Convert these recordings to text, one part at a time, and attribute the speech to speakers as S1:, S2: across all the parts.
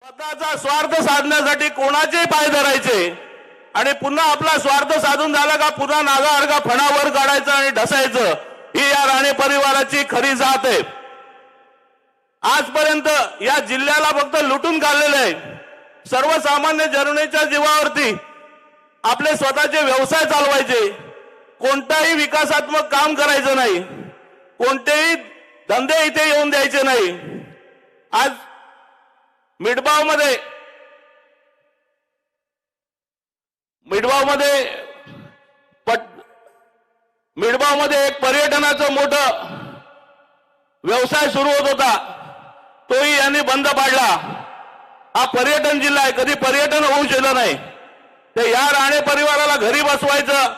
S1: स्वतःचा स्वार्थ साधण्यासाठी कोणाचेही पाय धरायचे आणि पुन्हा आपला स्वार्थ साधून झाला का पुन्हा नागासारखा फणावर काढायचं आणि ढसायचं, ही या राणे परिवाराची खरी जात आहे। आजपर्यंत या जिल्ह्याला फक्त लुटून काढलेलं आहे। सर्वसामान्य जनतेच्या जीवावरती आपले स्वतःचे व्यवसाय चालवायचे, कोणताही विकासात्मक काम करायचं नाही, कोणतेही धंदे इथे येऊन द्यायचे नाही। आज मिठबावमध्ये एक पर्यटनाचं मोठं व्यवसाय सुरू होत होता, तोही यांनी बंद पाडला। हा पर्यटन जिल्हा आहे, कधी पर्यटन होऊ शकलं नाही। ते या राणे परिवाराला घरी बसवायचं।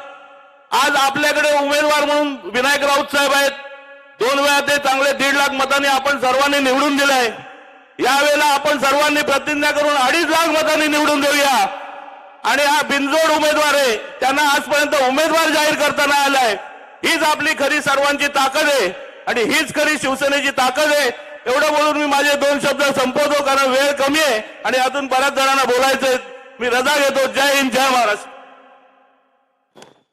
S1: आज आपल्याकडे उमेदवार म्हणून विनायक राऊत साहेब आहेत, 2 वेळा ते चांगले 1.5 लाख मतांनी आपण सर्वांनी निवडून दिलंय। यावेळेला आपण सर्वांनी प्रतिज्ञा करून 2.5 लाख मतांनी निवडून देऊया। आणि हा बिनजोड उमेदवार आहे, त्यांना आजपर्यंत उमेदवार जाहीर करताना आलाय। हीच आपली खरी सर्वांची ताकद आहे आणि हीच खरी शिवसेनेची ताकद आहे। एवढं बोलून मी माझे 2 शब्द संपवतो, कारण वेळ कमी आहे आणि अजून बऱ्याच जणांना बोलायचंय। मी रजा घेतो। जय हिंद, जय महाराष्ट्र।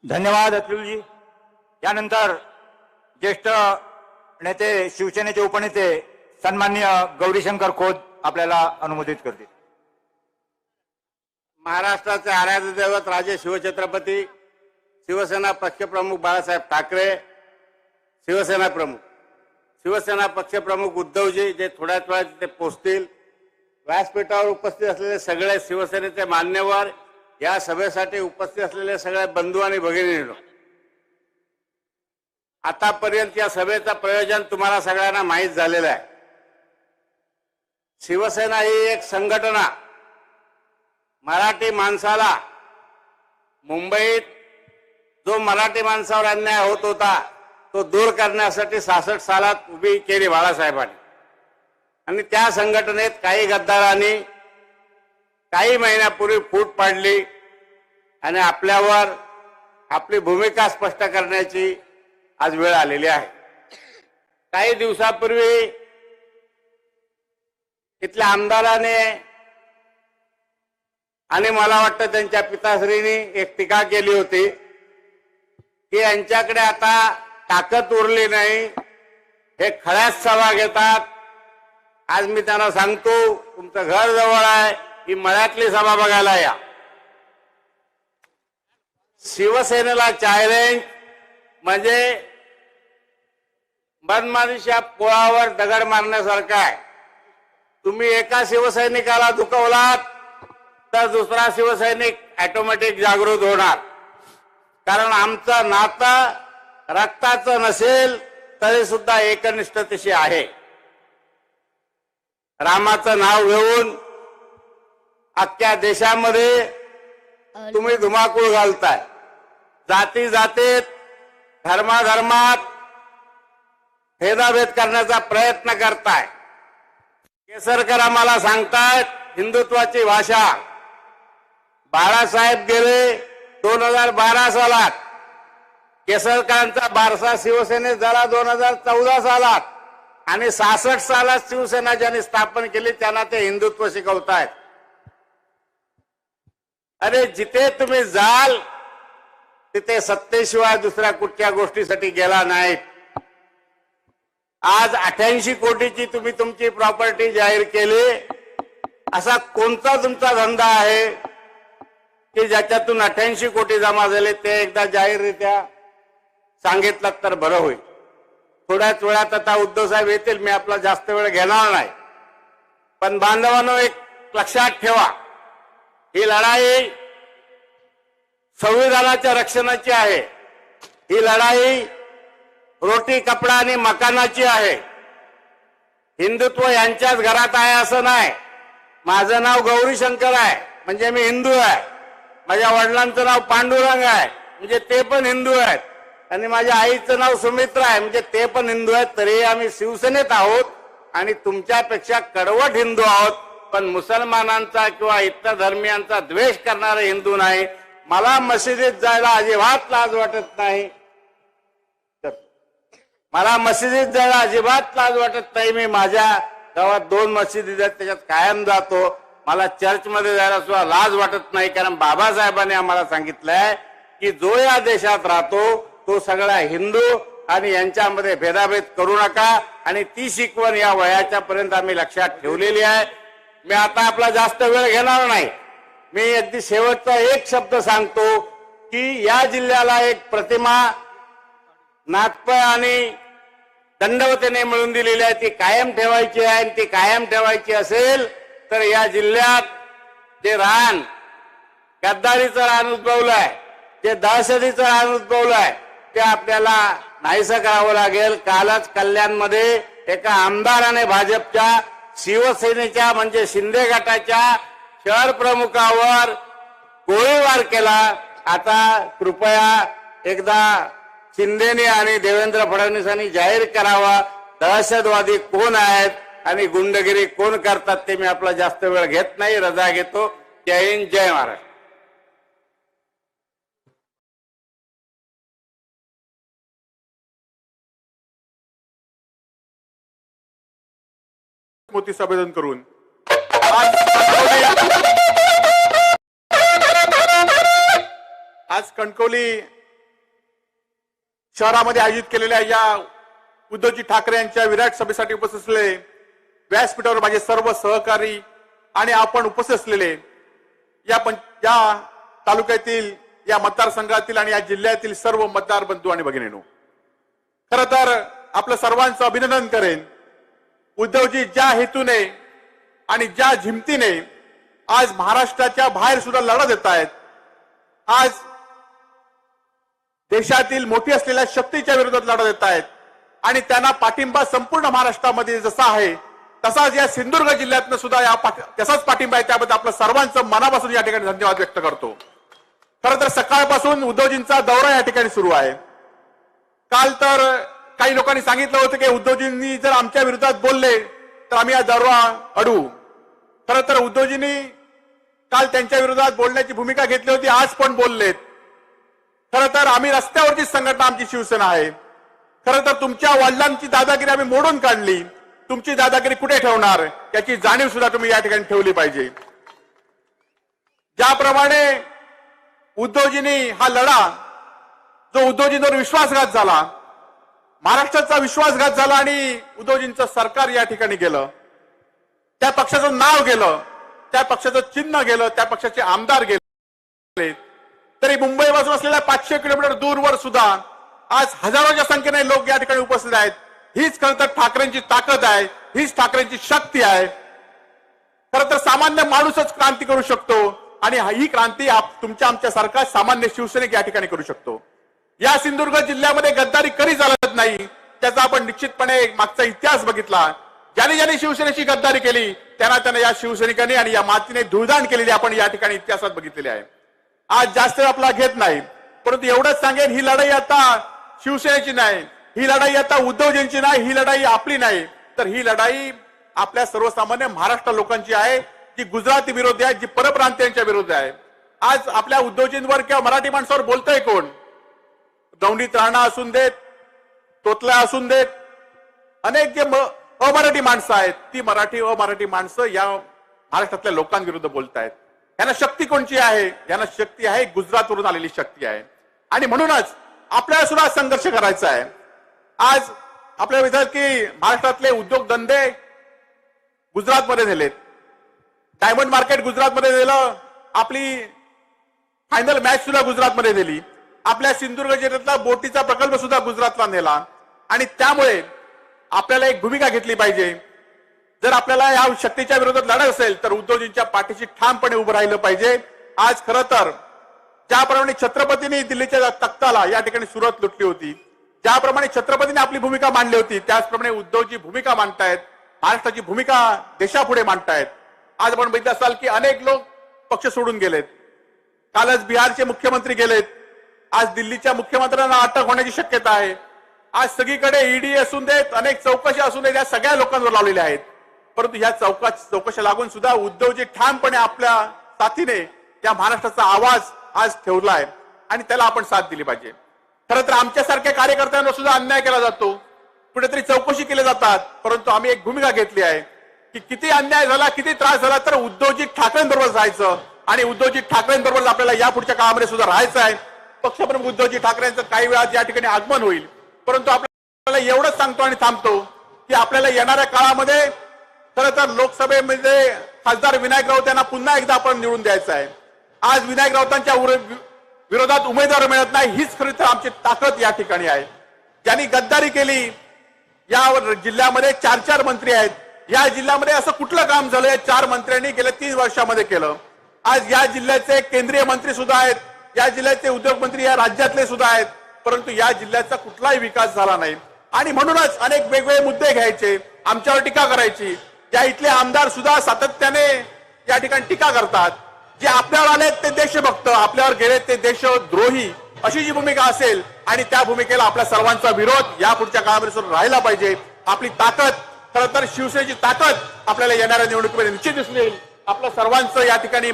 S2: धन्यवाद अतुलजी। यानंतर ज्येष्ठ नेते शिवसेनेचे उपनेते सन्माननीय गौरीशंकर खोत आपल्याला अनुमोदित करतील।
S3: महाराष्ट्राचे आराध्य दैवत राजे शिवछत्रपती शिवसेना पक्षप्रमुख बाळासाहेब ठाकरे, शिवसेना पक्षप्रमुख उद्धवजी जे थोड्याच वेळात तिथे पोहोचतील, व्यासपीठावर उपस्थित असलेले सगळे शिवसेनेचे मान्यवर, या सभेसाठी उपस्थित असलेले सगळे बंधू आणि भगिनींनो, आतापर्यंत या सभेचं प्रयोजन तुम्हाला सगळ्यांना माहीत झालेलं आहे। शिवसेना ही एक संघटना मराठी माणसाला, मुंबईत जो मराठी माणसावर अन्याय होत होता तो दूर करण्यासाठी 66 सालात उभी केली बाळासाहेबांनी। आणि त्या संघटनेत काही गद्दारांनी काही महिन्यापूर्वी फूट पाडली आणि आपल्यावर आपली भूमिका स्पष्ट करण्याची आज वेळ आलेली आहे। काही दिवसापूर्वी इथल्या आमदाराने आणि मला वाटतं त्यांच्या पिताश्रींनी एक टीका केली होती की यांच्याकडे आता ताकद उरली नाही, हे खळ्यात सभा घेतात। आज मी त्यांना सांगतो, तुमचं घर जवळ आहे, ही मळ्यातली सभा बघायला या। शिवसेनेला चॅलेंज म्हणजे मनमानीच्या पोळावर दगड मारण्यासारखं आहे। तुम्ही एका शिवसैनिकाला दुखवलात तर दुसरा शिवसैनिक ऑटोमॅटिक जागृत होणार, कारण आमचं नातं रक्ताचं नसेल तरी सुद्धा एकनिष्ठतेशी आहे। रामाचं नाव घेऊन अख्ख्या देशामध्ये तुम्ही धुमाकूळ घालताय, जाती जातीत धर्माधर्मात भेदाभेद करण्याचा प्रयत्न करताय। केसरकर आम्हाला सांगतायत हिंदुत्वाची भाषा। बाळासाहेब गेले 2012 सालात, केसरकरांचा बारसा शिवसेनेत झाला 2014 सालात, आणि 66 सालात शिवसेना ज्यांनी स्थापन केली त्यांना ते हिंदुत्व शिकवतायत। अरे जिथे तुम्ही जाल तिथे सत्तेशिवाय दुसऱ्या कुठल्या गोष्टीसाठी गेला नाहीत। आज 88 कोटीची तुम्ही तुमची प्रॉपर्टी जाहीर केली, असा कोणता तुमचा धंदा आहे की ज्याच्यातून 88 कोटी जमा झाले, ते एकदा जाहीररित्या सांगितलं तर बरं होईल। थोड्याच वेळात आता उद्धव साहेब येतील, मी आपला जास्त वेळ घेणार नाही, पण बांधवांनो एक लक्षात ठेवा, ही लढाई संविधानाच्या रक्षणाची आहे। ही लढाई रोटी कपडा आणि मकानाची आहे। हिंदुत्व यांच्याच घरात आहे असं नाही। माझं नाव गौरीशंकर आहे म्हणजे मी हिंदू आहे, माझ्या वडिलांचं नाव पांडुरंग आहे म्हणजे ते पण हिंदू आहेत, आणि माझ्या आईचं नाव सुमित्रा आहे म्हणजे ते पण हिंदू आहेत। तरी आम्ही शिवसेनेत आहोत आणि तुमच्यापेक्षा कडवट हिंदू आहोत, पण मुसलमानांचा किंवा इतर धर्मियांचा द्वेष करणारे हिंदू नाही। मला मशिदीत जायला अजिबात लाज वाटत नाही, मला मशिदीत जायला अजिबात लाज वाटत नाही। मी माझ्या गावात 2 मशिदी आहेत त्याच्यात कायम जातो. मला चर्चमध्ये जायला सुद्धा लाज वाटत नाही, कारण बाबासाहेबांनी आम्हाला सांगितलंय की जो या देशात राहतो तो सगळा हिंदू आणि यांच्यामध्ये भेदाभेद करू नका. आणि ती शिकवण या वयाच्या पर्यंत आम्ही लक्षात ठेवलेली आहे. मी आता आपला जास्त वेळ घेणार नाही. मी अगदी शेवटचा एक शब्द सांगतो की या जिल्ह्याला एक प्रतिमा नाथपय आणि दंडवतेने मिळून दिलेली आहे, ती कायम ठेवायची आहे. आणि ती कायम ठेवायची असेल तर या जिल्ह्यात जे रान गद्दारीचं रान उद्भवलंय, जे दहशतीचं रान उद्भवलंय, ते आपल्याला नाहीसं करावं लागेल. कालच कल्याणमध्ये एका आमदाराने भाजपच्या शिवसेनेच्या म्हणजे शिंदे गटाच्या शहर प्रमुखावर गोळीबार केला. आता कृपया एकदा शिंदेने आणि देवेंद्र फडणवीसांनी जाहीर करावा दहशतवादी कोण आहेत आणि गुंडगिरी कोण करतात ते. मी आपला जास्त वेळ घेत नाही, रजा घेतो. जय हिंद, जय महाराष्ट्र.
S4: मोती संबोधन करून आज कणकवली शहरामध्ये आयोजित केलेल्या या उद्धवजी ठाकरे यांच्या विराट सभेसाठी उपस्थित असलेले व्यासपीठावर माझे सर्व सहकारी आणि आपण उपस्थित असलेले या तालुक्यातील, या मतदारसंघातील आणि या जिल्ह्यातील सर्व मतदार बंधू आणि भगिनींनो, खरं तर आपलं सर्वांचं अभिनंदन करेन. उद्धवजी ज्या हेतूने आणि ज्या झिमतीने आज महाराष्ट्राच्या बाहेर सुद्धा लढा देत आहेत, आज देशातील मोठी असलेल्या शक्तीच्या विरोधात लढा देत आहेत आणि त्यांना पाठिंबा संपूर्ण महाराष्ट्रामध्ये जसा आहे तसाच या सिंधुदुर्ग जिल्ह्यातनं सुद्धा तसाच पाठिंबा आहे. त्याबद्दल आपलं सर्वांचं मनापासून या ठिकाणी धन्यवाद व्यक्त करतो. खरं तर सकाळपासून उद्धवजींचा दौरा या ठिकाणी सुरू आहे. काल तर काही लोकांनी सांगितलं होतं की उद्धवजींनी जर आमच्या विरोधात बोलले तर आम्ही हा दौरा अडवू. खरं तर उद्धवजींनी काल त्यांच्या विरोधात बोलण्याची भूमिका घेतली होती, आज पण बोललेत. खरं तर आम्ही रस्त्यावरची संघटना आमची शिवसेना आहे. खरं तर तुमच्या वडिलांची दादागिरी आम्ही मोडून काढली. तुमची दादागिरी कुठे ठेवणार याची जाणीव सुद्धा तुम्ही या ठिकाणी ठेवली पाहिजे. ज्याप्रमाणे उद्धवजींनी हा लढा, जो उद्धवजींवर विश्वासघात झाला, महाराष्ट्राचा विश्वासघात झाला आणि उद्धवजींचं सरकार या ठिकाणी गेलं, त्या पक्षाचं नाव गेलं, त्या पक्षाचं चिन्ह गेलं, त्या पक्षाचे आमदार गेले, तरी मुंबईपासून असलेल्या 500 किलोमीटर दूरवर सुद्धा आज हजारोच्या संख्येने लोक या ठिकाणी उपस्थित आहेत. हीच खरं तर ठाकरेंची ताकद आहे, हीच ठाकरेंची शक्ती आहे. खरं तर सामान्य माणूसच क्रांती करू शकतो आणि ही क्रांती तुमच्या आमच्यासारखा सामान्य शिवसैनिक या ठिकाणी करू शकतो. या सिंधुदुर्ग जिल्ह्यामध्ये गद्दारी कधी चालत नाही, त्याचा आपण निश्चितपणे मागचा इतिहास बघितला. ज्यांनी ज्यांनी शिवसेनेची गद्दारी केली त्यांना या शिवसैनिकांनी आणि या मातीने धुळदाण केलेली आपण या ठिकाणी इतिहासात बघितलेली आहे. आज जास्त आपला घेत नाही, परंतु एवढंच सांगेन, ही लढाई आता शिवसेनेची नाही, ही लढाई आता उद्धवजींची नाही, ही लढाई आपली नाही, तर ही लढाई आपल्या सर्वसामान्य महाराष्ट्र लोकांची आहे, जी गुजराती विरोधी आहे, जी परप्रांतीयांच्या विरोधी आहे. आज आपल्या उद्धवजींवर किंवा मराठी माणसावर बोलतंय कोण? दौंडीत राणा असून देत, तोतला असून देत, अनेक जे अमराठी माणसं आहेत, ती अमराठी माणसं या महाराष्ट्रातल्या लोकांविरुद्ध बोलतायत. यांना शक्ती कोणची आहे? यांना शक्ती आहे गुजरातवरून आलेली शक्ती आहे. आणि म्हणूनच आपल्याला सुद्धा संघर्ष करायचा आहे. आज आपल्याला विचार की महाराष्ट्रातले उद्योगधंदे गुजरातमध्ये झालेत, डायमंड मार्केट गुजरातमध्ये झालं, आपली फायनल मॅच सुद्धा गुजरातमध्ये झाली, आपल्या सिंधुदुर्ग जिल्ह्यातला बोटीचा प्रकल्प सुद्धा गुजरातला नेला. आणि त्यामुळे आपल्याला एक भूमिका घेतली पाहिजे. जर आपल्याला या शक्तीच्या विरोधात लढत असेल तर उद्धवजींच्या पाठीशी ठामपणे उभं राहिलं पाहिजे. आज खरं तर ज्याप्रमाणे छत्रपतींनी दिल्लीच्या तख्ताला या ठिकाणी सुरुवात लुटली होती, ज्याप्रमाणे छत्रपतींनी आपली भूमिका मांडली होती, त्याचप्रमाणे उद्धवजी भूमिका मांडतायत, महाराष्ट्राची भूमिका देशापुढे मांडतायत. आज आपण बघितलं असाल की अनेक लोक पक्ष सोडून गेलेत. कालच बिहारचे मुख्यमंत्री गेलेत, आज दिल्लीच्या मुख्यमंत्र्यांना अटक होण्याची शक्यता आहे. आज सगळीकडे ईडी असून देत, अनेक चौकशा असून देत, या सगळ्या लोकांवर लावलेल्या आहेत. परंतु या चौकशा लागून सुद्धा उद्धवजी ठामपणे आपल्या साथीने या महाराष्ट्राचा आवाज आज ठेवलाय आणि त्याला आपण साथ दिली पाहिजे. खरं तर आमच्यासारख्या कार्यकर्त्यांवर सुद्धा अन्याय केला जातो, कुठेतरी चौकशी केल्या जातात, परंतु आम्ही एक भूमिका घेतली आहे की किती अन्याय झाला, किती त्रास झाला, तर उद्धवजी ठाकरेंबरोबर जायचं आणि उद्धवजी ठाकरेंबरोबर आपल्याला या पुढच्या काळामध्ये सुद्धा राहायचं आहे. पक्षप्रमुख उद्धवजी ठाकरेंचं काही वेळात या ठिकाणी आगमन होईल, परंतु आपल्याला एवढंच सांगतो आणि थांबतो की आपल्याला येणाऱ्या काळामध्ये खरं तर लोकसभेमध्ये खासदार विनायक राऊत यांना पुन्हा एकदा आपण निवडून द्यायचं आहे. आज विनायक राऊतांच्या विरोधात उमेदवार मिळत नाही, हीच खरी तर आमची ताकद या ठिकाणी आहे. ज्यांनी गद्दारी केली, या जिल्ह्यामध्ये 4 मंत्री आहेत. या जिल्ह्यामध्ये असं कुठलं काम झालंय 4 मंत्र्यांनी गेल्या 3 वर्षामध्ये केलं? आज या जिल्ह्याचे केंद्रीय मंत्री सुद्धा आहेत, या जिल्ह्याचे उद्योगमंत्री या राज्यातले सुद्धा आहेत, परंतु या जिल्ह्याचा कुठलाही विकास झाला नाही. आणि म्हणूनच अनेक वेगवेगळे मुद्दे घ्यायचे, आमच्यावर टीका करायची. या इथले आमदार सुद्धा सातत्याने या ठिकाणी टीका करतात. जे आपल्यावर आले ते देशभक्त, आपल्यावर गेले ते देशद्रोही, अशी जी भूमिका असेल आणि त्या भूमिकेला आपल्या सर्वांचा विरोध या पुढच्या काळामध्ये सुद्धा राहिला पाहिजे. आपली ताकद, खरं तर शिवसेनेची ताकद आपल्याला येणाऱ्या निवडणुकीमध्ये निश्चित दिसून येईल. आपल्या सर्वांचं या ठिकाणी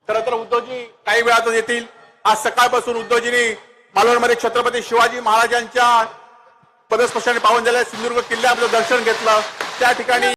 S4: खरं तर उद्धवजी काही वेळातच येतील. आज सकाळपासून उद्धवजींनी मालवणमध्ये छत्रपती शिवाजी महाराजांच्या पदस्पर्शाने पावन झालेल्या सिंधुदुर्ग किल्ल्यामध्ये दर्शन घेतलं. त्या ठिकाणी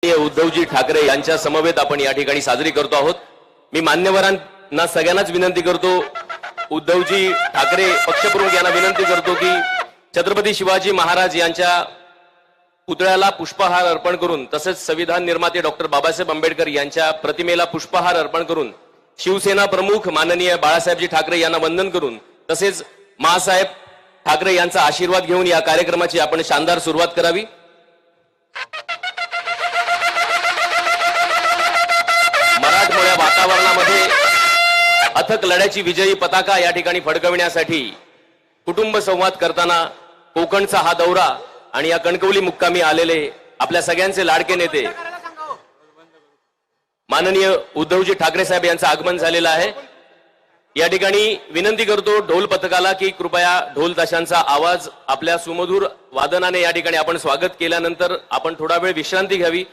S5: उद्धवजी ठाकरे यांच्या समवेत आपण या ठिकाणी साजरी करतो आहोत. मी मान्यवरांना सगळ्यांनाच विनंती करतो, उद्धवजी ठाकरे पक्षप्रमुख यांना विनंती करतो की छत्रपती शिवाजी महाराज यांच्या पुतळ्याला पुष्पहार अर्पण करून, तसेच संविधान निर्माते डॉक्टर बाबासाहेब आंबेडकर यांच्या प्रतिमेला पुष्पहार अर्पण करून, शिवसेना प्रमुख माननीय बाळासाहेबजी ठाकरे यांना वंदन करून, तसेच मासाहेब ठाकरे यांचा आशीर्वाद घेऊन या कार्यक्रमाची आपण शानदार सुरुवात करावी. मराठमोळ्या वातावरणामध्ये अथक लढ्याची विजयी पताका या ठिकाणी फडकविण्यासाठी कुटुंब संवाद करताना कोकणचा हा दौरा आणि या कणकवली मुक्कामी आलेले आपल्या सगळ्यांचे लाडके नेते माननीय उद्धवजी ठाकरे साहेब यांचं आगमन झालेलं आहे. या ठिकाणी विनंती करतो ढोल पथकाला की कृपया ढोल ताशांचा आवाज आपल्या सुमधुर वादनाने या ठिकाणी आपण स्वागत केल्यानंतर आपण थोडा वेळ विश्रांती घ्यावी.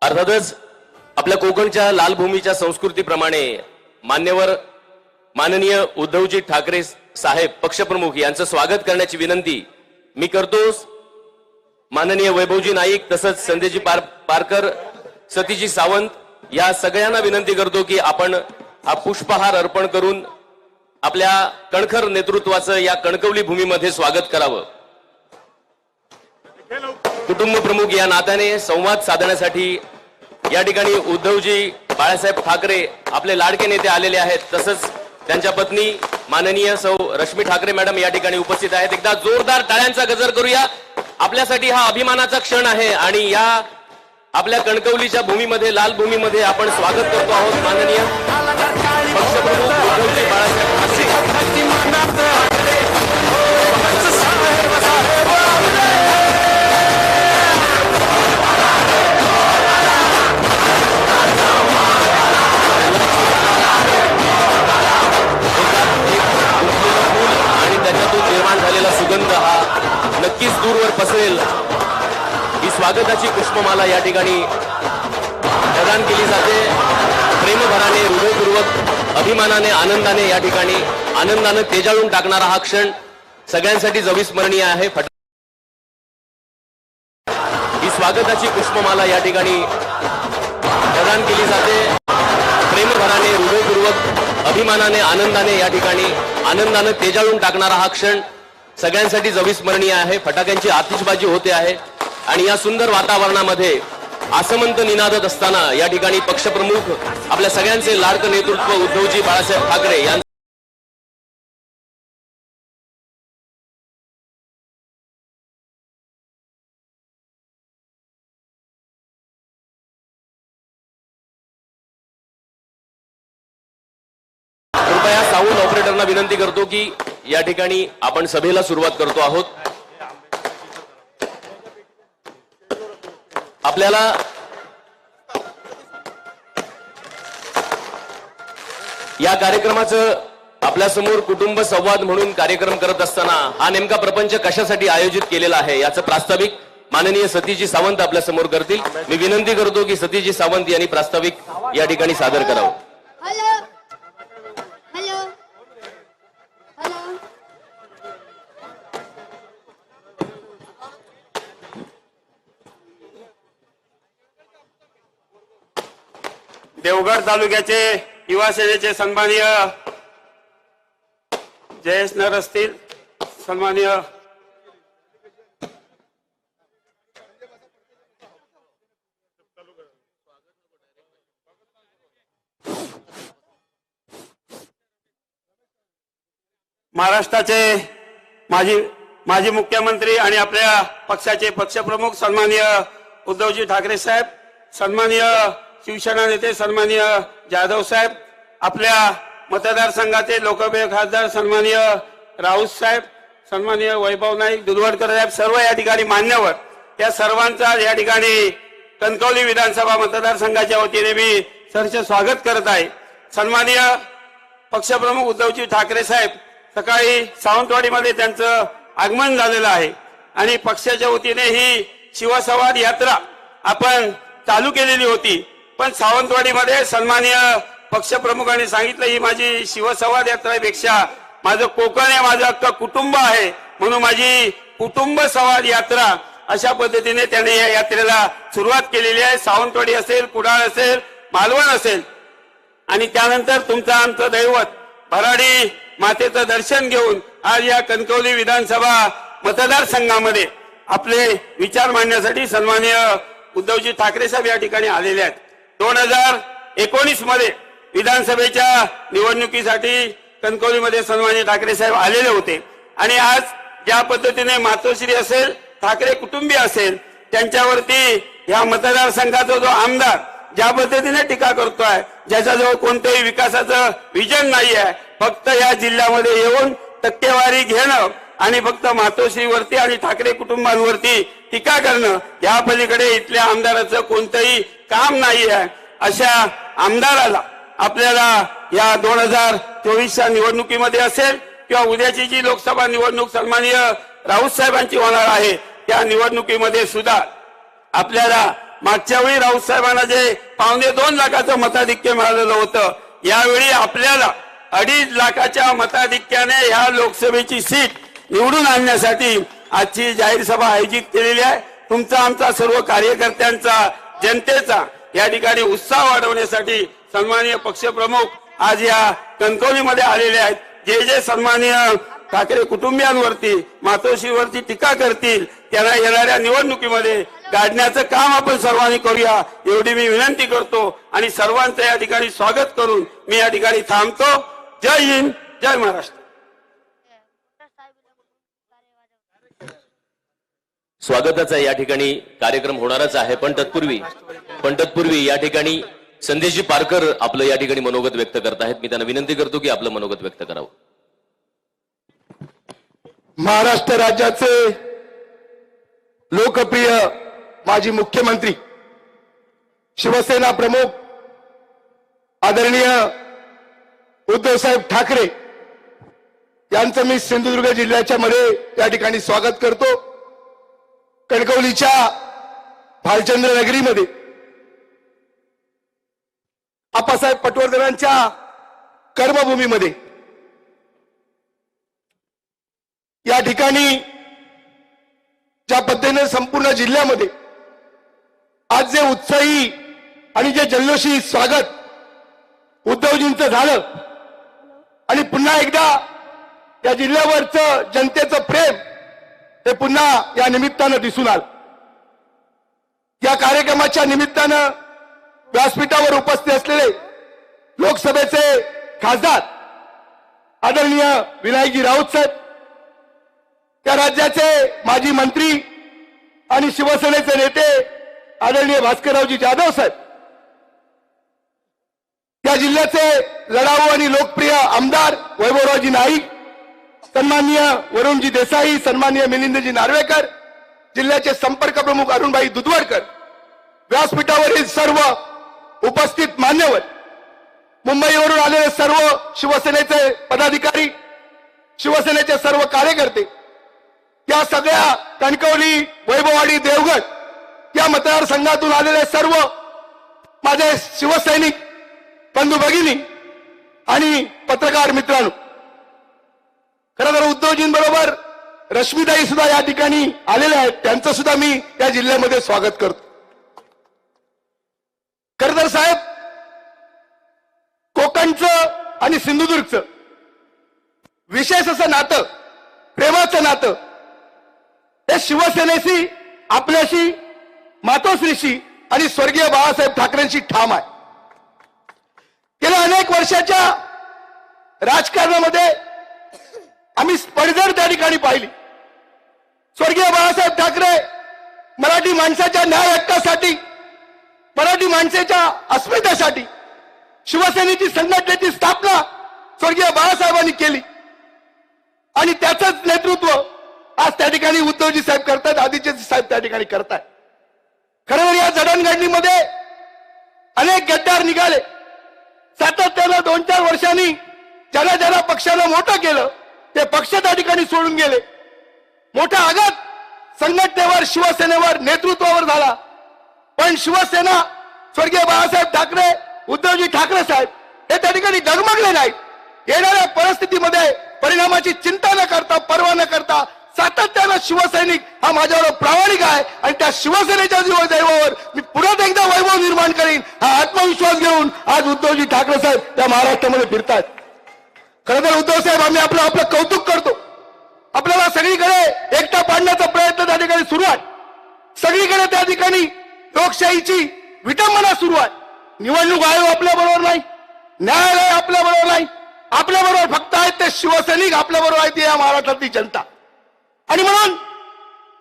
S5: अर्थातच आपल्या कोकणच्या लालभूमीच्या संस्कृतीप्रमाणे माननीय उद्धवजी ठाकरे साहेब पक्षप्रमुख यांचं स्वागत करण्याची विनंती मी करतो. माननीय वैभवजी नाईक, तसंच संजयजी पारकर, सतीजी सावंत या सगळ्यांना विनंती करतो की आपण हा पुष्पहार अर्पण करून आपल्या कणखर नेतृत्वाचं या कणकवली भूमीमध्ये स्वागत करावं. कुटुंब प्रमुख या नात्याने संवाद साधण्यासाठी या ठिकाणी उद्धवजी बाळासाहेब ठाकरे आपले लाडके नेते आलेले आहेत. तसंच त्यांच्या पत्नी माननीय सौ रश्मी ठाकरे मॅडम या ठिकाणी उपस्थित आहेत. एकदा जोरदार टाळ्यांचा गजर करूया. आपल्यासाठी हा अभिमानाचा क्षण आहे आणि या आपल्या कणकवलीच्या भूमीमध्ये, लाल भूमीमध्ये आपण स्वागत करतो आहोत माननीय पक्षप्रमुख उद्धवजी बाळासाहेब ठाकरे. आणि त्याच्यातून निर्माण झालेला सुगंध हा नक्कीच दूरवर पसरेल. ही स्वागताची पुष्पमाला या ठिकाणी प्रदान केली जाते. प्रेमभराने, हृदयपूर्वक, अभिमानाने, आनंदाने या ठिकाणी आनंदानं तेजाळून टाकणारा हा क्षण सगळ्यांसाठी अविस्मरणीय आहे. ही स्वागताची पुष्पमाला या ठिकाणी प्रदान केली जाते. प्रेमभराने, हृदयपूर्वक, अभिमानाने, आनंदाने या ठिकाणी आनंदानं तेजाळून टाकणारा हा क्षण सगळ्यांसाठी अविस्मरणीय आहे. फटाक्यांची आतिषबाजी होते आहे आणि या सुंदर वातावरणामध्ये आसमंत निनादत असताना या ठिकाणी पक्षप्रमुख, आपल्या सगळ्यांचे लाडकं नेतृत्व उद्धवजी बाळासाहेब ठाकरे यांचं कृपया साऊंड ऑपरेटरना विनंती करतो की या ठिकाणी आपण सभेला सुरुवात करतो आहोत. आपल्याला या कार्यक्रमाचं आपल्यासमोर कुटुंब संवाद म्हणून कार्यक्रम करत असताना हा नेमका प्रपंच कशासाठी आयोजित केलेला आहे याचं प्रास्ताविक माननीय सतीजी सावंत आपल्यासमोर करतील. मी विनंती करतो की सतीजी सावंत यांनी प्रास्ताविक या ठिकाणी सादर करावं.
S6: Hello hello hello.
S3: देवगड तालुक्याचे युवा सेनेचे सन्माननीय जयेश नर असतील, सन्माननीय महाराष्ट्राचे माजी मुख्यमंत्री आणि आपल्या पक्षाचे पक्षप्रमुख सन्माननीय उद्धवजी ठाकरे साहेब, सन्माननीय शिवसेना नेते सन्माननीय जाधव साहेब, आपल्या मतदारसंघाचे लोकप्रिय खासदार सन्माननीय राऊत साहेब, सन्माननीय वैभव नाईक, दुधवडकर साहेब, सर्व या ठिकाणी मान्यवर, या सर्वांचा या ठिकाणी कणकवली विधानसभा मतदारसंघाच्या वतीने मी सहर्ष स्वागत करत आहे. सन्माननीय पक्षप्रमुख उद्धवजी ठाकरे साहेब सकाळी सावंतवाडीमध्ये त्यांचं आगमन झालेलं आहे आणि पक्षाच्या वतीने ही शिवसंवाद यात्रा आपण चालू केलेली होती. पण सावंतवाडीमध्ये सन्माननीय पक्षप्रमुखांनी सांगितलं ही माझी शिवसंवाद यात्रेपेक्षा माझं कोकण आहे, माझं अख्खं कुटुंब आहे, म्हणून माझी कुटुंब संवाद यात्रा अशा पद्धतीने त्याने या यात्रेला सुरुवात केलेली आहे. सावंतवाडी असेल, कुडाळ असेल, मालवण असेल आणि त्यानंतर तुमचं आमचं दैवत भराडी मातेचं दर्शन घेऊन आज या कणकवली विधानसभा मतदारसंघामध्ये आपले विचार मांडण्यासाठी सन्माननीय उद्धवजी ठाकरे साहेब या ठिकाणी आलेले आहेत. 2019 मध्ये विधानसभेच्या निवडणुकीसाठी कणकवलीमध्ये सन्माननीय ठाकरे साहेब आलेले होते आणि आज ज्या पद्धतीने मातोश्री असेल, ठाकरे कुटुंबीय असेल, त्यांच्यावरती या मतदारसंघाचा जो आमदार ज्या पद्धतीने टीका करतोय, ज्याच्याजवळ कोणत्याही विकासाचं विजन नाही आहे, फक्त या जिल्ह्यामध्ये येऊन टक्केवारी घेणं आणि फक्त मातोश्रीवरती आणि ठाकरे कुटुंबांवरती टीका करणं, या पलीकडे इथल्या आमदाराचं कोणतंही काम नाही आहे. अशा आमदाराला आपल्याला या 2024च्या निवडणुकीमध्ये असेल किंवा उद्याची जी लोकसभा निवडणूक सन्माननीय राऊत साहेबांची होणार आहे त्या निवडणुकीमध्ये सुद्धा आपल्याला मागच्या वेळी राऊत साहेबांना जे 2.25 लाखाचं मताधिक्य मिळालेलं होतं, यावेळी आपल्याला 2.5 लाखाच्या मताधिक्याने ह्या लोकसभेची सीट निवडून आणण्यासाठी आजची जाहीर सभा आयोजित केलेली आहे. तुमचा आमचा सर्व कार्यकर्त्यांचा, जनतेचा या ठिकाणी उत्साह वाढवण्यासाठी सन्माननीय पक्षप्रमुख आज या कणकवलीमध्ये आलेले आहेत. जे जे सन्माननीय ठाकरे कुटुंबियांवरती, मातोश्रीवरती टीका करतील त्यांना येणाऱ्या निवडणुकीमध्ये गाडण्याचं काम आपण सर्वांनी करूया एवढी मी विनंती करतो आणि सर्वांचं या ठिकाणी स्वागत करून मी या ठिकाणी थांबतो. जय हिंद, जय महाराष्ट्र.
S5: स्वागताचा या ठिकाणी कार्यक्रम होणारच आहे, पण तत्पूर्वी या ठिकाणी संदेशजी पारकर आपलं या ठिकाणी मनोगत व्यक्त करत आहेत. मी त्यांना विनंती करतो की आपलं मनोगत व्यक्त करावं.
S7: महाराष्ट्र राज्याचे लोकप्रिय माजी मुख्यमंत्री, शिवसेना प्रमुख आदरणीय उद्धवसाहेब ठाकरे यांचं मी सिंधुदुर्ग जिल्ह्याच्या मध्ये या ठिकाणी स्वागत करतो. कणकवलीच्या भालचंद्र नगरीमध्ये आप्पासाहेब पटवर्धनांच्या कर्मभूमीमध्ये या ठिकाणी ज्या पद्धतीने संपूर्ण जिल्ह्यामध्ये आज जे उत्साही आणि जे जल्लोषी स्वागत उद्धवजींचं झालं आणि पुन्हा एकदा या जिल्ह्यावरचं जनतेचं प्रेम हे पुन्हा या निमित्तानं दिसून आलं. या कार्यक्रमाच्या निमित्तानं व्यासपीठावर उपस्थित असलेले लोकसभेचे खासदार आदरणीय विनायकजी राऊत साहेब, त्या राज्याचे माजी मंत्री आणि शिवसेनेचे नेते आदरणीय भास्कररावजी जाधव साहेब, या जिल्ह्याचे लढाऊ आणि लोकप्रिय आमदार वैभवरावजी नाईक, सन्माननीय वरुणजी देसाई, सन्माननीय मिलिंदजी नार्वेकर, जिल्ह्याचे संपर्क प्रमुख अरुणभाई दुधवडकर, व्यासपीठावरील सर्व उपस्थित मान्यवर, मुंबईवरून आलेले सर्व शिवसेनेचे पदाधिकारी, शिवसेनेचे सर्व कार्यकर्ते, या सगळ्या कणकवली, वैभववाडी, देवगड या मतदारसंघातून आलेले सर्व माझे शिवसैनिक बंधू भगिनी आणि पत्रकार मित्रांनो, खरं तर उद्धवजींबरोबर रश्मीताई सुद्धा या ठिकाणी आलेले आहेत, त्यांचं सुद्धा मी या जिल्ह्यामध्ये स्वागत करतो. खरं तर साहेब, कोकणचं आणि सिंधुदुर्गचं विशेष असं नातं, प्रेमाचं नातं हे शिवसेनेशी, आपल्याशी, मातोश्रीशी आणि स्वर्गीय बाळासाहेब ठाकरेंशी ठाम आहे. गेल्या अनेक वर्षाच्या राजकारणामध्ये आम्ही पडझड त्या ठिकाणी पाहिली. स्वर्गीय बाळासाहेब ठाकरे मराठी माणसाच्या न्याय हक्कासाठी, मराठी माणसाच्या अस्मितेसाठी शिवसेनेची संघटनेची स्थापना स्वर्गीय बाळासाहेबांनी केली आणि त्याचंच नेतृत्व आज त्या ठिकाणी उद्धवजी साहेब करतायत, आदित्य साहेब त्या ठिकाणी करतायत. खरं तर या जडणघडणीमध्ये अनेक गद्दार निघाले. सातत्यानं 2-4 वर्षांनी ज्याला ज्याला पक्षानं मोठं केलं ते पक्ष त्या ठिकाणी सोडून गेले. मोठा आघात संघटनेवर, शिवसेनेवर, नेतृत्वावर झाला. पण शिवसेना, स्वर्गीय बाळासाहेब ठाकरे, उद्धवजी ठाकरे साहेब हे त्या ठिकाणी डगमगले नाहीत. येणाऱ्या परिस्थितीमध्ये परिणामाची चिंता न करता, पर्वा न करता सातत्यानं शिवसैनिक हा माझ्यावर प्रामाणिक आहे आणि त्या शिवसेनेच्या दैवावर मी पुन्हा एकदा वैभव निर्माण करीन हा आत्मविश्वास घेऊन आज उद्धवजी ठाकरे साहेब त्या महाराष्ट्रामध्ये फिरतात. खरं तर उद्धव साहेब, आम्ही आपलं कौतुक करतो. आपल्याला सगळीकडे एकटा पाडण्याचा प्रयत्न त्या ठिकाणी सुरू आहे. सगळीकडे त्या ठिकाणी लोकशाहीची विटंबना सुरू आहे. निवडणूक आयोग आपल्या बरोबर नाही, न्यायालय आपल्या बरोबर नाही, आपल्या बरोबर फक्त आहेत ते शिवसैनिक, आपल्या बरोबर आहेत या महाराष्ट्रातली जनता. आणि म्हणून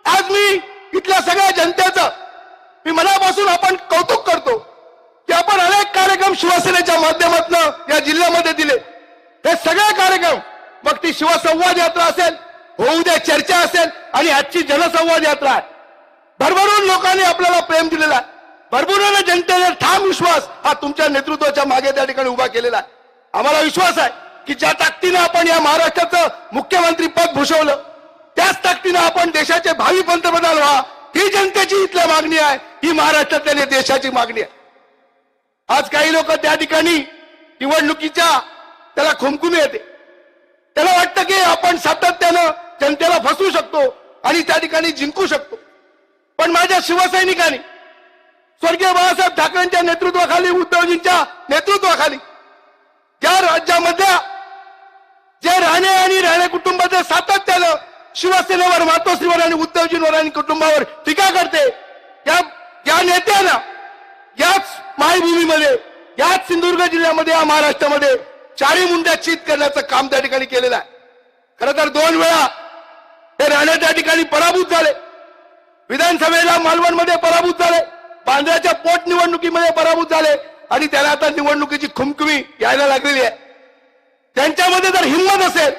S7: आज मी इथल्या सगळ्या जनतेचं मी मनापासून आपण कौतुक करतो की आपण अनेक कार्यक्रम शिवसेनेच्या माध्यमातून या जिल्ह्यामध्ये दिले. हे सगळे कार्यक्रम, मग ती शिवसंवाद यात्रा असेल, होऊ द्या चर्चा असेल आणि आजची जनसंवाद यात्रा आहे. भरभरून लोकांनी आपल्याला प्रेम दिलेला आहे. भरभरून जनतेने ठाम विश्वास हा तुमच्या नेतृत्वाच्या मागे त्या ठिकाणी उभा केलेला आहे. आम्हाला विश्वास आहे की ज्या ताकदीनं आपण या महाराष्ट्राचं मुख्यमंत्री पद भूषवलं, त्याच ताकदीनं आपण देशाचे भावी पंतप्रधान व्हा, ही जनतेची इथल्या मागणी आहे, ही महाराष्ट्रातल्या देशाची मागणी आहे. आज काही लोक त्या ठिकाणी निवडणुकीच्या त्याला खुमखुमी येते. त्याला वाटतं की आपण सातत्यानं जनतेला फसवू शकतो आणि त्या ठिकाणी जिंकू शकतो. पण माझ्या शिवसैनिकांनी स्वर्गीय बाळासाहेब ठाकरेंच्या नेतृत्वाखाली, उद्धवजींच्या नेतृत्वाखाली ज्या राज्यामधल्या जे राणे आणि राणे कुटुंबाचे सातत्यानं शिवसेनेवर, मातोश्रीवर आणि उद्धवजींवर आणि कुटुंबावर टीका करते, या नेत्यानं याच मायभूमीमध्ये, याच सिंधुदुर्ग जिल्ह्यामध्ये, या महाराष्ट्रामध्ये चारी मुंड्या चित करण्याचं काम त्या ठिकाणी केलेलं आहे. खरं तर 2 वेळा हे राणे त्या ठिकाणी पराभूत झाले. विधानसभेला मालवणमध्ये पराभूत झाले, बांद्र्याच्या पोटनिवडणुकीमध्ये पराभूत झाले आणि त्याला आता निवडणुकीची खुमखुमी यायला लागलेली आहे. त्यांच्यामध्ये जर हिंमत असेल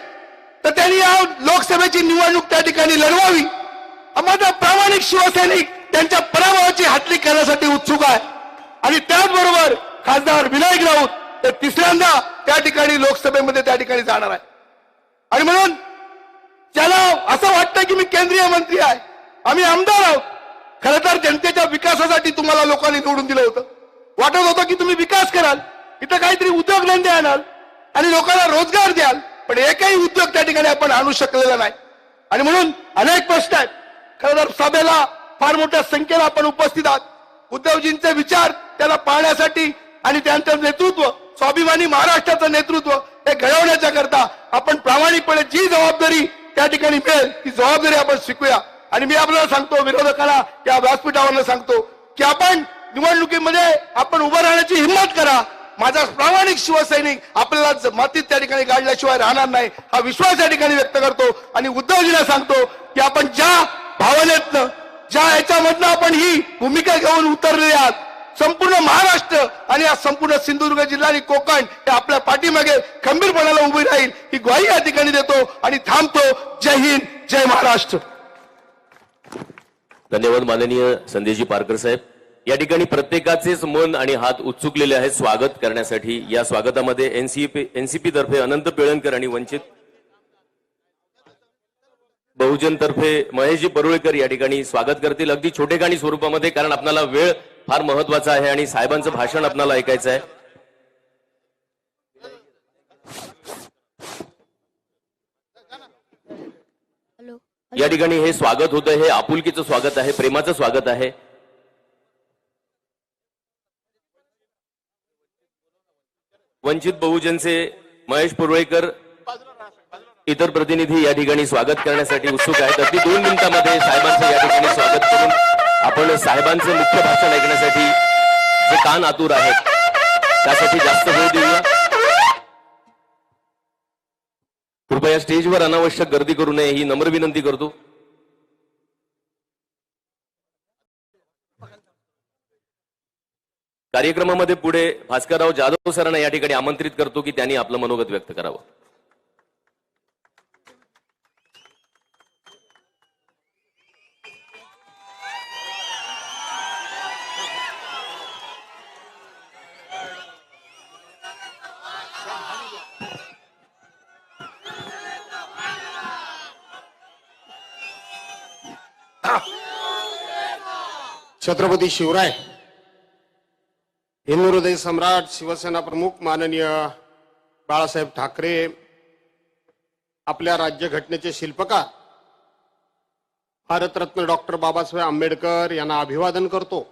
S7: तर त्यांनी या लोकसभेची निवडणूक त्या ठिकाणी लढवावी. माझा प्रामाणिक शिवसैनिक त्यांच्या पराभवाची हातली करण्यासाठी उत्सुक आहे आणि त्याचबरोबर खासदार विनायक राऊत ते तिसऱ्यांदा त्या ठिकाणी लोकसभेमध्ये त्या ठिकाणी जाणार आहे. आणि म्हणून त्याला असं वाटतं की मी केंद्रीय मंत्री आहे, आम्ही आमदार आहोत. खरं तर जनतेच्या विकासासाठी तुम्हाला लोकांनी निवडून दिलं होतं. वाटत होतं की तुम्ही विकास कराल, इथं काहीतरी उद्योगधंदे आणाल आणि लोकांना रोजगार द्याल, पण एकही उद्योग त्या ठिकाणी आपण आणू शकलेला नाही. आणि म्हणून अनेक प्रश्न आहेत. खरं तर सभेला फार मोठ्या संख्येला आपण उपस्थित आहात. उद्धवजींचे विचार त्याला पाहण्यासाठी आणि त्यांचं नेतृत्व, स्वाभिमानी महाराष्ट्राचं नेतृत्व हे घडवण्याच्या करता आपण प्रामाणिकपणे जी जबाबदारी त्या ठिकाणी मिळेल ती जबाबदारी आपण स्वीकारूया. आणि मी आपल्याला सांगतो, विरोधकांना या व्यासपीठावर सांगतो की आपण निवडणुकीमध्ये आपण उभं राहण्याची हिंमत करा. माझा प्रामाणिक शिवसैनिक आपल्याला मातीत त्या ठिकाणी गाडल्याशिवाय राहणार नाही हा विश्वास या ठिकाणी व्यक्त करतो. आणि उद्धवजींना सांगतो की आपण ज्या भावनेतनं, ज्या याच्यामधनं आपण ही भूमिका घेऊन उतरलेले आहात, संपूर्ण महाराष्ट्र आणि या संपूर्ण सिंधुदुर्ग जिल्हा आणि कोकण हे आपल्या पाठीमागे खंबीरपणाला उभी राहील ही ग्वाही या ठिकाणी देतो आणि थांबतो. जय हिंद, जय महाराष्ट्र.
S5: धन्यवाद माननीय संदेशजी पारकर साहेब. या ठिकाणी प्रत्येकाचेच मन आणि हात उत्सुकलेले आहेत स्वागत करण्यासाठी. या स्वागतामध्ये एनसीपी तर्फे अनंत पिळणकर आणि वंचित बहुजन तर्फे महेशजी परुळेकर या ठिकाणी स्वागत करतील, अगदी छोटेखानी स्वरूपामध्ये, कारण आपल्याला वेळ फार महत्वाचा आहे आणि साहेबांचं भाषण आपल्याला ऐकायचं आहे. या ठिकाणी हे स्वागत होतं, हे आपुलकीचं स्वागत आहे, प्रेमाचं स्वागत आहे. वंचित बहुजनचे महेश पुरळेकर इतर प्रतिनिधी या ठिकाणी स्वागत करण्यासाठी उत्सुक आहेत. अगदी 2 मिनिटांमध्ये साहेबांचं या ठिकाणी स्वागत करून आपण साहेबांचं मुख्य भाषण ऐकण्यासाठी जे कान आतुर आहेत त्यासाठी जास्त वेळ देऊया. कृपया स्टेजवर अनावश्यक गर्दी करू नये ही नम्र विनंती करतो. कार्यक्रमामध्ये पुढे भास्करराव जाधव सरांना या ठिकाणी आमंत्रित करतो की त्यांनी आपलं मनोगत व्यक्त करावं.
S8: छत्रपती शिवराय, हिंदू हृदय सम्राट, शिवसेना प्रमुख माननीय बाळासाहेब ठाकरे, आपल्या राज्यघटनेचे शिल्पकार भारतरत्न डॉक्टर बाबासाहेब आंबेडकर यांना अभिवादन करतो.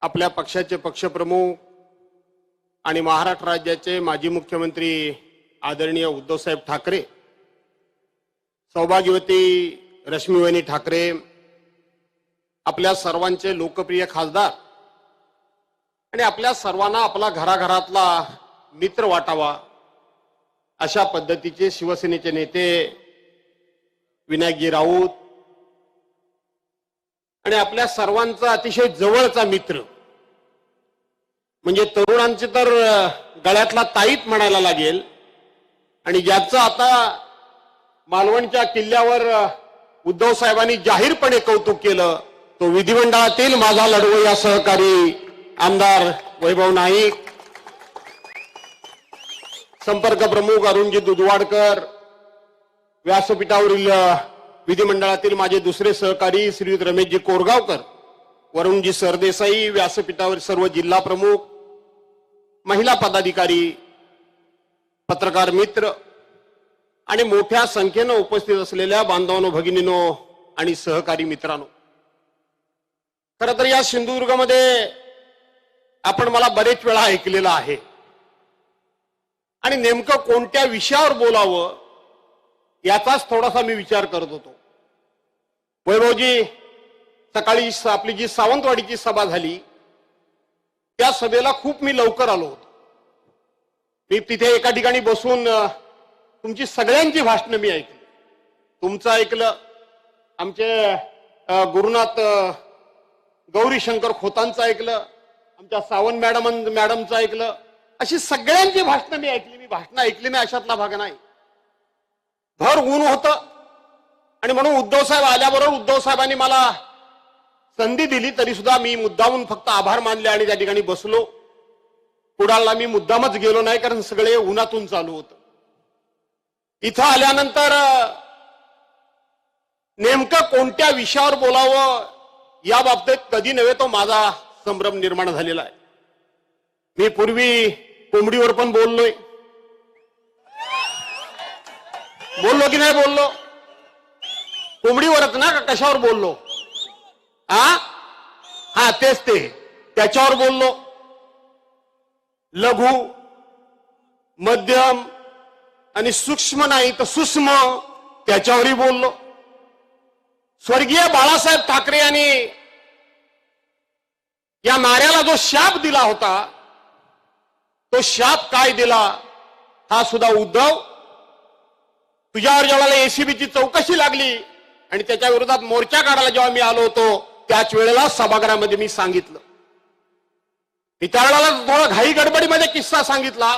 S8: आपल्या पक्षाचे पक्षप्रमुख आणि महाराष्ट्र राज्याचे माजी मुख्यमंत्री आदरणीय उद्धवसाहेब ठाकरे, सौभाग्यवती रश्मीवहिनी ठाकरे, आपल्या सर्वांचे लोकप्रिय खासदार आणि आपल्या सर्वांना आपला घराघरातला मित्र वाटावा अशा पद्धतीचे शिवसेनेचे नेते विनायकजी राऊत आणि आपल्या सर्वांचा अतिशय जवळचा मित्र म्हणजे तरुणांचे तर गळ्यातला ताईत म्हणायला लागेल आणि ज्याचं आता मालवणच्या किल्ल्यावर उद्धव साहेबांनी जाहीरपणे कौतुक केलं तो विधिमंडळातील माझा लढवय्या सहकारी आमदार वैभव नाईक, संपर्क प्रमुख अरुणजी दुधवाडकर, व्यासपीठावरील विधिमंडळातील माझे दुसरे सहकारी श्रीयुत रमेशजी कोरगावकर, वरुणजी सरदेसाई, व्यासपीठावर सर्व जिल्हा प्रमुख, महिला पदाधिकारी, पत्रकार मित्र आणि मोठ्या संख्येनं उपस्थित असलेल्या बांधवांनो, भगिनींनो आणि सहकारी मित्रांनो, खरं तर या सिंधुदुर्गमध्ये आपण मला बरेच वेळा ऐकलेलं आहे आणि नेमकं कोणत्या विषयावर बोलावं याचाच थोडासा मी विचार करत होतो. वैभवजी, सकाळी आपली जी सावंतवाडीची सभा झाली त्या सभेला खूप मी लवकर आलो होतो. मी तिथे एका ठिकाणी बसून तुमची सगळ्यांची भाषणं मी ऐकली, तुमचं ऐकलं, आमचे गुरुनाथ गौरीशंकर खोतांचं ऐकलं, आमच्या सावंत मॅडमचं ऐकलं, अशी सगळ्यांची भाषणं मी ऐकली. मी भाषणं ऐकली नाही अशातला भाग नाही. भर ऊन होतं आणि म्हणून उद्धव साहेब आल्याबरोबर उद्धव साहेबांनी मला संधी दिली, तरी सुद्धा मी मुद्दामून फक्त आभार मानले आणि त्या ठिकाणी बसलो. कुडाळला मी मुद्दामच गेलो नाही, कारण सगळे उन्हातून चालू होतं. इथं आल्यानंतर नेमकं कोणत्या विषयावर बोलावं या बाबतीत कधी नव्हे तो माझा संभ्रम निर्माण झालेला आहे. मी पूर्वी कोंबडीवर पण बोललोय, बोललो की नाही बोललो? कोंबडीवरच ना, का कशावर बोललो? हा तेच ते, त्याच्यावर बोललो. लघु, मध्यम आणि सूक्ष्म नाही तर सूक्ष्म त्याच्यावरही बोललो. स्वर्गीय बाळासाहेब ठाकरे यांनी या नाऱ्याला जो शाप दिला होता, तो शाप काय दिला हा सुद्धा उद्धव, तुझ्यावर ज्यावेळेला एसीबीची चौकशी लागली आणि त्याच्या विरोधात मोर्चा काढायला जेव्हा मी आलो होतो, त्याच वेळेला सभागृहामध्ये मी सांगितलं. मी त्यावेळेला थोडा घाई गडबडीमध्ये किस्सा सांगितला.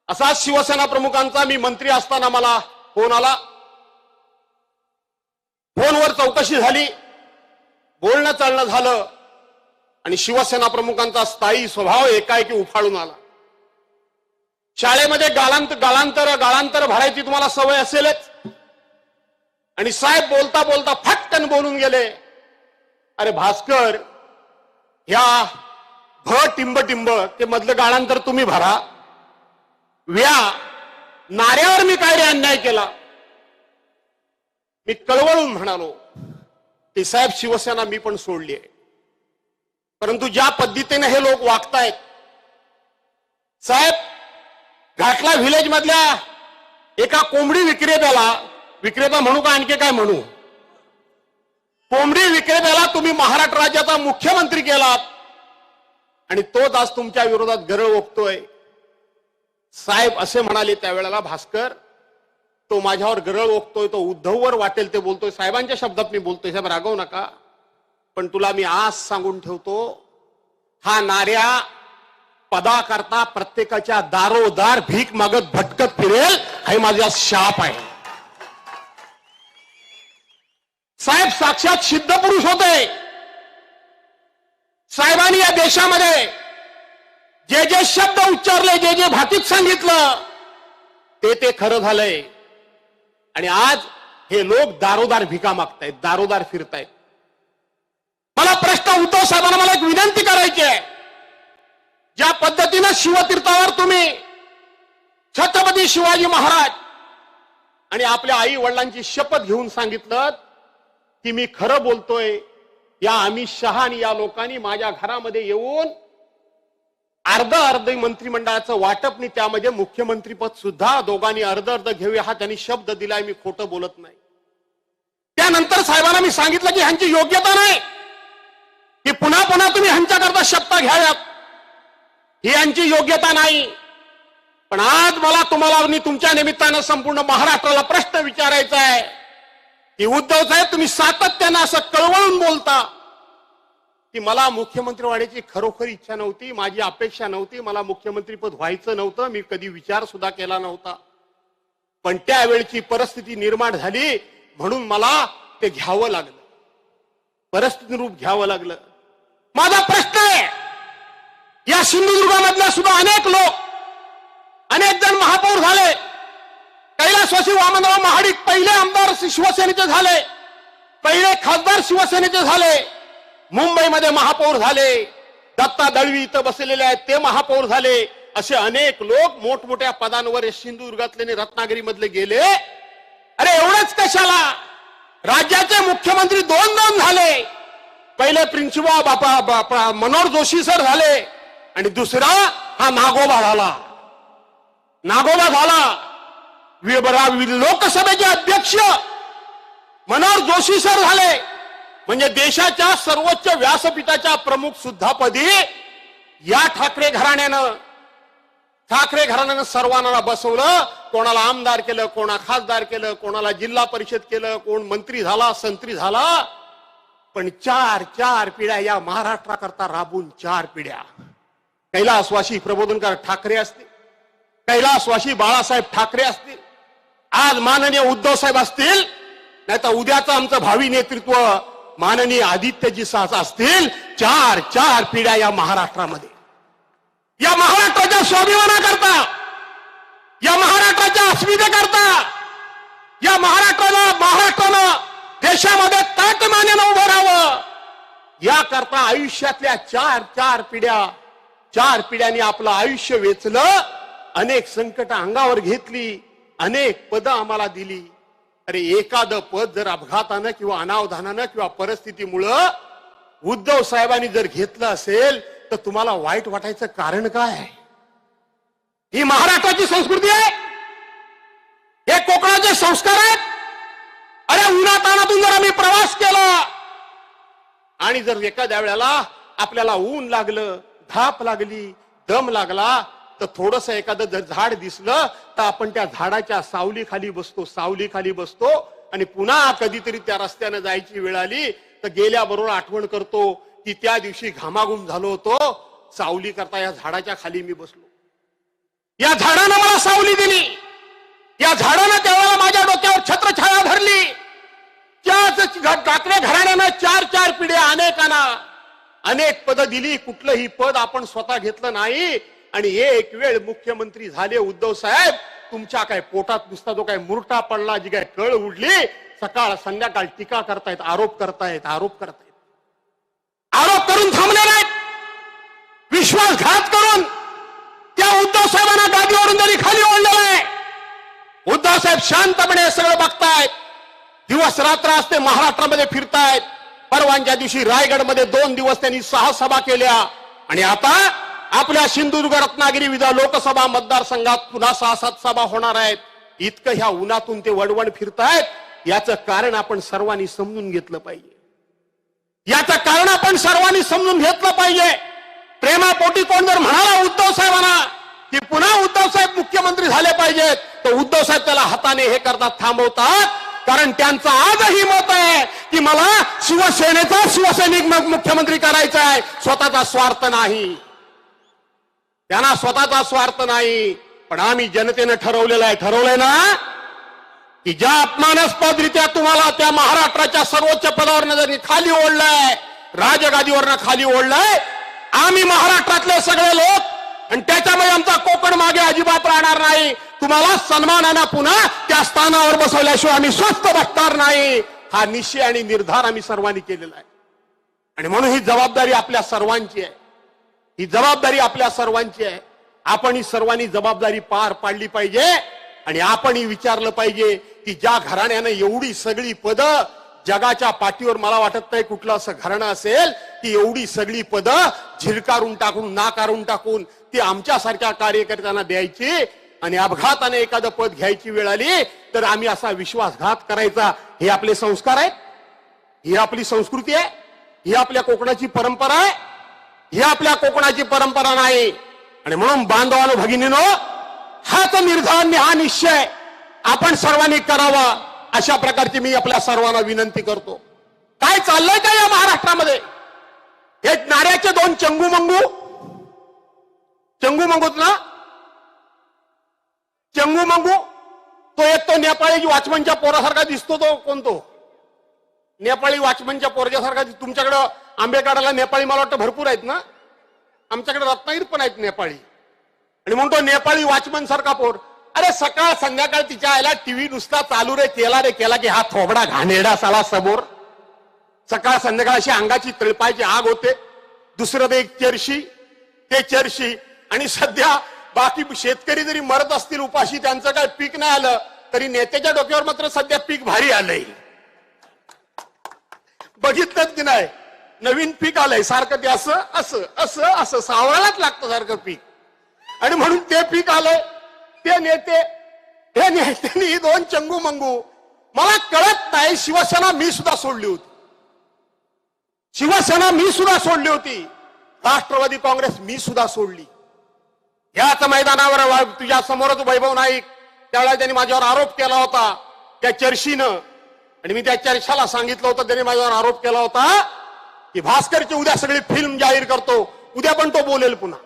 S8: असा शिवसेना प्रमुखांचा मी मंत्री असताना मला फोन आला. फोनवर चौकशी झाली, बोलणं चालणं झालं आणि शिवसेना प्रमुखांचा स्थायी स्वभाव एकाएकी उफाळून आला. शाळेमध्ये गाळांतर भरायची तुम्हाला सवय असेलच. आणि साहेब बोलता बोलता फटकन बोलून गेले, अरे भास्कर, ह्या टिंब ते मधलं गाळांतर तुम्ही भरा. नाऱ्यावर मी काय रे अन्याय केला? मी कळवळून म्हणालो की साहेब, शिवसेना मी पण सोडली आहे, परंतु ज्या पद्धतीने हे लोक वागतायत साहेब, घाटला व्हिलेज मधल्या एका कोंबडी विक्रेता म्हणू का आणखी काय म्हणू, कोंबडी विक्रेत्याला तुम्ही महाराष्ट्र राज्याचा मुख्यमंत्री केलात आणि तोच आज तुमच्या विरोधात गरळ ओकतोय. साहेब असे म्हणाले त्यावेळेला, भास्कर, तो माझ्यावर गरळ ओकतोय, तो उद्धववर वाटेल ते बोलतोय, साहेबांच्या शब्दात मी बोलतोय, साहेब रागवू नका, पण तुला मी आज सांगून ठेवतो, हा नाऱ्या पदाकरता प्रत्येकाच्या दारोदार भीक मागत भटकत फिरेल, हे माझा शाप आहे. साहेब साक्षात सिद्ध पुरुष होते. साहेबांनी या देशामध्ये जे जे शब्द उच्चारले, जे जे भाकीत सांगितलं, ते खरं झालंय. आणि आज हे लोक दारोदार भिका मागतायत, दारोदार फिरतायत. मला प्रश्न, उद्धव साहेबांना मला एक विनंती करायची आहे. ज्या पद्धतीनं शिवतीर्थावर तुम्ही छत्रपती शिवाजी महाराज आणि आपल्या आई वडिलांची शपथ घेऊन सांगितलं की मी खरं बोलतोय, या अमित शहा आणि या लोकांनी माझ्या घरामध्ये येऊन अर्ध मंत्रिमंडळाचं वाटप नाही, त्यामध्ये मुख्यमंत्रीपद सुद्धा दोघांनी अर्ध घेऊया हा त्यांनी शब्द दिलाय, मी खोटं बोलत नाही. त्यानंतर साहेबांना मी सांगितलं की ह्यांची योग्यता नाही की पुन्हा तुम्ही ह्यांच्याकरता शपथ घ्याव्यात, ही यांची योग्यता नाही. पण आज मला तुम्हाला तुमच्या निमित्तानं संपूर्ण महाराष्ट्राला प्रश्न विचारायचा आहे की उद्धव साहेब, तुम्ही सातत्यानं असं कळवळून बोलता की मला मुख्यमंत्री व्हायची खरोखर इच्छा नव्हती, माझी अपेक्षा नव्हती, मला मुख्यमंत्रीपद व्हायचं नव्हतं, मी कधी विचार सुद्धा केला नव्हता, पण त्यावेळची परिस्थिती निर्माण झाली म्हणून मला ते घ्यावं लागलं, परिस्थिती रूप घ्यावं लागलं. माझा प्रश्न आहे, या सिंधुदुर्गामधल्या सुद्धा अनेक जण महापौर झाले. कैलासवासी वामनराव महाडिक पहिले आमदार शिवसेनेचे झाले, पहिले खासदार शिवसेनेचे झाले, मुंबईमध्ये महापौर झाले, दत्ता दळवी इथं बसलेले आहेत ते महापौर झाले. असे अनेक लोक मोठमोठ्या पदांवर सिंधुदुर्गातले रत्नागिरी मधले गेले. अरे एवढंच कशाला, राज्याचे मुख्यमंत्री दोन झाले. पहिले प्रिन्सिपल बापा मनोहर जोशी सर झाले आणि दुसरा हा नागोबा झाला. लोकसभेचे अध्यक्ष मनोहर जोशी सर झाले. म्हणजे देशाच्या सर्वोच्च व्यासपीठाच्या प्रमुख सुद्धा पदी या ठाकरे घराण्यानं ठाकरे घराण्यानं सर्वांना बसवलं, कोणाला आमदार केलं, कोणा खासदार केलं, कोणाला जिल्हा परिषद केलं, कोण मंत्री झाला, संत्री झाला. पण चार पिढ्या या महाराष्ट्राकरता राबून 4 पिढ्या. कैलासवासी प्रबोधनकार ठाकरे असतील, कैलासवासी बाळासाहेब ठाकरे असतील, आज माननीय उद्धव साहेब असतील, नाही तर उद्याचं आमचं भावी नेतृत्व माननीय आदित्यजी साह असतील. 4 पिढ्या या महाराष्ट्रामध्ये, या महाराष्ट्राच्या स्वाभिमानाकरता, या महाराष्ट्राच्या अस्मितेकरता, या महाराष्ट्रानं देशामध्ये ताटमानेनं उभं राहावं याकरता आयुष्यातल्या 4 पिढ्यांनी आपलं आयुष्य वेचलं. अनेक संकट अंगावर घेतली, अनेक पदं आम्हाला दिली. अरे एखादं पद जर अपघातानं किंवा अनावधानानं किंवा परिस्थितीमुळं उद्धव साहेबांनी जर घेतलं असेल तर तुम्हाला वाईट वाटायचं कारण काय आहे? ही महाराष्ट्राची संस्कृती आहे, हे कोकणाचे संस्कार आहेत. अरे उन्हातानातून जर आम्ही प्रवास केला आणि जर एखाद्या वेळेला आपल्याला ऊन लागलं, धाप लागली, दम लागला, तर थोडस एखादं जर झाड दिसलं तर आपण त्या झाडाच्या सावलीखाली बसतो आणि पुन्हा कधीतरी त्या रस्त्याने जायची वेळ आली तर गेल्याबरोबर आठवण करतो की त्या दिवशी घामाघूम झालो होतो, सावली करता या झाडाच्या खाली मी बसलो, या झाडानं मला सावली दिली, या झाडानं त्यावेळेला माझ्या डोक्यावर छत्रछाया धरली. ठाकरे घराण्यानं 4 पिढ्या अनेकांना अनेक पद दिली. कुठलंही पद आपण स्वतः घेतलं नाही. आणि एक वेळ मुख्यमंत्री झाले उद्धव साहेब, तुमच्या काय पोटात नुसता जो काय मुरटा पडला, जी काय कळ उडली, सकाळ संध्याकाळ टीका करतायत, आरोप करतायत. आरोप करून थांबले नाहीत, विश्वासघात करून त्या उद्धव साहेबांना गादीवरून जरी खाली ओढलेलं आहे. उद्धव साहेब शांतपणे सगळं बघतायत, दिवस रात्र असते महाराष्ट्रामध्ये फिरतायत. परवांच्या दिवशी रायगडमध्ये 2 दिवस त्यांनी 6 सभा केल्या आणि आता आपल्या सिंधुदुर्ग रत्नागिरी लोकसभा मतदारसंघात पुन्हा 6-7 सभा होणार आहेत. इतकं ह्या उन्हातून ते वडवड फिरतायत. याचं कारण आपण सर्वांनी समजून घेतलं पाहिजे. प्रेमापोटी कोण जर म्हणाला उद्धव साहेबांना की पुन्हा उद्धव साहेब मुख्यमंत्री झाले पाहिजेत, तर उद्धव साहेब त्याला हाताने हे करतात, थांबवतात. कारण त्यांचं आजही मत आहे की मला शिवसेनेचा शिवसैनिक मुख्यमंत्री करायचा आहे, स्वतःचा स्वार्थ नाही. त्यांना स्वतःचा स्वार्थ नाही. पण आम्ही जनतेनं ठरवलंय ना की ज्या अपमानास्पदरित्या तुम्हाला त्या महाराष्ट्राच्या सर्वोच्च पदावरनं जरी खाली ओढलाय, राजगादीवरनं खाली ओढलाय, आम्ही महाराष्ट्रातले सगळे लोक, आणि त्याच्यामुळे आमचा कोकण मागे अजिबात राहणार नाही. तुम्हाला सन्मानानं पुन्हा त्या स्थानावर बसवल्याशिवाय आम्ही स्वस्थ बसणार नाही. हा निश्चय आणि निर्धार आम्ही सर्वांनी केलेला आहे. आणि म्हणून ही जबाबदारी आपल्या सर्वांची आहे. आपण ही सर्वांनी जबाबदारी पार पाडली पाहिजे. आणि आपणही विचारलं पाहिजे की ज्या घराण्यानं एवढी सगळी पदं जगाच्या पाठीवर, मला वाटत नाही कुठलं असं घराणं असेल की एवढी सगळी पदं झिलकारून टाकून, नाकारून टाकून ती आमच्यासारख्या कार्यकर्त्यांना द्यायची आणि अपघाताने एखादं पद घ्यायची वेळ आली तर आम्ही असा विश्वासघात करायचा. हे आपले संस्कार आहेत, ही आपली संस्कृती आहे, ही आपल्या कोकणाची परंपरा आहे. ही आपल्या कोकणाची परंपरा नाही. आणि म्हणून बांधवानो भगिनीनो, हाच निर्धार, हा निश्चय आपण सर्वांनी करावा, अशा प्रकारची मी आपल्या सर्वांना विनंती करतो. काय चाललंय का या महाराष्ट्रामध्ये? हे नाऱ्याचे 2 चंगू मंगू, तो एक तो नेपाळी वॉचमनच्या पोरासारखा दिसतो. तो कोणतो नेपाळी वॉचमनच्या पोरग्यासारखा. तुमच्याकडं आंबेकाडाला नेपाळी मला वाटतं भरपूर आहेत ना, आमच्याकडे रत्नागिरीत पण आहेत नेपाळी. आणि म्हणतो नेपाळी वॉचमन सारखा पोर. अरे सकाळ संध्याकाळ तिच्या आईला टीव्ही नुसता चालू केला की हा थोबडा घाणेरडा साला समोर. सकाळ संध्याकाळ अशी अंगाची तळपायची आग होते. दुसरं ते चर्शी. आणि सध्या बाकी शेतकरी जरी मरत असतील उपाशी, त्यांचं काय पीक नाही आलं तरी नेत्याच्या डोक्यावर मात्र सध्या पीक भारी आलंय. बघितलं की नाही, नवीन पीक आलंय सारखं. ते असं सावळायलाच लागतं सारखं पीक. आणि म्हणून ते पीक आलंय. हे नेत्यांनी 2 चंगू मंगू. मला कळत नाही, शिवसेना मी सुद्धा सोडली होती, राष्ट्रवादी काँग्रेस मी सुद्धा सोडली. याच मैदानावर तुझ्या समोरच वैभव नाईक त्यावेळेला त्यांनी माझ्यावर आरोप केला होता त्या चर्शीनं, आणि मी त्या चर्चाला सांगितलं होतं, त्यांनी माझ्यावर आरोप केला होता की भास्करची उद्या सगळी फिल्म जाहीर करतो. उद्या पण तो बोलेल पुन्हा.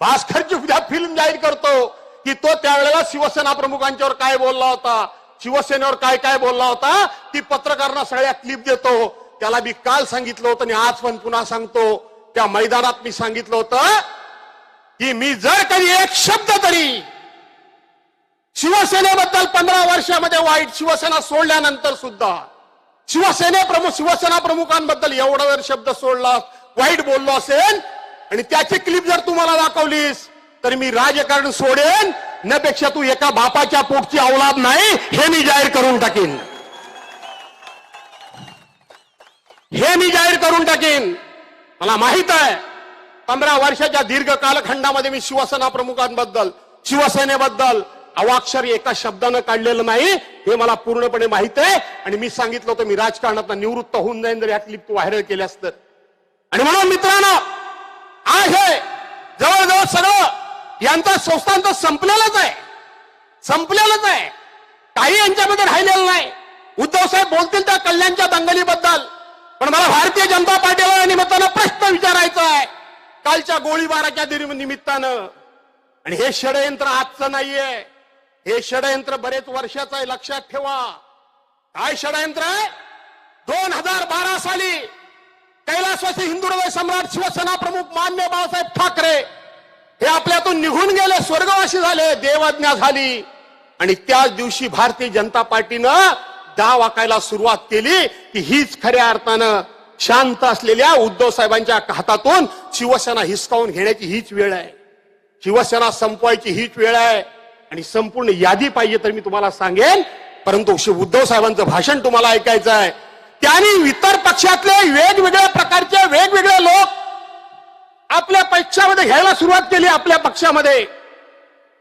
S8: भास्करची उद्या फिल्म जाहीर करतो की तो त्यावेळेला शिवसेना प्रमुखांच्यावर काय बोलला होता, शिवसेनेवर काय काय बोलला होता, ती पत्रकारांना सगळ्या क्लिप देतो. त्याला मी काल सांगितलं होतं आणि आज पण पुन्हा सांगतो, त्या मैदानात मी सांगितलं होतं की मी जर कधी एक शब्द तरी शिवसेनेबद्दल 15 वर्षामध्ये वाईट, शिवसेना सोडल्यानंतर सुद्धा शिवसेना प्रमुखांबद्दल एवढा वेळ शब्द सोडला, वाईट बोललो असेल आणि त्याची क्लिप जर तुम्हाला दाखवलीस तर मी राजकारण सोडेन, त्यापेक्षा तू एका बापाच्या पोटची औलाद नाही हे मी जाहीर करून टाकीन. हे मी जाहीर करून टाकीन. मला माहित आहे 15 वर्षाच्या दीर्घ कालखंडामध्ये मी शिवसेना प्रमुखांबद्दल, शिवसेनेबद्दल अवाक्षर एका शब्दानं काढलेलं नाही हे मला पूर्णपणे माहित आहे. आणि मी सांगितलं होतं मी राजकारणात निवृत्त होऊन जाईन जर या क्लिप तू व्हायरल केल्यास तर. आणि म्हणून मित्रांनो, आज हे जवळजवळ सगळं यांचं संस्थांचं संपलेलंच आहे, संपलेलंच आहे. काही यांच्यामध्ये राहिलेलं नाही. उद्धव साहेब बोलतील त्या कल्याणच्या दंगलीबद्दल, पण मला भारतीय जनता पार्टीला निमित्तानं प्रश्न विचारायचा आहे. कालच्या गोळीबाराच्या निमित्तानं, आणि हे षडयंत्र आजचं नाहीये, हे षडयंत्र बरेच वर्षाचं आहे, लक्षात ठेवा. काय षडयंत्र आहे? 2012 साली कैलासवासी हिंदू हृदय सम्राट शिवसेना प्रमुख मान्य बाळासाहेब ठाकरे हे आपल्यातून निघून गेले, स्वर्गवासी झाले, देवज्ञा झाली. आणि त्याच दिवशी भारतीय जनता पार्टीनं डाव आखायला सुरुवात केली की हीच खऱ्या अर्थानं शांत असलेल्या उद्धव साहेबांच्या हातातून शिवसेना हिसकावून घेण्याची हीच वेळ आहे, शिवसेना संपवायची हीच वेळ आहे. आणि संपूर्ण यादी पाहिजे तर मी तुम्हाला सांगेन, परंतु उद्धव साहेबांचं भाषण तुम्हाला ऐकायचं आहे. त्यांनी इतर पक्षातले वेगवेगळ्या प्रकारचे वेगवेगळे लोक आपल्या पक्षामध्ये घ्यायला सुरुवात केली, आपल्या पक्षामध्ये,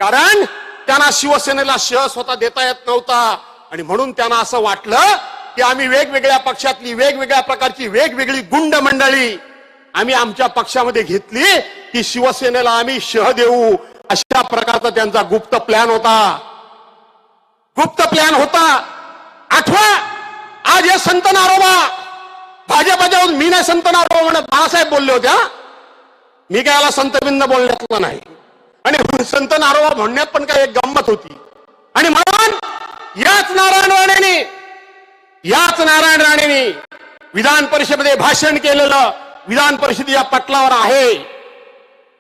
S8: कारण त्यांना शिवसेनेला शह स्वतः देता येत नव्हता. आणि म्हणून त्यांना असं वाटलं की आम्ही वेगवेगळ्या पक्षातली वेगवेगळ्या प्रकारची वेगवेगळी गुंड मंडळी आम्ही आमच्या पक्षामध्ये घेतली की शिवसेनेला आम्ही शह देऊ. अशा प्रकारचा त्यांचा गुप्त प्लॅन होता, गुप्त प्लॅन होता. आठवा, आज हे संत नारोबा भाजपच्या, मी नाही संत नारोबा म्हणत, बाळासाहेब बोलले होते. मी काय याला संतबिंद बोलण्यातलं नाही. आणि संत नारोबा म्हणण्यात पण काय एक गंमत होती. आणि म्हणून याच नारायण राणेंनी विधान परिषदेमध्ये भाषण केलेलं विधान परिषदेच्या पटलावर आहे.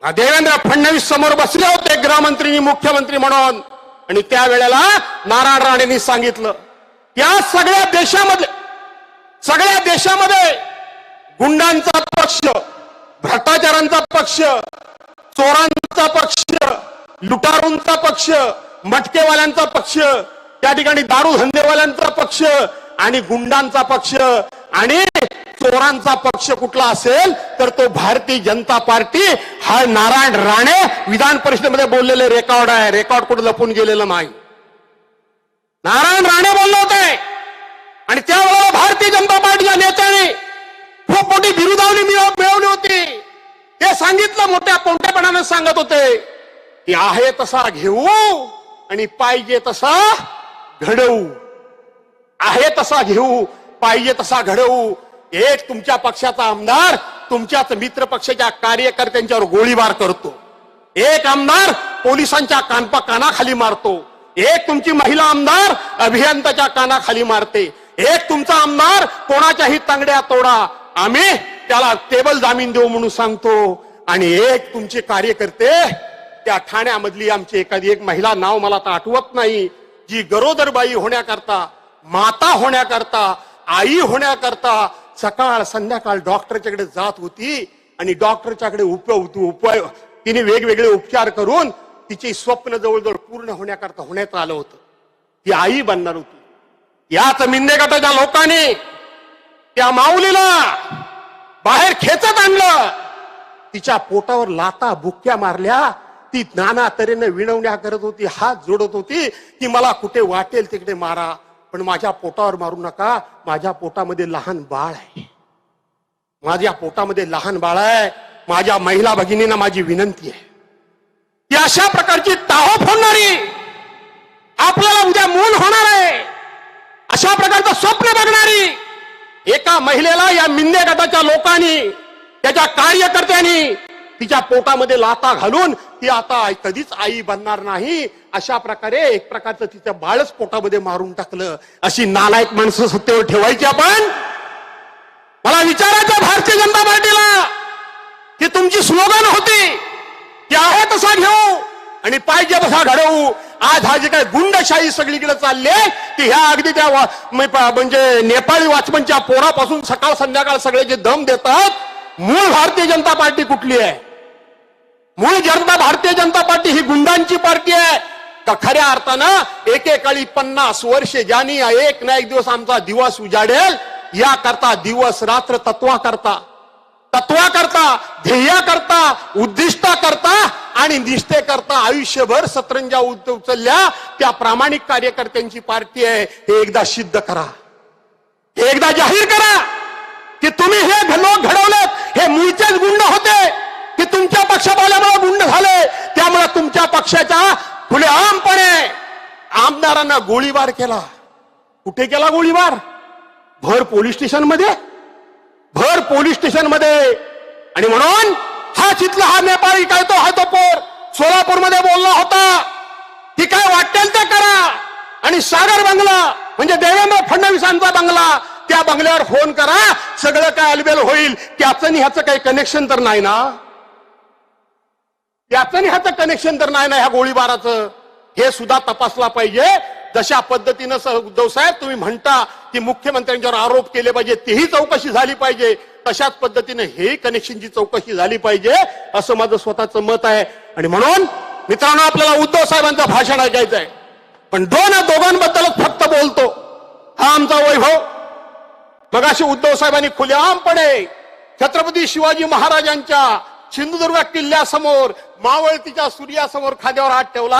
S8: देवेंद्र फडणवीस समोर बसले होते गृहमंत्री, मुख्यमंत्री म्हणून. आणि त्यावेळेला नारायण राणेंनी सांगितलं या सगळ्या देशामध्ये गुंडांचा पक्ष, भ्रष्टाचारांचा पक्ष, चोरांचा पक्ष, लुटारूंचा पक्ष, मटकेवाल्यांचा पक्ष, त्या ठिकाणी दारू धंदेवाल्यांचा पक्ष आणि गुंडांचा पक्ष आणि चोरांचा पक्ष कुठला असेल तर तो भारतीय जनता पार्टी. हा नारायण राणे विधान परिषदेमध्ये बोललेले रेकॉर्ड आहे, रेकॉर्ड कुठे लपून गेलेलं नाही. नारायण राणे बोलले होते. आणि त्यावेळेला भारतीय जनता पार्टीच्या नेत्याने खूप मोठी बिरुदावली मिळवली होती. ते सांगितलं, मोठ्या कोणत्यापणाने सांगत होते की आहे तसा घेऊ आणि पाहिजे तसा घडवू, आहे तसा घेऊ, पाहिजे तसा घडवू. एक तुमच्या पक्षाचा आमदार तुमच्याच मित्र पक्षाच्या कार्यकर्त्यांच्यावर गोळीबार करतो, एक आमदार पोलिसांच्या कानाखाली मारतो, एक तुमची महिला आमदार अभियंत्याच्या कानाखाली मारते, एक तुमचा आमदार कोणाच्याही तांगड्या तोडा, आम्ही त्याला टेबल जामीन देऊ म्हणून सांगतो. आणि एक तुमचे कार्यकर्ते, त्या ठाण्यामधली आमची एखादी एक महिला, नाव मला तर आठवत नाही, जी गरोदरबाई होण्याकरता, माता होण्याकरता, आई होण्याकरता सकाळ संध्याकाळ डॉक्टरच्याकडे जात होती. आणि डॉक्टरच्याकडे तिने वेगवेगळे उपचार करून तिचे स्वप्न जवळजवळ पूर्ण होण्यात आलं होतं. ती आई बनणार होती. याच मिंदे गटाच्या लोकांनी त्या माऊलीला बाहेर खेचत आणलं, तिच्या पोटावर लाता बुक्क्या मारल्या. ती नाना तऱ्हेने विनवण्या करत होती, हात जोडत होती की मला कुठे वाटेल तिकडे मारा, पण माझ्या पोटावर मारू नका, माझ्या पोटामध्ये लहान बाळ आहे, माझ्या पोटामध्ये लहान बाळ आहे. माझ्या महिला भगिनींना माझी विनंती आहे, की अशा प्रकारची टाहो फोडणारी, आपल्याला उद्या मूल होणार आहे अशा प्रकारचं स्वप्न बघणारी एका महिलेला या मिंदे गटाच्या लोकांनी, त्याच्या कार्यकर्त्यांनी तिच्या पोटामध्ये लाता घालून ती आता कधीच आई बनणार नाही अशा प्रकारे एक प्रकारचं तिचं बाळच पोटामध्ये मारून टाकलं. अशी नालायक माणसं सत्तेवर ठेवायची आपण? मला विचारायचं भारतीय जनता पार्टीला की तुमची स्लोगन होती की आहे तसा घेऊ आणि पाहिजे तसा घडवू. आज हा जे काय गुंडशाही सगळीकडे चालली आहे की ह्या अगदी त्या म्हणजे नेपाळी वॉचमनच्या पोरापासून सकाळ संध्याकाळ सगळे जे दम देतात, मूळ भारतीय जनता पार्टी कुठली आहे? मूळ भारतीय जनता पार्टी ही गुंडांची पार्टी आहे का खऱ्या अर्थानं एकेकाळी 50 वर्षे ज्यांनी एक ना एक दिवस आमचा दिवस उजाडेल या करता दिवस रात्र तत्वा करता ध्येय करता उद्दिष्टा करता आणि निष्ठे करता आयुष्यभर सतरंजा उचलल्या त्या प्रामाणिक कार्यकर्त्यांची पार्टी आहे. हे एकदा सिद्ध करा, हे एकदा जाहीर करा की तुम्ही हे लोक घडवलेत हे मूळचेच गुंड होते की तुमच्या पक्षामुळे गुंड झाले, त्यामुळे तुमच्या पक्षाच्या खुलेआमपणे आमदारांना गोळीबार केला. कुठे केला गोळीबार? भर पोलीस स्टेशन मध्ये. आणि म्हणून हा चितला हा नेपाळी काय तो हा तो पोर सोलापूरमध्ये बोलला होता की काय वाटेल ते करा आणि सागर बंगला म्हणजे देवेंद्र फडणवीसांचा बंगला, त्या बंगल्यावर फोन करा, सगळं काय अलबेल होईल. त्याचं आणि ह्याचं काही कनेक्शन तर नाही ना? त्याचं आणि ह्याचं कनेक्शन तर नाही ना ह्या गोळीबाराचं? हे सुद्धा तपासला पाहिजे. जशा पद्धतीनं उद्धव साहेब तुम्ही म्हणता की मुख्यमंत्र्यांच्यावर आरोप केले पाहिजे तेही चौकशी झाली पाहिजे, तशाच पद्धतीने हेही कनेक्शनची चौकशी झाली पाहिजे असं माझं स्वतःचं मत आहे. आणि म्हणून मित्रांनो आपल्याला उद्धव साहेबांचं भाषण ऐकायचं आहे, पण दोघांबद्दलच फक्त बोलतो. हा आमचा वैभव. मगाशी उद्धव साहेबांनी खुलेआमपणे छत्रपती शिवाजी महाराजांच्या सिंधुदुर्ग किल्ल्यासमोर मावळतीच्या सूर्यासमोर खांद्यावर हात ठेवला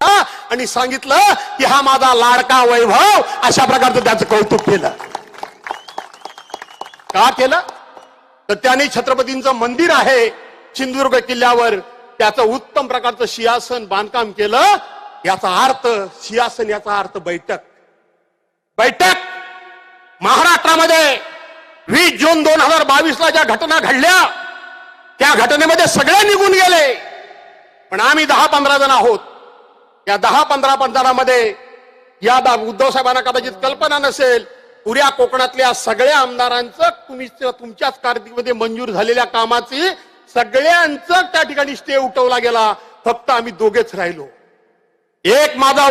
S8: आणि सांगितलं की हा माझा लाडका वैभव, अशा प्रकारचं त्याचं कौतुक केलं. का केलं? तर त्याने छत्रपतींचं मंदिर आहे सिंधुदुर्ग किल्ल्यावर, त्याचं उत्तम प्रकारचं सिंहासन बांधकाम केलं. याचा अर्थ सिंहासन, याचा अर्थ बैठक. महाराष्ट्रामध्ये 20 जून 2022 ज्या घटना घडल्या त्या घटनेमध्ये सगळे निघून गेले, पण आम्ही 10-15 जण आहोत. या 10-15 जणांमध्ये या उद्धव साहेबांना कदाचित कल्पना नसेल, पुऱ्या कोकणातल्या सगळ्या आमदारांचं तुमच्याच कारकिर्दीमध्ये मंजूर झालेल्या कामाची सगळ्यांचं त्या ठिकाणी स्टे उठवला गेला. फक्त आम्ही दोघेच राहिलो. एक माझा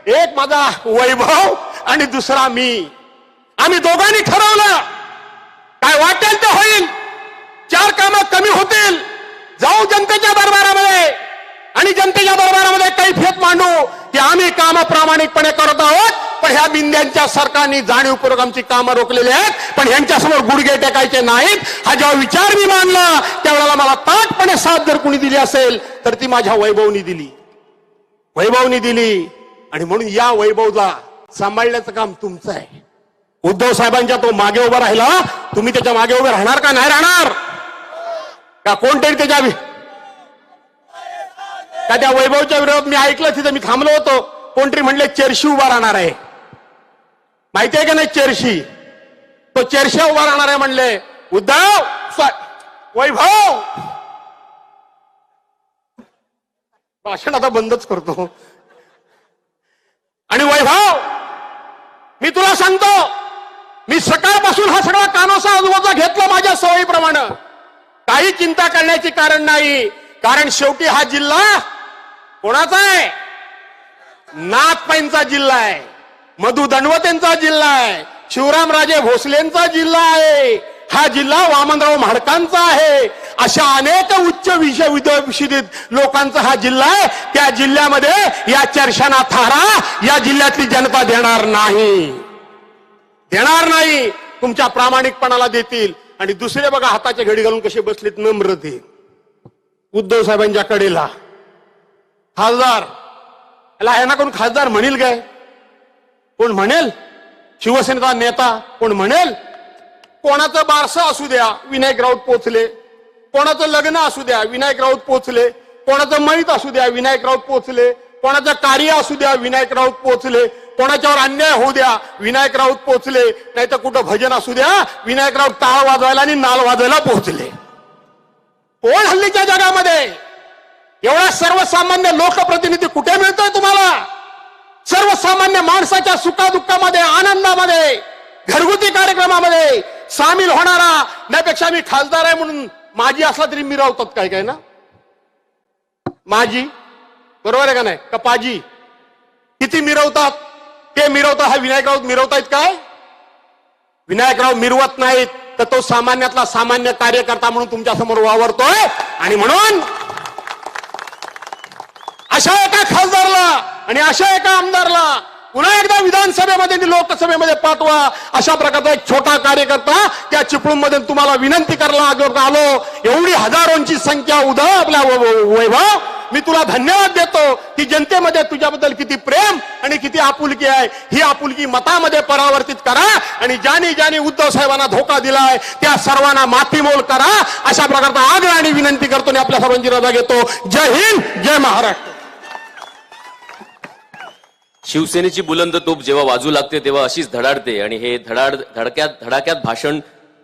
S8: एक माझा वैभव आणि दुसरा मी. आम्ही दोघांनी ठरवलं काय वाटेल ते होईल, 4 कामं कमी होतील, जाऊ जनतेच्या दरबारामध्ये आणि जनतेच्या दरबारामध्ये कैफियत मांडू की आम्ही कामं प्रामाणिकपणे करत आहोत, पण ह्या बिंद्यांच्या सरकारने जाणीवपूर्वक आमची कामं रोखलेली आहेत, पण ह्यांच्यासमोर गुडघे टेकायचे नाहीत. हा जेव्हा विचार मी मांडला त्यावेळेला मला ताटपणे साथ जर कुणी दिली असेल तर ती माझ्या वैभवनी दिली. आणि म्हणून या वैभवला सांभाळण्याचं काम तुमचं आहे. उद्धव साहेबांच्या तो मागे उभा राहिला, तुम्ही त्याच्या मागे उभे राहणार का नाही राहणार? का कोणतरी त्या वैभवच्या विरोधात मी ऐकलं, तिथे मी थांबलो होतो, कोणतरी म्हणले चेरशी उभा राहणार आहे. माहिती आहे का नाही चेरशी? तो चेरशा उभा राहणार आहे म्हणले. उद्धव वैभव भाषण आता बंदच करतो. आणि वैभव मी तुला सांगतो, मी सकाळपासून हा सगळा कानोसा आजूबाजूचा घेतला माझ्या सवयीप्रमाणे. काही चिंता करण्याचे कारण नाही, कारण शेवटी हा जिल्हा कोणाचा आहे? नाथपाईंचा जिल्हा आहे, मधु दंडवतेंचा जिल्हा आहे, शिवरामराजे भोसलेंचा जिल्हा आहे, हा जिल्हा वामनराव म्हाडकांचा आहे. अशा अनेक उच्च विद्यापीठित लोकांचा हा जिल्हा आहे. त्या जिल्ह्यामध्ये या चर्चांना थारा या जिल्ह्यातली जनता देणार नाही. तुमच्या प्रामाणिकपणाला देतील. आणि दुसरे बघा हाताचे घडी घालून कसे बसलेत नम्र ते उद्धव साहेबांच्या कडेला. खासदार याला ह्यांना कोण खासदार म्हणेल काय? कोण म्हणेल? शिवसेनेचा नेता कोण म्हणेल? कोणाचं बारसं असू द्या विनायक राऊत पोचले, कोणाचं लग्न असू द्या विनायक राऊत पोचले, कोणाचं मैत असू द्या विनायक राऊत पोहोचले, कोणाचं कार्य असू द्या विनायक राऊत पोहोचले, कोणाच्यावर अन्याय होऊ द्या विनायक राऊत पोहोचले, नाही तर कुठं भजन असू द्या विनायक राऊत टाळ वाजवायला आणि नाल वाजवायला पोहोचले. कोण हल्लीच्या जगामध्ये एवढा सर्वसामान्य लोकप्रतिनिधी कुठे मिळतोय तुम्हाला? सर्वसामान्य माणसाच्या सुखादुःखामध्ये, आनंदामध्ये, घरगुती कार्यक्रमामध्ये सामील होणारा, त्यापेक्षा मी खासदार आहे म्हणून माझी असला तरी मिरवतात काय काय ना, माझी बरोबर आहे का नाही का पाजी, किती मिरवतात ते मिरवतात. हा विनायक राऊत मिरवतायत काय? विनायकराव मिरवत नाहीत, तर तो सामान्यातला सामान्य कार्यकर्ता म्हणून तुमच्या समोर वावरतोय. आणि म्हणून अशा एका खासदारला आणि अशा एका आमदारला पुन्हा एकदा विधानसभेमध्ये आणि लोकसभेमध्ये पाठवा. अशा प्रकारचा एक छोटा कार्यकर्ता त्या चिपळूणमध्ये तुम्हाला विनंती करायला आलो. एवढी हजारोंची संख्या उदा आपल्या वैभव, मी तुला धन्यवाद देतो की जनतेमध्ये तुझ्याबद्दल किती प्रेम आणि किती आपुलकी आहे. ही आपुलकी मतामध्ये परावर्तित करा आणि ज्याने ज्याने उद्धव साहेबांना धोका दिलाय त्या सर्वांना माफीमोल करा. अशा प्रकारचा आग्रह आणि विनंती करतो आणि आपल्या सर्वांची रजा घेतो. जय हिंद, जय महाराष्ट्र.
S5: शिवसेनेची बुलंद तोप जेव्हा वाजू लागते तेव्हा अशीच धडाडते आणि हे धडाक्यात भाषण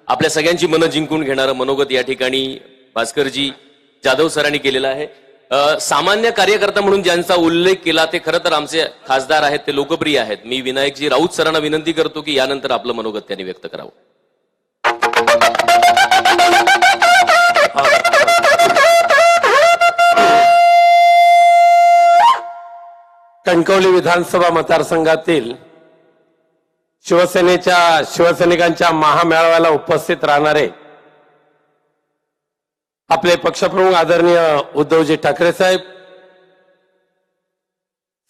S5: आपल्या सगळ्यांची मनं जिंकून घेणारं मनोगत या ठिकाणी भास्करजी जाधव सरांनी केलेलं आहे. सामान्य कार्यकर्ता म्हणून ज्यांचा उल्लेख केला ते खरं तर आमचे खासदार आहेत, ते लोकप्रिय आहेत. मी विनायकजी राऊत सरांना विनंती करतो की यानंतर आपलं मनोगत त्यांनी व्यक्त करावं.
S9: कणकवली विधानसभा मतदारसंघातील शिवसैनिकांच्या महामेळाव्याला उपस्थित राहणारे आपले पक्षप्रमुख आदरणीय उद्धवजी ठाकरे साहेब,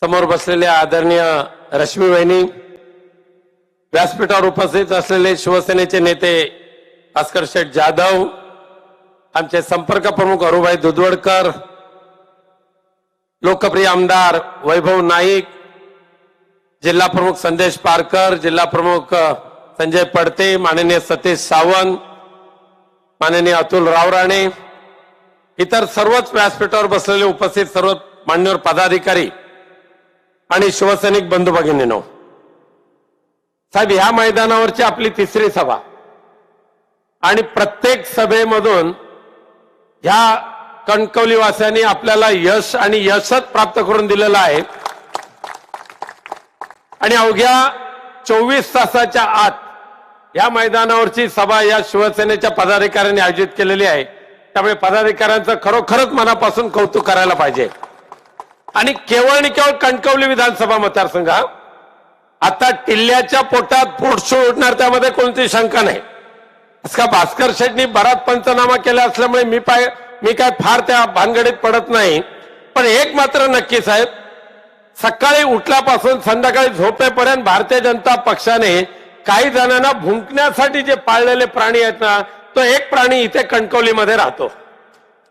S9: समोर बसलेल्या आदरणीय रश्मी वहिनी, व्यासपीठावर उपस्थित असलेले शिवसेनेचे नेते भास्कर शेठ जाधव, आमचे संपर्क प्रमुख अरुभाई दुधवडकर, लोकप्रिय आमदार वैभव नाईक, जिल्हा प्रमुख संदेश पारकर, जिल्हा प्रमुख संजय पडते, माननीय सतीश सावंत, माननीय अतुल रावराणे, इतर सर्वच व्यासपीठावर बसलेले उपस्थित सर्व मान्यवर पदाधिकारी आणि शिवसैनिक बंधू भगिनींनो, साहेब ह्या मैदानावरची आपली तिसरी सभा आणि प्रत्येक सभेमधून ह्या कणकवलीवासियांनी आपल्याला यश आणि यशच प्राप्त करून दिलेलं आहे. आणि अवघ्या 24 तासाच्या आत या मैदानावरची सभा या शिवसेनेच्या पदाधिकाऱ्यांनी आयोजित केलेली आहे. त्यामुळे पदाधिकाऱ्यांचं खरोखरच मनापासून कौतुक करायला पाहिजे. आणि केवळ कणकवली विधानसभा मतदारसंघ आता टिल्ल्याच्या पोटात पोटसूळ उठणार त्यामध्ये कोणती शंका नाही. का भास्कर शेठनी बराच पंचनामा केला असल्यामुळे मी काय फार त्या भानगडीत पडत नाही. पण एक मात्र नक्की साहेब, सकाळी उठल्यापासून संध्याकाळी झोपेपर्यंत भारतीय जनता पक्षाने काही जणांना भुंकण्यासाठी जे पाळलेले प्राणी आहेत ना, तो एक प्राणी इथे कणकवलीमध्ये राहतो.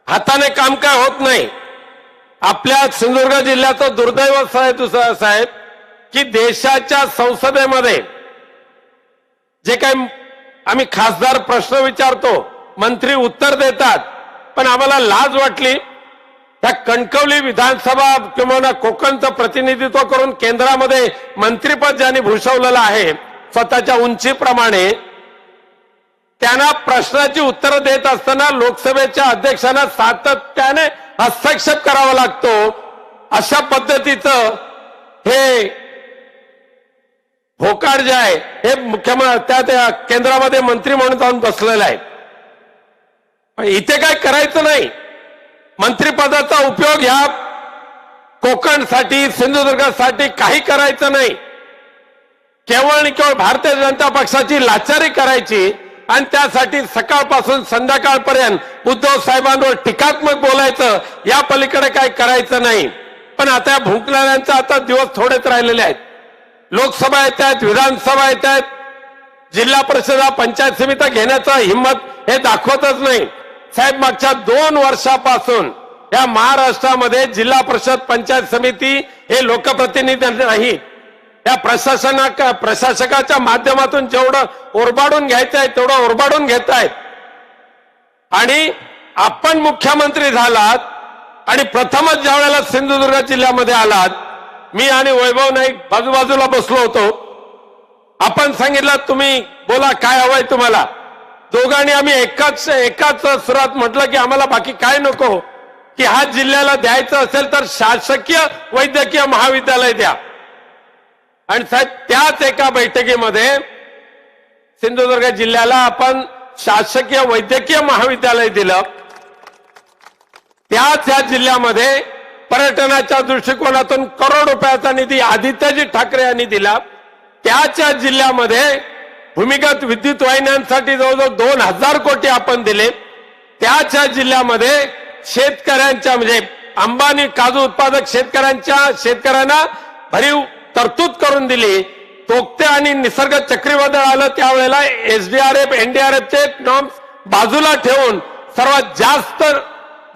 S9: हाताने काम काय होत नाही. आपल्या सिंधुदुर्ग जिल्ह्याचं दुर्दैव साहेब की देशाच्या संसदेमध्ये जे काही आम्ही खासदार प्रश्न विचारतो, मंत्री उत्तर देतात, पण आम्हाला लाज वाटली. त्या कणकवली विधानसभा किंवा कोकणचं प्रतिनिधित्व करून केंद्रामध्ये मंत्रीपद ज्यांनी भूषवलेलं आहे स्वतःच्या उंचीप्रमाणे, त्यांना प्रश्नाची उत्तरं देत असताना लोकसभेच्या अध्यक्षांना सातत्याने हस्तक्षेप करावा लागतो. अशा पद्धतीचं हे भोकाड जे आहे हे मुख्यमंत्री त्या केंद्रामध्ये मंत्री म्हणून जाऊन बसलेलं आहे. इथे काय करायचं नाही. मंत्रिपदाचा उपयोग ह्या कोकणसाठी सिंधुदुर्गासाठी काही करायचं नाही. केवळ आणि केवळ भारतीय जनता पक्षाची लाचारी करायची आणि त्यासाठी सकाळपासून संध्याकाळपर्यंत उद्धव साहेबांवर टीकात्मक बोलायचं, या पलीकडे काय करायचं नाही. पण आता भुंकणाऱ्यांचा आता दिवस थोडेच राहिलेले आहेत. लोकसभा येत आहेत, विधानसभा येत आहेत, जिल्हा परिषदा पंचायत समित्या घेण्याचा हिंमत हे दाखवतच नाही. साहेब मागच्या 2 वर्षापासून या महाराष्ट्रामध्ये जिल्हा परिषद पंचायत समिती हे लोकप्रतिनिधी नाहीत. या प्रशासकाच्या माध्यमातून जेवढं ओरबाडून घ्यायचं आहे तेवढं ओरबाडून घेत आहेत. आणि आपण मुख्यमंत्री झालात आणि प्रथमच ज्या वेळेला सिंधुदुर्ग जिल्ह्यामध्ये आलात, मी आणि वैभव नाईक बाजूबाजूला बसलो होतो. आपण सांगितलं तुम्ही बोला काय हवंय तुम्हाला. दोघांनी आम्ही एकाच सुरात म्हटलं की आम्हाला बाकी काय नको, की हा जिल्ह्याला द्यायचं असेल तर शासकीय वैद्यकीय महाविद्यालय द्या. आणि साहेब त्याच एका बैठकीमध्ये सिंधुदुर्ग जिल्ह्याला आपण शासकीय वैद्यकीय महाविद्यालय दिलं. त्याच या जिल्ह्यामध्ये पर्यटनाच्या दृष्टिकोनातून करोड रुपयाचा निधी आदित्यजी ठाकरे यांनी दिला. त्याच या जिल्ह्यामध्ये भूमिगत विद्युत वाहिन्यांसाठी जवळजवळ 2000 कोटी आपण दिले. त्याच या जिल्ह्यामध्ये शेतकऱ्यांच्या म्हणजे अंबानी काजू उत्पादक शेतकऱ्यांना भरीव तरतूद करून दिली. तोक्ते आणि निसर्ग चक्रीवादळ आलं त्यावेळेला SDRF NDRFचे नॉर्म्स बाजूला ठेवून सर्वात जास्त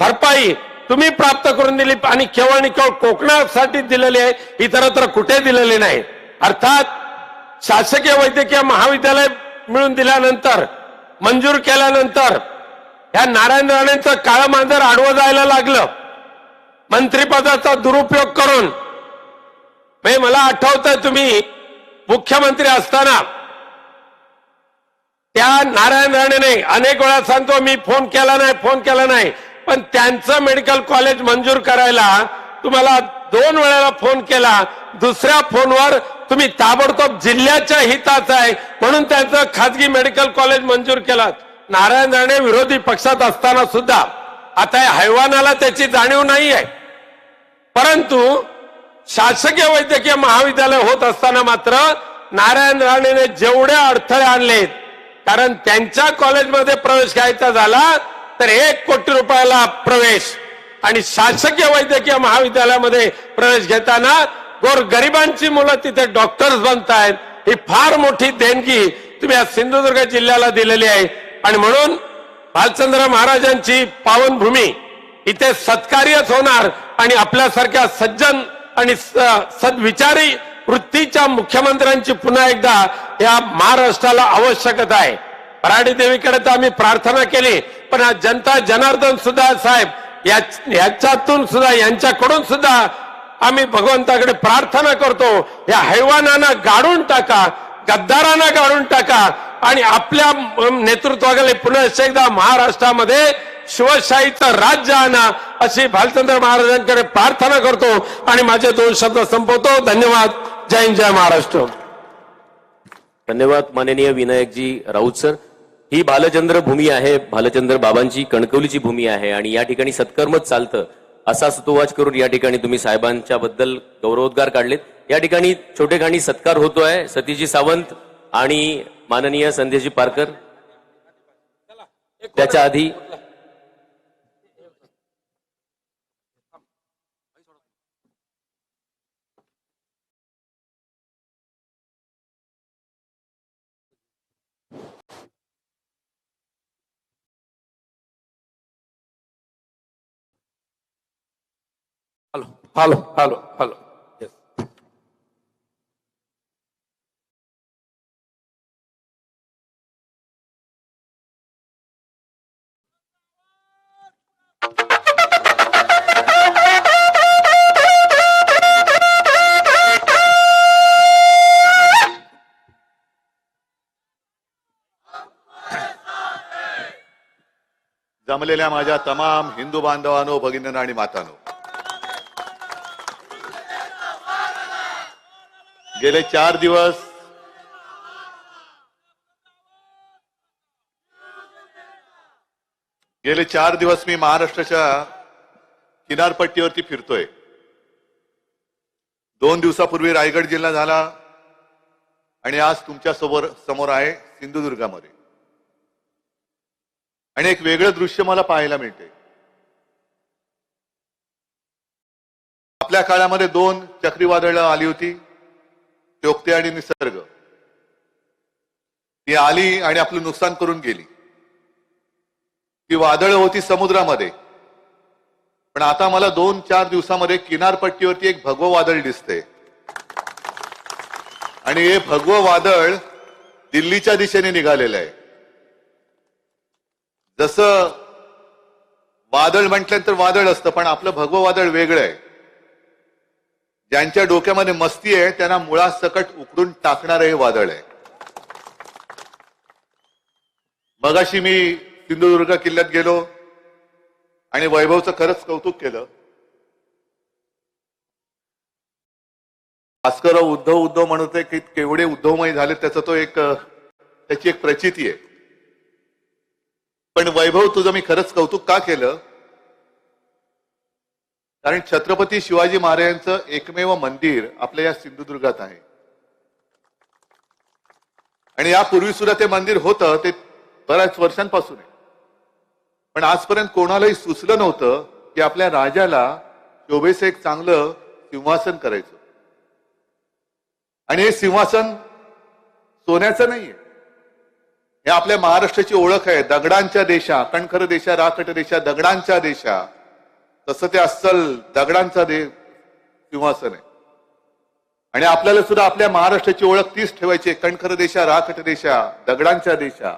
S9: भरपाई तुम्ही प्राप्त करून दिली आणि केवळ कोकणासाठी दिलेली आहे, इतरत्र कुठे दिलेली नाही. अर्थात शासकीय वैद्यकीय महाविद्यालय मिळून दिल्यानंतर मंजूर केल्यानंतर या नारायण राणेंचं काळं मांजर आडवं जायला लागलं. मंत्रिपदाचा दुरुपयोग करून मला आठवतंय तुम्ही मुख्यमंत्री असताना त्या नारायण राणेने अनेक वेळा सांगतो मी फोन केला नाही, पण त्यांचं मेडिकल कॉलेज मंजूर करायला तुम्हाला 2 वेळेला फोन केला. दुसऱ्या फोनवर तुम्ही ताबडतोब जिल्ह्याच्या हिताचं आहे म्हणून त्यांचं खाजगी मेडिकल कॉलेज मंजूर केलं. नारायण राणे विरोधी पक्षात असताना सुद्धा आता या हैवानाला त्याची जाणीव नाही आहे. परंतु शासकीय वैद्यकीय महाविद्यालय होत असताना मात्र नारायण राणेने जेवढे अडथळे आणलेत, कारण त्यांच्या कॉलेजमध्ये प्रवेश घ्यायचा झाला तर 1 कोटी रुपयाला प्रवेश आणि शासकीय वैद्यकीय महाविद्यालयामध्ये प्रवेश घेताना गोरगरिबांची मुलं तिथे डॉक्टर्स बनतायत. ही फार मोठी देणगी तुम्ही या सिंधुदुर्ग जिल्ह्याला दिलेली आहे. आणि म्हणून भालचंद्र महाराजांची पावनभूमी इथे सत्कार्यच होणार आणि आपल्यासारख्या सज्जन आणि सद्विचारी वृत्तीच्या मुख्यमंत्र्यांची पुन्हा एकदा या महाराष्ट्राला आवश्यकता आहे. पराडी देवीकडे तर आम्ही प्रार्थना केली, पण आज जनता जनार्दन सुद्धा साहेब याच्यातून सुद्धा यांच्याकडून सुद्धा आम्ही भगवंताकडे प्रार्थना करतो, या हैवानांना गाडून टाका, गद्दारांना गाडून टाका आणि आपल्या नेतृत्वाखाली पुन्हा एकदा महाराष्ट्रामध्ये शिवशाहीचं राज्य आणा अशी भालचंद्र महाराजांकडे प्रार्थना करतो आणि माझे 2 शब्द संपवतो. धन्यवाद. जय हिंद, जय महाराष्ट्र.
S5: धन्यवाद माननीय विनायकजी राऊत सर. ही भालचंद्र भूमी आहे, भालचंद्र बाबांची कणकवलीची भूमी आहे आणि या ठिकाणी सत्कर्मच चालतं असा सुतोवाच करून या ठिकाणी तुम्ही साहेबांच्या बद्दल गौरवोद्गार काढलेत. या ठिकाणी छोटेखानी सत्कार होतोय. सतीजी सावंत आणि माननीय संध्याजी पारकर. त्याच्या आधी
S9: हॅलो.
S10: जमलेल्या माझ्या तमाम हिंदू बांधवांनो, भगिनींनो आणि मातांनो, गेले 4 दिवस मी महाराष्ट्राच्या किनारपट्टीवरती फिरतोय. 2 दिवसापूर्वी रायगड जिल्हा झाला आणि आज तुमच्या समोर आहे सिंधुदुर्गामध्ये. आणि एक वेगळं दृश्य मला पाहायला मिळते. आपल्या काळामध्ये 2 चक्रीवादळं आली होती, तोक्ते आणि निसर्ग. ती आली आणि आपलं नुकसान करून गेली. ती वादळं होती समुद्रामध्ये, पण आता मला 2-4 दिवसामध्ये किनारपट्टीवरती एक भगवं वादळ दिसते आणि हे भगवं वादळ दिल्लीच्या दिशेने निघालेलं आहे. जसं वादळ म्हटल्यानंतर वादळ असतं, पण आपलं भगवं वादळ वेगळं आहे. ज्यांच्या डोक्यामध्ये मस्ती आहे त्यांना मुळासकट उकडून टाकणारं हे वादळ आहे. मगाशी मी सिंधुदुर्ग किल्ल्यात गेलो आणि वैभवचं खरंच कौतुक केलं. भास्करराव उद्धव उद्धव म्हणत आहे की केवढे उद्धवमय झाले त्याचा तो त्याची एक प्रचिती आहे. पण वैभव तुझं मी खरंच कौतुक का केलं, कारण छत्रपती शिवाजी महाराजांचं एकमेव मंदिर आपल्या या सिंधुदुर्गात आहे. आणि यापूर्वी सुद्धा ते मंदिर होतं, ते बऱ्याच वर्षांपासून आहे. पण आजपर्यंत कोणालाही सुचलं नव्हतं की आपल्या राजाला शोभेचं एक चांगलं सिंहासन करायचं. आणि हे सिंहासन सोन्याचं नाहीये, हे आपल्या महाराष्ट्राची ओळख आहे. दगडांच्या देशा, कणखर देशा, राखट देशा, दगडांच्या देशा, तसं ते अस्सल दगडांचा सिंहासन आहे. आणि आपल्याला सुद्धा आपल्या महाराष्ट्राची ओळख तीच ठेवायची, कणखर देशा, राखट देशा, दगडांच्या देशा.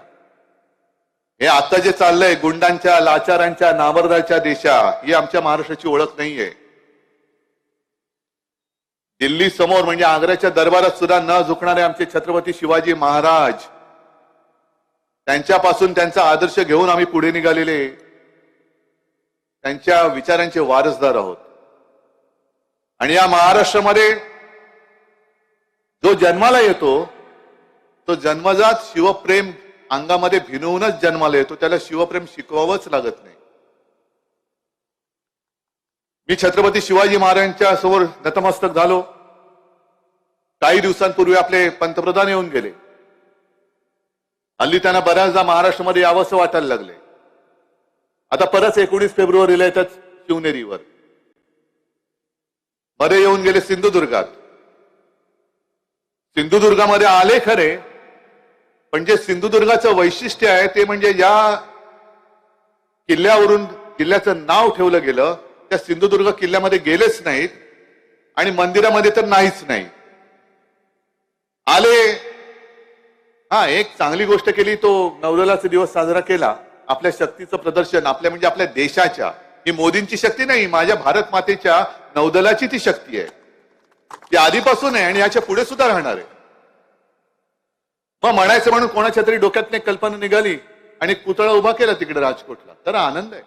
S10: हे आता जे चाललंय गुंडांच्या, लाचारांच्या, नामर्दाच्या देशा, ही आमच्या महाराष्ट्राची ओळख नाहीये. दिल्ली समोर म्हणजे आग्र्याच्या दरबारात सुद्धा न झुकणारे आमचे छत्रपती शिवाजी महाराज, त्यांच्यापासून त्यांचा आदर्श घेऊन आम्ही पुढे निघालेले त्यांच्या विचारांचे वारसदार आहोत. आणि या महाराष्ट्रामध्ये जो जन्माला येतो तो जन्मजात शिवप्रेम अंगामध्ये भिनवूनच जन्माला येतो, त्याला शिवप्रेम शिकवावंच लागत नाही. मी छत्रपती शिवाजी महाराजांच्या समोर नतमस्तक झालो. काही दिवसांपूर्वी आपले पंतप्रधान येऊन गेले. हल्ली त्यांना बऱ्याचदा महाराष्ट्रामध्ये यावंसं वाटायला लागले. आता परत 19 फेब्रुवारीला येतात शिवनेरीवर. मध्ये येऊन गेले सिंधुदुर्गात. सिंधुदुर्गामध्ये आले खरे, पण जे सिंधुदुर्गाचं वैशिष्ट्य आहे ते म्हणजे या किल्ल्यावरून किल्ल्याचं नाव ठेवलं गेलं, त्या सिंधुदुर्ग किल्ल्यामध्ये गेलेच नाहीत आणि मंदिरामध्ये तर नाहीच नाही आले. हा, एक चांगली गोष्ट केली, तो नौदलाचा दिवस साजरा केला. आपल्या शक्तीचं प्रदर्शन, आपल्या म्हणजे आपल्या देशाच्या, ही मोदींची शक्ती नाही, माझ्या भारत मातेच्या नौदलाची ती शक्ती आहे. ती आधीपासून आहे आणि याच्या पुढे सुद्धा राहणार आहे. मग म्हणायचं म्हणून कोणाच्या तरी डोक्यात एक कल्पना निघाली आणि एक पुतळा उभा केला तिकडे राजकोटला, तर आनंद आहे.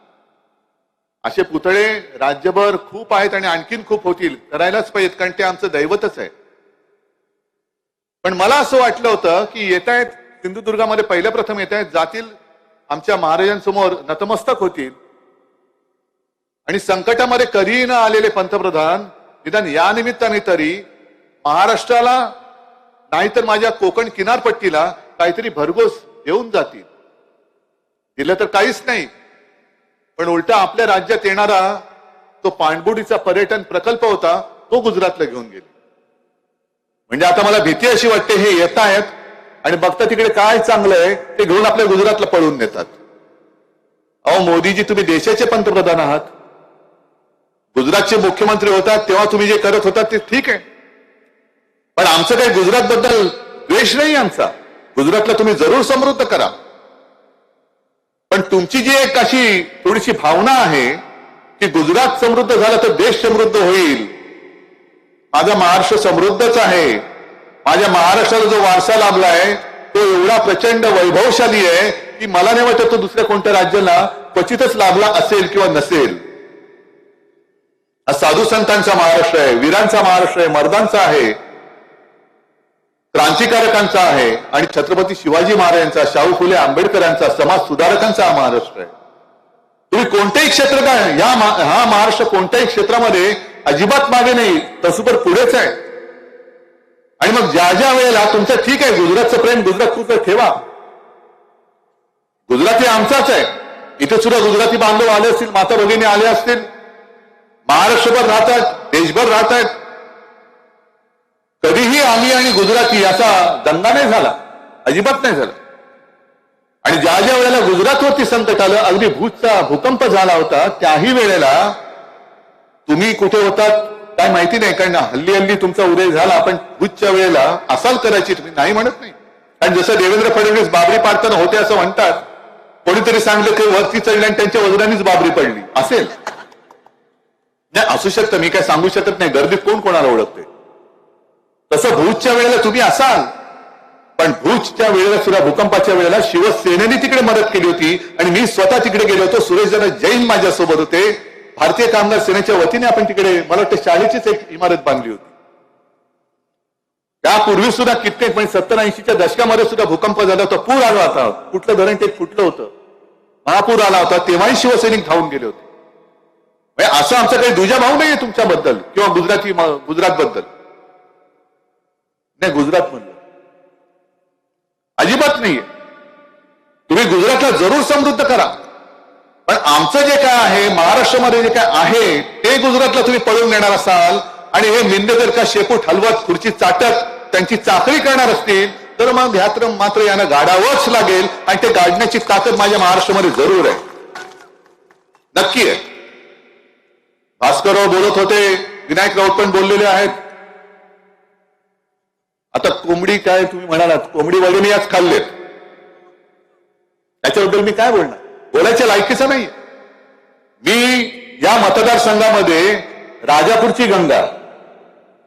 S10: असे पुतळे राज्यभर खूप आहेत आणि आणखीन खूप होतील, करायलाच पाहिजेत, कारण ते आमचं दैवतच आहे. पण मला असं वाटलं होतं की येत आहेत सिंधुदुर्गामध्ये, पहिल्या प्रथम येत आहेत, जातील आमच्या महाराजांसमोर नतमस्तक होतील आणि संकटामध्ये कधीही न आलेले पंतप्रधान निदान या निमित्ताने तरी महाराष्ट्राला नाहीतर माझ्या कोकण किनारपट्टीला काहीतरी भरघोस देऊन जातील. दिलं तर काहीच नाही, पण उलटा आपल्या राज्यात येणारा तो पाणबुडीचा पर्यटन प्रकल्प होता तो गुजरातला घेऊन गेले. म्हणजे आता मला भीती अशी वाटते, हे येत आहेत आणि बघता तिकडे काय चांगलं आहे ते घेऊन आपल्या गुजरातला पळून नेतात. अहो मोदीजी, तुम्ही देशाचे पंतप्रधान आहात, गुजरातचे मुख्यमंत्री होतात, तेव्हा तुम्ही जे करत होतात ते ठीक आहे, पण आमचं काही गुजरात बद्दल द्वेष नाही आमचा. गुजरातला तुम्ही जरूर समृद्ध करा, पण तुमची जी एक अशी थोडीशी भावना आहे की गुजरात समृद्ध झालं तर देश समृद्ध होईल. माझा महाराष्ट्र समृद्धच आहे. माझ्या महाराष्ट्राला जो वारसा लाभलाय तो एवढा प्रचंड वैभवशाली आहे की मला नाही वाटत तो दुसऱ्या कोणत्या राज्याला क्वचितच लाभला असेल किंवा नसेल. हा साधू संतांचा महाराष्ट्र आहे, वीरांचा महाराष्ट्र आहे, मर्दांचा आहे, क्रांतिकारकांचा आहे आणि छत्रपती शिवाजी महाराजांचा, शाहू फुले आंबेडकरांचा, समाज सुधारकांचा हा महाराष्ट्र आहे. तुम्ही कोणतेही क्षेत्र काय, हा महाराष्ट्र कोणत्याही क्षेत्रामध्ये अजिबात मागे नाही, तसुपर पुढेच आहे. आणि मग ज्या ज्या वेळेला तुमचं ठीक आहे गुजरातचं प्रेम गुजरातपुरतं ठेवा, गुजराती आमचाच आहे. इथे सुद्धा गुजराती बांधव आले असतील, माता भगिनी आले असतील, महाराष्ट्रभर राहतात, देशभर राहत आहेत. कधीही आम्ही आणि गुजराती याचा दंगा नाही झाला, अजिबात नाही झाला. आणि ज्या ज्या वेळेला गुजरातवरती संकट आलं, अगदी भूजचा भूकंप झाला होता, त्याही वेळेला तुम्ही कुठे होतात काय माहिती नाही, कारण हल्ली तुमचा उदय झाला, पण भूजच्या वेळेला असाल करायची, तुम्ही नाही म्हणत नाही. कारण जसं देवेंद्र फडणवीस बाबरी पाडताना होते असं म्हणतात, कोणीतरी सांगलं की वरती चढली आणि त्यांच्या वजनानेच बाबरी पडली असेल. नाही असू शकतं, मी काय सांगू शकत नाही. गर्दीत कोण कोणाला ओळखते. तसं भूजच्या वेळेला तुम्ही असाल, पण भूजच्या वेळेला सुद्धा भूकंपाच्या वेळेला शिवसेनेने तिकडे मदत केली होती आणि मी स्वतः तिकडे गेलो होतो. सुरेशदादा जैन माझ्यासोबत होते. भारतीय कामगार सेनेच्या वतीने आपण तिकडे मला वाटतं शाळेचीच एक इमारत बांधली होती. त्यापूर्वी सुद्धा कित्येक म्हणजे 70-80च्या दशकामध्ये सुद्धा भूकंप झाला होता. पूर आला होता. कुठलं धरण ते फुटलं होतं. महापूर आला होता. तेव्हाही शिवसैनिक धावून गेले होते. असं आमचा काही दुजाभाव नाहीये तुमच्याबद्दल किंवा गुजरात बद्दल. नाही गुजरात मधलं अजिबात नाहीये. तुम्ही गुजरातला जरूर समृद्ध करा, पण आमचं जे काय आहे महाराष्ट्रामध्ये जे काय आहे ते गुजरातला तुम्ही पळवून नेणार असाल आणि हे मिंदेकर का शेपूट हलवत खुर्ची चाटत त्यांची चाकरी करणार असतील तर मग ह्यात मात्र यांना गाडावंच लागेल आणि ते गाडण्याची ताकद माझ्या महाराष्ट्रामध्ये जरूर आहे, नक्की आहे. भास्करराव बोलत होते, विनायक राऊत पण बोललेले आहेत. आता कोंबडी काय तुम्ही म्हणालात, कोंबडी वडीने आज खाल्लेत, त्याच्याबद्दल मी काय बोलणार, बोलायच्या लायकीचं नाही. मी या मतदारसंघामध्ये राजापूरची गंगा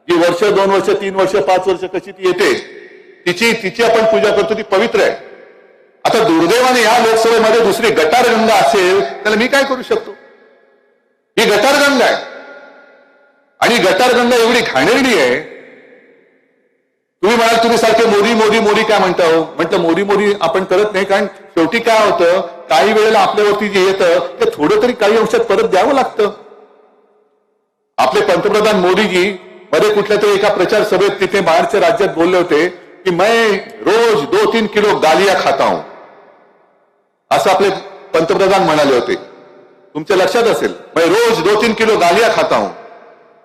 S10: जी वर्ष 2 वर्ष 3 वर्ष 5 वर्ष कशी ती येते तिची आपण पूजा करतो, ती पवित्र आहे. आता दुर्दैवाने या लोकसभेमध्ये दुसरी गटार गंगा असेल त्याला मी काय करू शकतो. ही गटार गंगा आहे आणि गटार गंगा एवढी घाणेरडी आहे. तुम्ही म्हणाल तुम्ही सारखे मोदी मोदी मोदी काय म्हणता हो, म्हटलं मोदी मोदी आपण करत नाही, कारण शेवटी काय होतं काही वेळेला आपल्यावरती जे येतं ते थोडं तरी काही अंशात परत द्यावं लागतं. आपले पंतप्रधान मोदीजी मध्ये कुठल्या तरी एका प्रचार सभेत तिथे बाहेरच्या राज्यात बोलले होते की मैं रोज 2-3 किलो गालिया खाता हूं, असं आपले पंतप्रधान म्हणाले होते. तुमच्या लक्षात असेल, मैं रोज 2-3 किलो गालिया खाता हूं.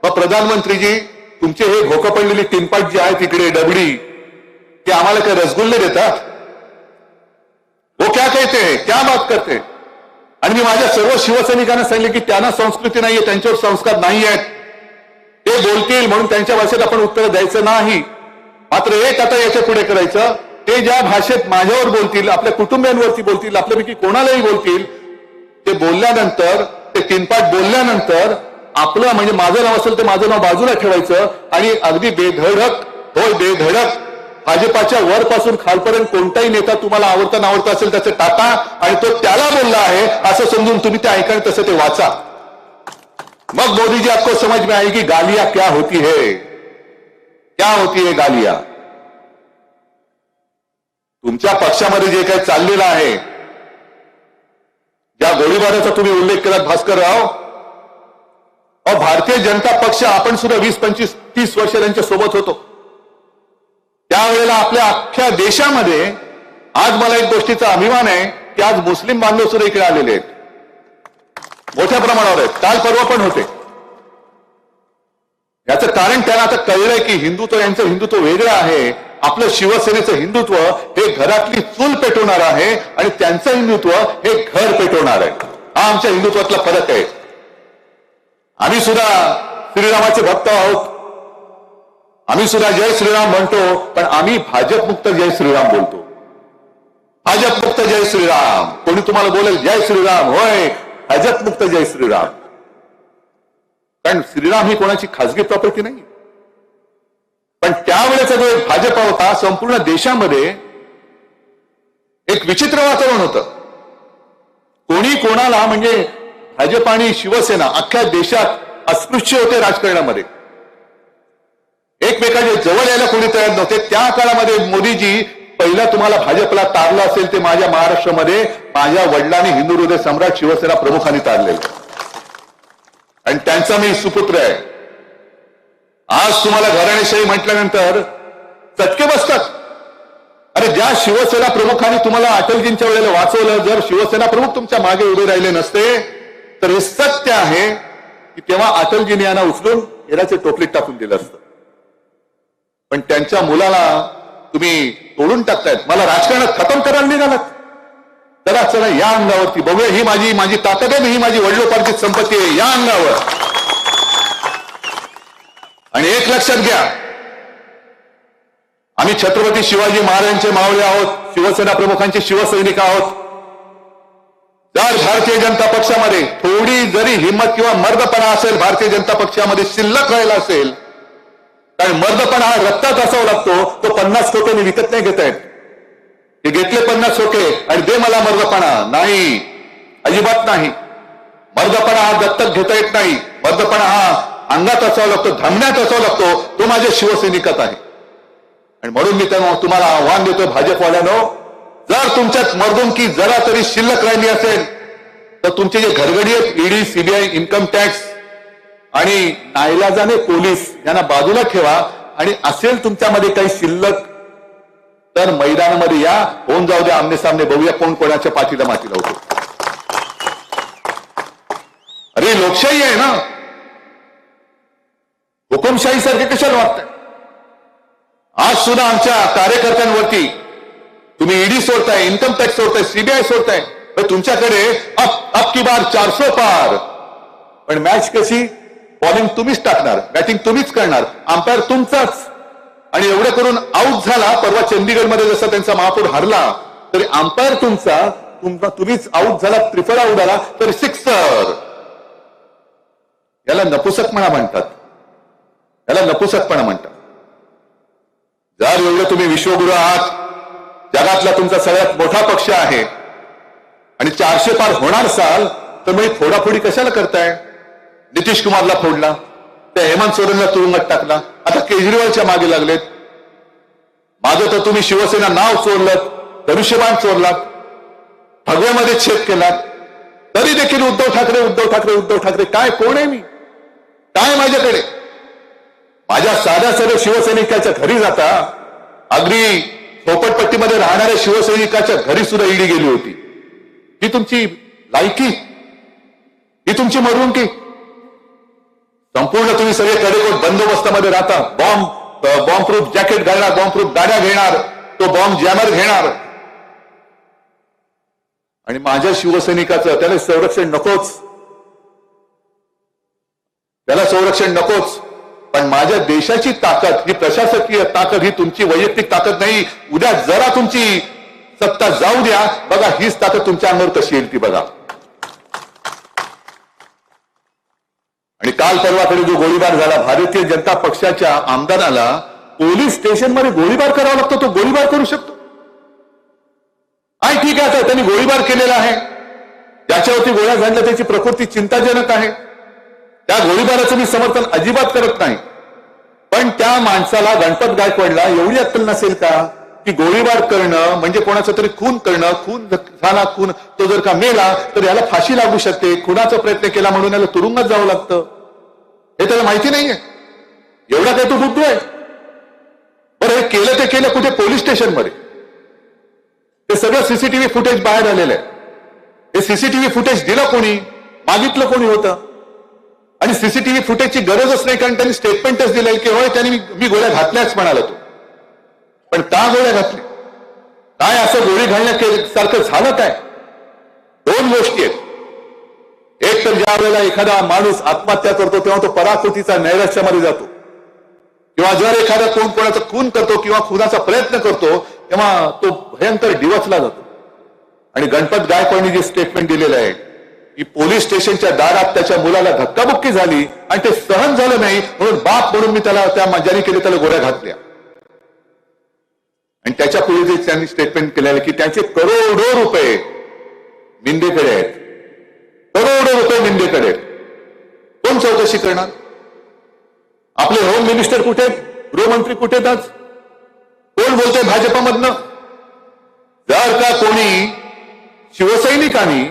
S10: मग प्रधानमंत्रीजी तुमचे हे घोकं पडलेली टिनपाट जी आहे तिकडे डबडी, ते आम्हाला काय रसगुल्ले देतात, वो क्या कहते हैं, क्या बात करते. आणि मी माझ्या सर्व शिवसैनिकांना सांगितले की त्यांना संस्कृती नाहीये, त्यांच्यावर संस्कार नाही आहेत, ते बोलतील म्हणून त्यांच्या भाषेत आपण उत्तर द्यायचं नाही. मात्र एक आता याच्या पुढे करायचं, ते ज्या भाषेत माझ्यावर बोलतील, आपल्या कुटुंबियांवरती बोलतील, आपल्यापैकी कोणालाही बोलतील, ते बोलल्यानंतर, ते तीनपाठ बोलल्यानंतर आपलं म्हणजे माझं नाव असेल तर माझं नाव बाजूला ठेवायचं आणि अगदी बेधडक होय बेधडक भाजपाच्या वरपासून खालपर्यंत कोणताही नेता तुम्हाला आवडता नावडता असेल त्याचं टाका आणि तो त्याला बोलला आहे असं समजून तुम्ही ते ऐका, तसं ते वाचा. मग मोदी जी आपको समझ में आएगी गालियां क्या होती है, क्या होती है गालियां. तुमच्या पक्षामध्ये जे काही चाललेलं आहे, ज्या गोळीबाराचा तुम्ही उल्लेख केलात भास्करराव, और भारतीय जनता पक्ष आपण सुद्धा 20, 25, 30 वर्ष त्यांच्या सोबत होतो. त्यावेळेला आपल्या अख्ख्या देशामध्ये आज मला एक गोष्टीचा अभिमान आहे की आज मुस्लिम बांधव सुद्धा इकडे आलेले आहेत, मोठ्या प्रमाणावर आहेत. काल परवा पण होते. याचं कारण त्यांना आता कळलंय की हिंदुत्व यांचं हिंदुत्व वेगळं आहे, आपलं शिवसेनेचं हिंदुत्व हे घरातली चूल पेटवणार आहे आणि त्यांचं हिंदुत्व हे घर पेटवणार आहे. हा आमच्या हिंदुत्वातला फरक आहे. आम्ही सुद्धा श्रीरामाचे भक्त आहोत, आम्ही सुद्धा जय श्रीराम म्हणतो, पण आम्ही भाजपमुक्त जय श्रीराम बोलतो. भाजपमुक्त जय श्रीराम. कोणी तुम्हाला बोलेल जय श्रीराम, होय भाजपमुक्त जय श्रीराम. कारण श्रीराम ही कोणाची खासगी प्रॉपर्टी नाही. पण त्यावेळेचा जो एक भाजपा होता, संपूर्ण देशामध्ये एक विचित्र वातावरण होतं. कोणी कोणाला म्हणजे भाजप आणि शिवसेना अख्ख्या देशात अस्पृश्य होते राजकारणामध्ये, एकमेकांच्या जवळ यायला कोणी तयार नव्हते. त्या काळामध्ये मोदीजी पहिला तुम्हाला भाजपला तारलं असेल ते माझ्या महाराष्ट्रामध्ये माझ्या वडिलांनी हिंदू हृदय सम्राट शिवसेना प्रमुखांनी तारलेलं आणि त्यांचा मी सुपुत्र आहे. आज तुम्हाला घराणेशाही म्हटल्यानंतर चटके बसतात. अरे ज्या शिवसेना प्रमुखांनी तुम्हाला अटलजींच्या वेळेला वाचवलं, जर शिवसेना प्रमुख तुमच्या मागे उभे राहिले नसते तर हे सत्य आहे की तेव्हा अटलजींनी यांना उचलून हेराचे टोपलीत टाकून दिलं असतं. पण त्यांच्या मुलाला तुम्ही तोडून टाकतायत. मला राजकारणात खतम करायला निघालात. चला चला या अंगावरती बघूया, ही माझी ताकद आहे, ही माझी वडिलोपार्जित संपत्ती आहे, या अंगावर. आणि एक लक्षात घ्या, आम्ही छत्रपती शिवाजी महाराजांचे मावळे आहोत, शिवसेना प्रमुखांचे शिवसैनिक आहोत. जर भारतीय जनता पक्षामध्ये थोडी जरी हिंमत किंवा मर्दपणा असेल, भारतीय जनता पक्षामध्ये शिल्लक राहिला असेल, कारण मर्दपणा हा रक्तात असावा लागतो, तो 50 खोके विकत नाही घेता येत. हे घेतले 50 खोके आणि दे मला मर्दपणा, नाही, अजिबात नाही. मर्दपणा हा दत्तक घेता येत नाही. मर्दपणा हा अंगात असावा लागतो, धामण्यात असावा लागतो. तो माझ्या शिवसैनिकात आहे. आणि म्हणून मी तुम्हाला आव्हान देतो, भाजपवाल्यानो, जर तुमच्यात मर्दुमकी जरा तरी शिल्लक राहिली असेल तर तुमचे जे घरगडी आहेत, ईडी, सीबीआय, इन्कम टॅक्स आणि नाईलाजाने पोलीस यांना बाजूला ठेवा. आणि असेल तुमच्यामध्ये काही शिल्लक तर मैदानामध्ये या, होऊन जाऊ द्या, आमने सामने बघूया कोण कोणाच्या पाठीला माती लावतो. अरे लोकशाही आहे ना, हुकुमशाही सारखे कशाला वागताय? आज सुद्धा आमच्या कार्यकर्त्यांवरती तुम्ही ईडी सोडताय, इन्कम टॅक्स सोडताय, सीबीआय सोडताय, तर तुमच्याकडे अब की बार 400 पार. पण मॅच कशी? बॉलिंग तुम्हीच टाकणार, बॅटिंग तुम्हीच करणार, अंपायर तुमचाच. आणि एवढं करून आऊट झाला. परवा चंदीगडमध्ये जसा त्यांचा महापौर हरला तरी अंपायर तुम्हीच आऊट झाला, त्रिफळा उडाला तर सिक्सर. याला नपुसकपणा म्हणतात, याला नपुसकपणा म्हणतात. जर एवढं तुम्ही विश्वगुरु आहात, जगातला तुमचा सगळ्यात मोठा पक्ष आहे आणि 400 पार होणार असाल तर मग फोडाफोडी कशाला करताय? नितीश कुमारला फोडला, त्या हेमंत सोरेनला तुरुंगात टाकला, आता केजरीवालच्या मागे लागलेत. माझं तर तुम्ही शिवसेना नाव चोरलं, धनुष्यबाण चोरलात, भगव्यामध्ये छेद केलात, तरी देखील उद्धव ठाकरे उद्धव ठाकरे उद्धव ठाकरे. काय कोण आहे मी? काय माझ्याकडे? माझ्या साध्या साध्या शिवसैनिकाच्या घरी जाता, अगदी झोपडपट्टीमध्ये राहणाऱ्या शिवसैनिकाच्या घरी सुद्धा ईडी गेली होती. ही तुमची लायकी? ही तुमची मरवणुकी? संपूर्ण तुम्ही सगळे कडेकोट बंदोबस्तामध्ये राहता. बॉम्बप्रूफ जॅकेट घालणार, बॉम्बप्रूफ गाड्या घेणार, तो बॉम्ब जॅमर घेणार. आणि माझ्या शिवसैनिकाचं त्याला संरक्षण नकोच, त्याला संरक्षण नकोच. पण माझ्या देशाची ताकद, ही प्रशासकीय ताकद, ही तुमची वैयक्तिक ताकद नाही. उद्या जरा तुमची सत्ता जाऊ द्या, बघा हीच ताकद तुमच्या अंगावर कशी येईल ती बघा. आणि काल परवाकडे जो गोळीबार झाला, भारतीय जनता पक्षाच्या आमदाराला पोलीस स्टेशनमध्ये गोळीबार करावा लागतो, तो गोळीबार करू शकतो? आहे ठीक आहे, आता त्यांनी गोळीबार केलेला आहे, ज्याच्यावरती गोळ्या झाडल्या त्याची प्रकृती चिंताजनक आहे, त्या गोळीबाराचं मी समर्थन अजिबात करत नाही. पण त्या माणसाला, गणपत गायकवाडला एवढी अक्कल नसेल का की गोळीबार करणं म्हणजे कोणाचा तरी खून करणं, खून झाला, खून तो जर का मेला तर याला फाशी लागू शकते, खुनाचा प्रयत्न केला म्हणून याला तुरुंगात जावं लागतं, हे त्याला माहिती नाहीये. एवढा काय तो बुद्धू आहे? बरं, हे केलं ते केलं कुठे? पोलीस स्टेशनमध्ये. ते सगळं सीसीटीव्ही फुटेज बाहेर आलेलं आहे. हे सीसीटीव्ही फुटेज दिलं कोणी? मागितलं कोणी होतं? आणि सीसीटीव्ही फुटेजची गरजच नाही, कारण त्यांनी स्टेटमेंटच दिलंय की होय त्यांनी मी गोळ्या घातल्याच म्हणाला तो. पण का गोळ्या घातल्या? काय असं गोळी घालण्यासारखं झालं काय? दोन गोष्टी आहेत. एक तर ज्या वेळेला एखादा माणूस आत्महत्या करतो तेव्हा तो पराकोटीचा नैराश्यामध्ये जातो, किंवा जर एखादा कोण कोणाचा खून करतो किंवा खुनाचा प्रयत्न करतो तेव्हा तो भयंकर डिवचला जातो. आणि गणपत गायकवाडनी जे स्टेटमेंट दिलेलं आहे की पोलीस स्टेशनच्या दारात त्याच्या मुलाला धक्काबुक्की झाली आणि ते सहन झालं नाही म्हणून बाप म्हणून मी त्याला, त्या ज्यांनी केले त्याला गोळ्या घातल्या. आणि त्याच्या पुढे जे त्यांनी स्टेटमेंट केलेलं की त्याचे करोडो रुपये निंदेकडे आहेत, करोडो रुपये निंदेकडे आहेत. कोण चौकशी करणार? आपले होम मिनिस्टर कुठे आहेत? गृहमंत्री कुठे आहेत? आज कोण बोलतोय भाजपमधनं? जर का कोणी शिवसैनिकांनी,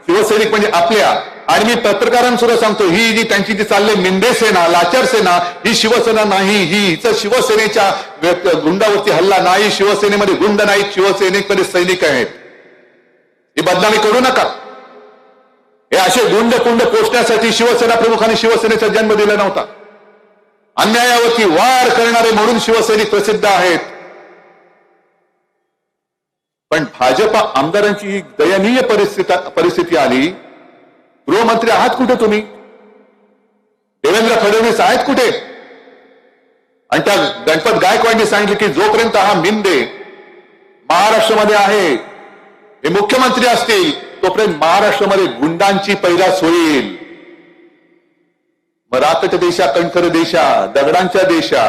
S10: शिवसैनिक म्हणजे आपल्या, आणि मी पत्रकारांसुद्धा सांगतो, ही जी त्यांची जी चालली निंदे सेना, लाचार सेना, ही शिवसेना नाही. ही शिवसेनेच्या गुंडावरती हल्ला नाही, शिवसेनेमध्ये गुंड नाहीत, शिवसेनेमध्ये सैनिक आहेत. ही बदनामी करू नका. हे असे गुंड कुंड पोचण्यासाठी शिवसेना प्रमुखांनी शिवसेनेचा जन्म दिला नव्हता. अन्यायावरती वार करणारे म्हणून शिवसैनिक प्रसिद्ध आहेत. पण भाजप आमदारांची ही दयनीय परिस्थिती आली. गृहमंत्री आहात कुठे तुम्ही? देवेंद्र फडणवीस आहेत कुठे? आणि त्या गणपत गायकवाडनी सांगितले की जोपर्यंत हा मिंदे महाराष्ट्रामध्ये आहे, हे मुख्यमंत्री असतील तोपर्यंत महाराष्ट्रामध्ये गुंडांची पैदास होईल. मग राकट देशा, कणखर देशा, दगडांच्या देशा,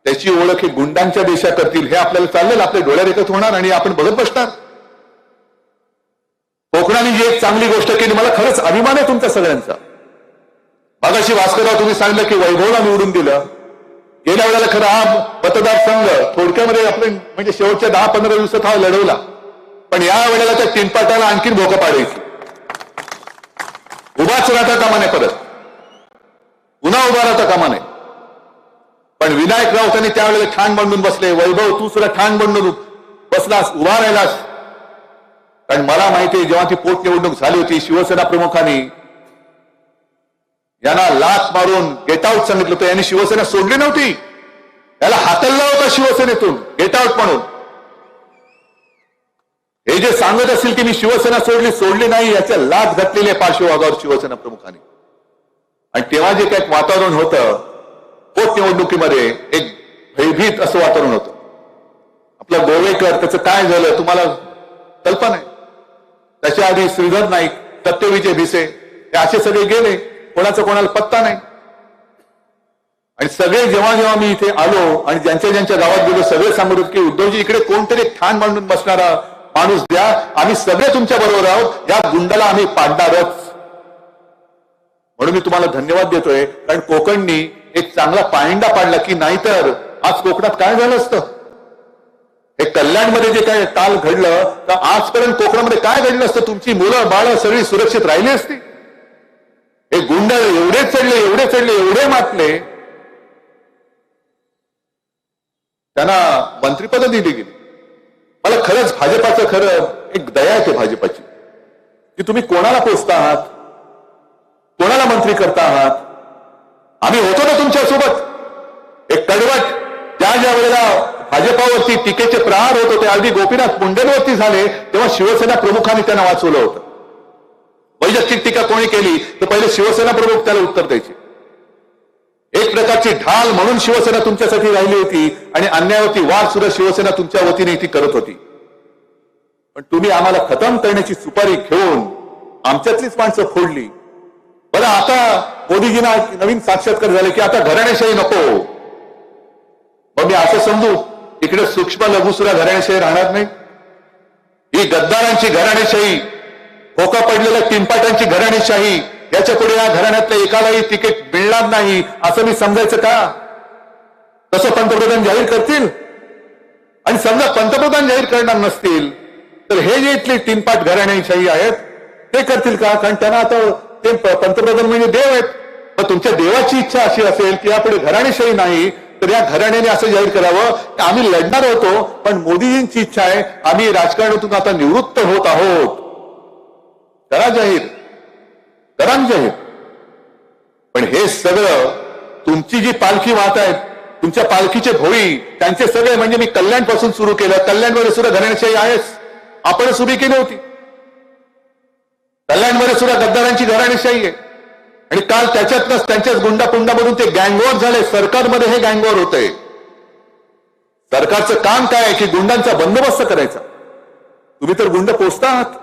S10: त्याची ओळख ही गुंडांच्या देशा करतील. हे आपल्याला चाललेलं आपल्या डोळ्यादेखत होणार आणि आपण बघत बसणार. कोकणाने जी एक चांगली गोष्ट केली, मला खरंच अभिमान आहे तुमचा सगळ्यांचा. मागाशी भास्करराव तुम्ही सांगितलं की वैभवला निवडून दिलं. गेल्या वेळेला खरं हा मतदारसंघ थोडक्यामध्ये आपण म्हणजे शेवटच्या 10-15 दिवसात हा लढवला, पण या वेळेला त्या तीनपाटाला आणखीन भोकं पाडायची. उभाच राहता कामा नये, परत पुन्हा उभा राहता कामा नये. पण विनायक राऊतांनी त्यावेळेला ठाण बांधून बसले. वैभव तू सुद्धा ठाण बांधून बसलास, उभा राहिलास. कारण मला माहिती आहे, जेव्हा ती पोटनिवडणूक झाली होती, शिवसेना प्रमुखांनी यांना लाथ मारून गेट आउट सांगितलं होतं. यांनी शिवसेना सोडली नव्हती, याला हाकलला होता शिवसेनेतून गेट आउट म्हणून. हे जे सांगत असतील की मी शिवसेना सोडली नाही, याच्या लाथ घातलेली आहे पार्श्वभूमीवर शिवसेना प्रमुखांनी. आणि तेव्हा जे काही वातावरण होतं पोटनिवडणुकीमध्ये, एक भयभीत असं वातावरण होतं. आपलं गोवेकर त्याचं काय झालं तुम्हाला कल्पना आहे. त्याच्या आधी श्रीधर नाईक, सत्यविजय भिसे, हे असे सगळे गेले, कोणाचा कोणाला पत्ता नाही. आणि सगळे जेव्हा मी इथे आलो आणि ज्यांच्या गावात गेलो, सगळे सांगत होते की उद्धवजी इकडे कोणतरी ठाण मांडून बसणारा माणूस द्या, आम्ही सगळे तुमच्या बरोबर आहोत, या गुंडाला आम्ही पाडणारच. म्हणून मी तुम्हाला धन्यवाद देतोय, कारण कोकणनी एक चांगला पायंडा पाडला, की नाहीतर आज कोकणात काय झालं असतं. हे कल्याणमध्ये जे काय काल घडलं, तर आजपर्यंत कोकणामध्ये काय घडलं असतं. तुमची मुलं बाळ सगळी सुरक्षित राहिली असती. हे गुंड एवढे चढले, एवढे मातले, त्यांना मंत्रिपद दिली गेली. मला खरंच भाजपाचं खरं एक दया येते भाजपाची, की तुम्ही कोणाला पोचता आहात, कोणाला मंत्री करता आहात. आम्ही होतो ना तुमच्यासोबत. एक कडवट ज्या वेळेला भाजपावरती टीकेचे प्रहार होत होते, अगदी गोपीनाथ मुंडेंवरती झाले, तेव्हा शिवसेना प्रमुखांनी त्यांना वाचवलं होतं. वैयक्तिक टीका कोणी केली तर पहिले शिवसेना प्रमुख त्याला उत्तर द्यायचे. एक प्रकारची ढाल म्हणून शिवसेना तुमच्यासाठी राहिली होती आणि अन्यायावरती वाद सुद्धा शिवसेना तुमच्या वतीने ती करत होती. पण तुम्ही आम्हाला खतम करण्याची सुपारी घेऊन आमच्यातलीच माणसं फोडली. बरं, आता मोदीजींना नवीन साक्षात्कार झाले की आता घराणेशाही नको. मग मी असं समजू इकडे सूक्ष्म लघु सुद्धा घराणेशाही राहणार नाही. ही गद्दारांची घराणेशाही, खोका पडलेल्या तीनपाटांची घराणेशाही, याच्या पुढे या घराण्यातल्या एकालाही तिकीट मिळणार नाही असं मी समजायचं का. तसं पंतप्रधान जाहीर करतील. आणि समजा पंतप्रधान जाहीर करणार नसतील तर हे जे इथले तीनपाट घराणेशाही आहेत ते करतील का. कारण त्यांना आता ते पंतप्रधान म्हणजे देव आहेत. मग तुमच्या देवाची इच्छा अशी असेल की यापुढे घराणेशाही नाही, तर या घराण्याने असं जाहीर करावं की आम्ही लढणार होतो, पण मोदीजींची इच्छा आहे आम्ही राजकारणातून आता निवृत्त होत आहोत. करा जाहीर, करा जाहीर. पण हे सगळं तुमची जी पालखी वाहत आहेत, तुमच्या पालखीचे भोई, त्यांचे सगळे म्हणजे मी कल्याणपासून सुरू केलं. कल्याणमध्ये सुद्धा घराणेशाही आहेच, आपणच उभी केली होती. कल्याणमध्ये सुद्धा गद्दारांची घराणेशाही आहे. आणि काल त्याच्यातनंच त्यांच्याच गुंडापुंडामधून ते गँगवॉर झाले. सरकारमध्ये हे गँगवॉर होतंय. सरकारचं काम काय आहे की गुंडांचा बंदोबस्त करायचा. तुम्ही तर गुंड पोचता आहात.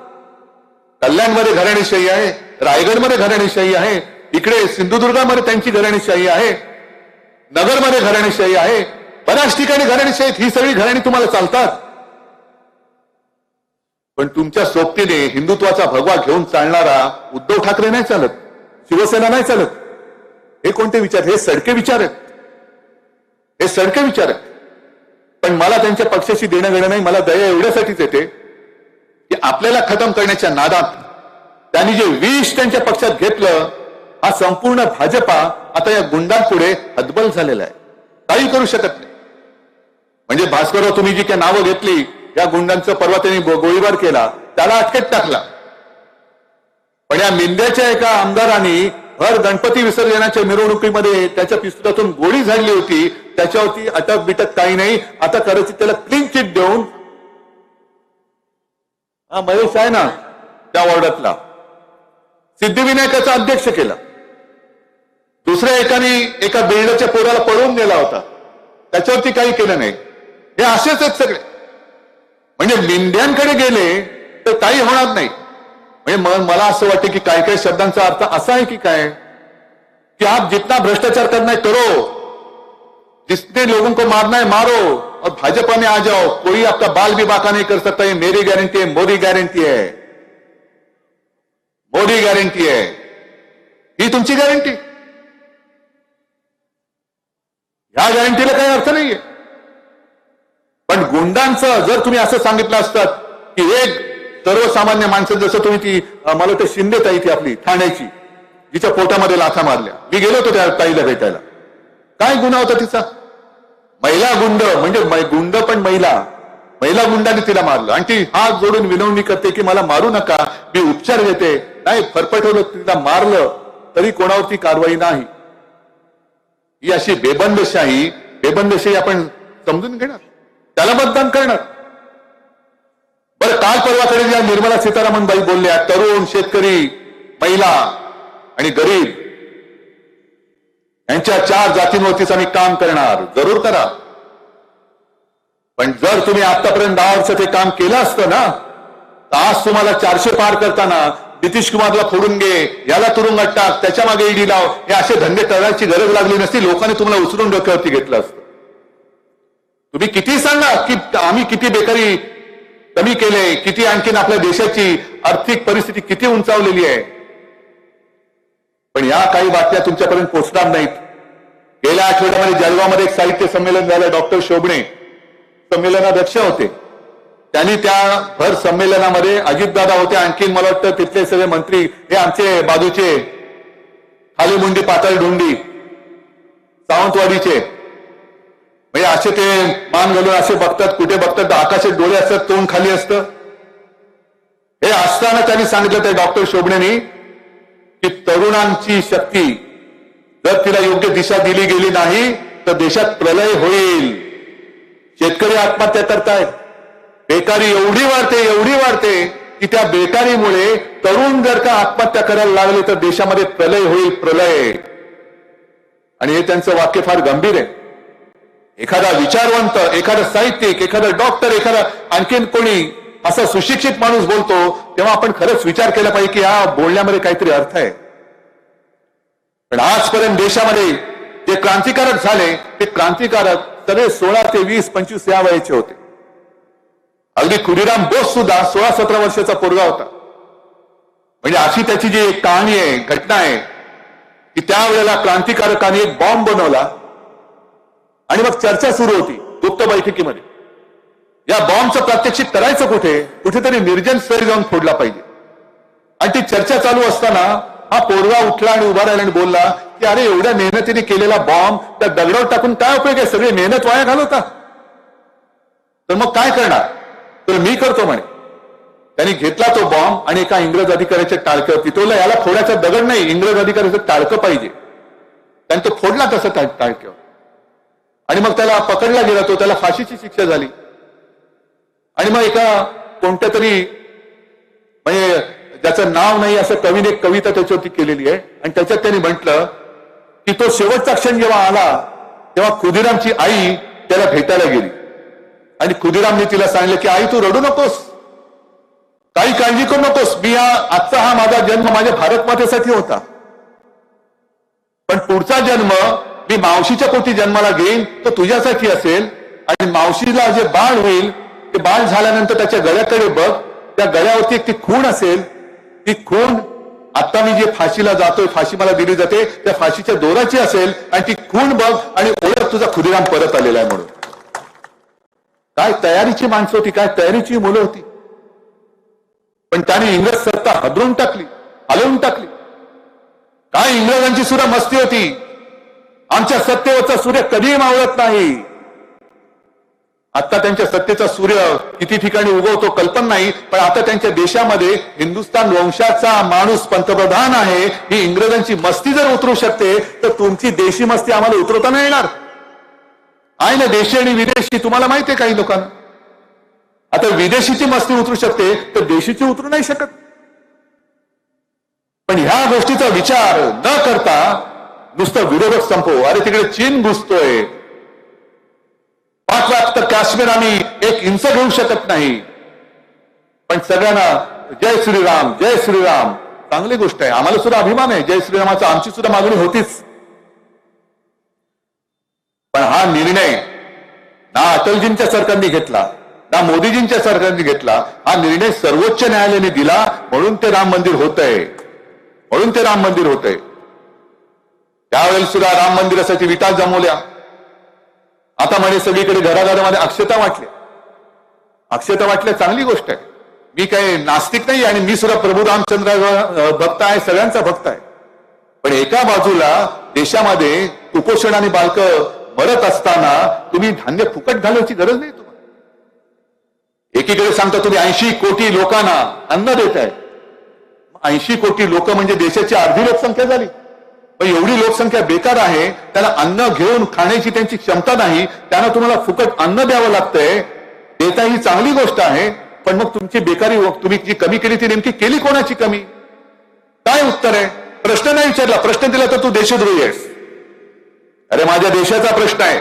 S10: कल्याणमध्ये घराणेशाही आहे, रायगडमध्ये घराणेशाही आहे, इकडे सिंधुदुर्गामध्ये त्यांची घराणेशाही आहे, नगरमध्ये घराणेशाही आहे, बऱ्याच ठिकाणी घराणेशाही. ही सगळी घराणी तुम्हाला चालतात. पण तुमच्या सोबतीने हिंदुत्वाचा भगवा घेऊन चालणारा उद्धव ठाकरे नाही चालत, शिवसेना नाही चालत. हे कोणते विचार, हे सडके विचार आहेत. हे सडके विचार आहेत. पण मला त्यांच्या पक्षाशी देणं घेणं नाही. मला दया एवढ्यासाठीच येते की आपल्याला खतम करण्याच्या नादात त्यांनी जे विष त्यांच्या पक्षात घेतलं, हा संपूर्ण भाजपा आता या गुंडांपुढे हतबल झालेला आहे. काही करू शकत नाही. म्हणजे भास्करराव तुम्ही जी काही नावं घेतली, या गुंडांचं परवा त्यांनी गोळीबार केला, त्याला अटकेत टाकला. पण या मिंद्याच्या एका आमदारांनी भर गणपती विसर्जनाच्या मिरवणुकीमध्ये त्याच्या पिस्तुलातून गोळी झाडली होती. त्याच्यावरती अटक बिटक काही नाही. आता कदाचित त्याला क्लीन चिट देऊन, हा महेश आहे ना त्या वॉर्डातला, सिद्धिविनायकाचा अध्यक्ष केला. दुसऱ्या एका बिल्डरच्या पोराला पळवून नेला होता, त्याच्यावरती काही केलं नाही. हे असेच आहेत सगळे. म्हणजे मिंद्यांकडे गेले तर काही होणार नाही. म्हणजे मला असं वाटतं की काही काही शब्दांचा अर्थ असा आहे की काय कि आप जितना भ्रष्टाचार करना है करो, जिसने लोगों को मारना है मारो, और भाजपा में आ जाओ, कोई आपका बाल भी बाका नहीं कर सकता. ये मेरी गारंटी है, मोदी गारंटी है, मोदी गॅरंटी आहे. ही तुमची गॅरंटी. ह्या गॅरंटीला काही अर्थ नाहीये. पण गुंडांचं जर तुम्ही असं सांगितलं असतात की एक सर्वसामान्य माणसं, जसं तुम्ही ती मला वाटतं शिंदे ताई ती आपली ठाण्याची, जिच्या पोटामध्ये लाथा मारल्या, मी गेलो होतो त्या ताईला भेटायला. काय गुन्हा होता तिचा? महिला गुंड, म्हणजे गुंड पण महिला गुंडाने तिला मारलं. आणि ती हात जोडून विनवणी करते की मला मारू नका, मी उपचार घेते. नाही, फरफटवलं, तिला मारलं तरी कोणावरती कारवाई नाही. ही अशी बेबंदशाही आपण समजून घेणार, त्याला मतदान करणार. बरं, काल परवाकडे ज्या निर्मला सीतारामन बाई बोलल्या, तरुण, शेतकरी, महिला आणि गरीब यांच्या 4 जातींवरतीच आम्ही काम करणार. जरूर करा. पण जर तुम्ही आतापर्यंत 10 वर्ष ते काम केलं असतं ना, तर आज तुम्हाला 400 पार करताना नितीश कुमारला फोडून घे, याला तुरुंगात टाक, त्याच्या मागे ईडी लाव, हे असे धंदे करायची गरज लागली नसती. लोकांनी तुम्हाला उचलून डोक्यावरती घेतलं असतं. तुम्ही किती सांगा की आम्ही किती बेकारी कमी केले, किती आणखीन आपल्या देशाची आर्थिक परिस्थिती किती उंचावलेली आहे, पण या काही बातम्या तुमच्यापर्यंत पोहोचणार नाहीत. गेल्या आठवड्यामध्ये जळगावमध्ये एक साहित्य संमेलन झालं. डॉक्टर शोभणे संमेलनाध्यक्ष होते. त्यांनी त्या भर संमेलनामध्ये अजितदादा होते, आणखीन मला वाटतं तिथले सगळे मंत्री, हे आमचे बाजूचे खाली मुंडी पातळ ढुंडी सावंतवाडीचे, म्हणजे असे ते मान घालून असे बघतात, कुठे बघतात, आकाशात डोळे असतात, तोंड खाली असतं. हे असताना त्यांनी सांगितलं त्या डॉक्टर शोभणेनी की तरुणांची शक्ती जर तिला योग्य दिशा दिली गेली नाही तर देशात प्रलय होईल. शेतकरी आत्महत्या करतायत, बेकारी एवढी वाढते की त्या बेकारीमुळे तरुण जर का आत्महत्या करायला लागले तर देशामध्ये प्रलय होईल, प्रलय. आणि हे त्यांचं वाक्य फार गंभीर आहे. एखादा विचारवंत, एखादा साहित्यिक, एखादा डॉक्टर, एखादा आणखीन कोणी असा सुशिक्षित माणूस बोलतो तेव्हा आपण खरंच विचार केला पाहिजे की या बोलण्यामध्ये काहीतरी अर्थ आहे. पण आजपर्यंत देशामध्ये जे क्रांतिकारक झाले ते क्रांतिकारक सगळे 16 ते 20, 25 या वयाचे होते. अगदी खुदीराम बोस सुद्धा 16-17 वर्षाचा पोरगा होता. म्हणजे अशी त्याची जी एक कहाणी आहे, घटना आहे की त्यावेळेला क्रांतिकारकांनी एक बॉम्ब बनवला आणि मग चर्चा सुरू होती गुप्त बैठकीमध्ये. या बॉम्बचं प्रात्यक्षिक करायचं कुठेतरी निर्जन स्थळी जाऊन फोडला पाहिजे. आणि ती चर्चा चालू असताना हा पोरगा उठला आणि उभा राहिला आणि बोलला की अरे, एवढ्या मेहनतीने केलेला बॉम्ब त्या दगडावर टाकून काय उपयोग आहे, सगळी मेहनत वाया घालवता. तर मग काय करणार, तर मी करतो म्हणे. त्यांनी घेतला तो बॉम्ब आणि एका इंग्रज अधिकाऱ्याच्या टाळक्यावरती तोला, याला फोडायचा दगड नाही, इंग्रज अधिकाऱ्याचं टाळकं पाहिजे. त्यांनी तो फोडला तसं टाळक्यावर आणि मग त्याला पकडला गेला. तो, त्याला फाशीची शिक्षा झाली. आणि मग एका कोणत्या तरी म्हणजे ज्याचं नाव नाही असं कवीने एक कविता त्याच्यावरती केलेली आहे आणि त्याच्यात त्यांनी म्हटलं की तो शेवटचा क्षण जेव्हा आला तेव्हा खुदीरामची आई त्याला भेटायला गेली आणि खुदीरामने तिला सांगितलं की आई, तू रडू नकोस, काही काळजी करू नकोस, मी आजचा हा माझा जन्म माझ्या भारत मातेसाठी होता, पण पुढचा जन्म मी मावशीच्या पोटी जन्माला घेईन तो तुझ्यासाठी असेल. आणि मावशीला जे बाळ होईल ते बाळ झाल्यानंतर त्याच्या गळ्याकडे बघ, त्या गळ्यावरती एक ती खूण असेल, ती खूण आता मी जे फाशीला जातोय, फाशी मला दिली जाते त्या फाशीच्या दोराची असेल आणि ती खूण बघ आणि ओळख तुझा खुदीराम परत आलेला आहे म्हणून. काय तयारीची माणसं होती, काय तयारीची मुलं होती. पण त्याने इंग्रज सत्ता हदरून टाकली, हलवून टाकली. काय इंग्रजांची सुद्धा मस्ती होती. आमच्या सत्तेवरचा सूर्य कधीही मावळत नाही. आता त्यांच्या सत्तेचा सूर्य किती ठिकाणी उगवतो कल्पना नाही, पण आता त्यांच्या देशामध्ये हिंदुस्थान वंशाचा माणूस पंतप्रधान आहे. ही इंग्रजांची मस्ती जर उतरू शकते तर तुमची देशी मस्ती आम्हाला उतरवता नाही येणार. आहे ना देशी आणि विदेशी, तुम्हाला माहिती आहे काही लोकांना. आता विदेशीची मस्ती उतरू शकते तर देशीची उतरू नाही शकत. पण ह्या गोष्टीचा विचार न करता नुसतं विरोधक संपव, अरे तिकडे चीन घुसतोय, पाक व्याप्त काश्मीर आम्ही एक इंच घेऊ शकत नाही, पण सगळ्यांना जय श्रीराम चांगली गोष्ट आहे. आम्हाला सुद्धा अभिमान आहे जय श्रीरामाचा, आमची सुद्धा मागणी होतीच. पण हा निर्णय ना अटलजींच्या सरकारने घेतला ना मोदीजींच्या सरकारने घेतला. हा निर्णय सर्वोच्च न्यायालयाने दिला, म्हणून ते राम मंदिर होतंय. त्यावेळेला सुद्धा राम मंदिरासाठी विटा जमवल्या. आता म्हणे सगळीकडे घराघरामध्ये अक्षता वाटल्या, चांगली गोष्ट आहे. मी काही नास्तिक नाही आणि मी सुद्धा प्रभू रामचंद्र भक्त आहे, सगळ्यांचा भक्त आहे. पण एका बाजूला देशामध्ये कुपोषण आणि बालकं मरत असताना तुम्ही धान्य फुकट घालवायची गरज नाही. तुम्हाला एकीकडे सांगता तुम्ही 80 कोटी लोकांना अन्न देत आहे. 80 कोटी लोक म्हणजे देशाची अर्धी लोकसंख्या झाली. पण एवढी लोकसंख्या बेकार आहे, त्याला अन्न घेऊन खाण्याची त्यांची क्षमता नाही, त्यांना तुम्हाला फुकट अन्न द्यावं लागतंय. देता ही चांगली गोष्ट आहे, पण मग तुमची बेकारी तुम्ही जी कमी केली ती नेमकी केली कोणाची कमी? काय उत्तर आहे? प्रश्न नाही विचारला, प्रश्न दिला तर तू देशद्रोही आहेस. अरे माझ्या देशाचा प्रश्न आहे,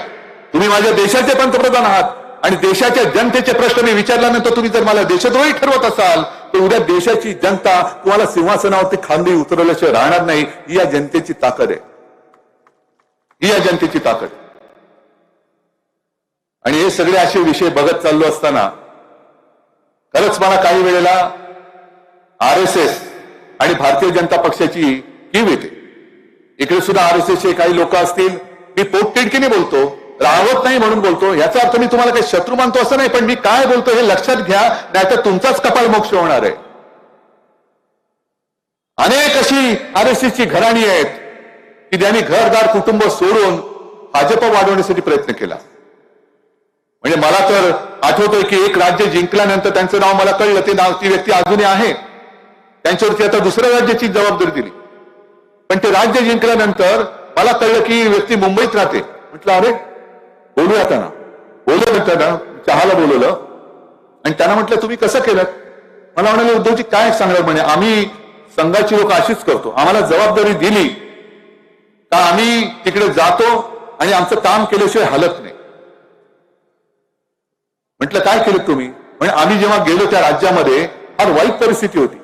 S10: तुम्ही माझ्या देशाचे पंतप्रधान आहात आणि देशाच्या जनतेचे प्रश्न मी विचारल्यानंतर तुम्ही जर मला देशद्रोही ठरवत असाल तर उद्या देशाची जनता तुम्हाला सिंहासनावरती खांदी उतरवल्याशिवाय राहणार नाही. ही या जनतेची ताकद आहे. आणि हे सगळे असे विषय बघत चाललो असताना खरंच मला काही वेळेला RSS आणि भारतीय जनता पक्षाची कीव येते. इकडे सुद्धा RSSचे काही लोक असतील, मी पोटतिडकीने बोलतो, राहवत नाही म्हणून बोलतो, याचा अर्थ मी तुम्हाला काही शत्रू मानतो असं नाही, पण मी काय बोलतो हे लक्षात घ्या, नाहीतर तुमचाच कपाळ मोक्ष होणार आहे. अनेक अशी RSSची घराणी आहेत की ज्यांनी घरदार कुटुंब सोडून भाजप वाढवण्यासाठी प्रयत्न केला. म्हणजे मला तर आठवतोय की एक राज्य जिंकल्यानंतर त्यांचं नाव मला कळलं, ती व्यक्ती अजूनही आहे, त्यांच्यावरती आता दुसऱ्या राज्याची जबाबदारी दिली. पण ते राज्य जिंकल्यानंतर मला कळलं की ही व्यक्ती मुंबईत राहते. म्हटलं अरे बोलूया त्यांना, त्यांना चहाला बोलवलं आणि त्यांना म्हटलं तुम्ही कसं केलं? मला म्हणाले उद्धवजी काय सांगणार? म्हणे आम्ही संघाची लोक अशीच करतो, आम्हाला जबाबदारी दिली का आम्ही तिकडे जातो आणि आमचं काम केल्याशिवाय हलत नाही. म्हटलं काय केलं तुम्ही? म्हणजे आम्ही जेव्हा गेलो त्या राज्यामध्ये फार वाईट परिस्थिती होती.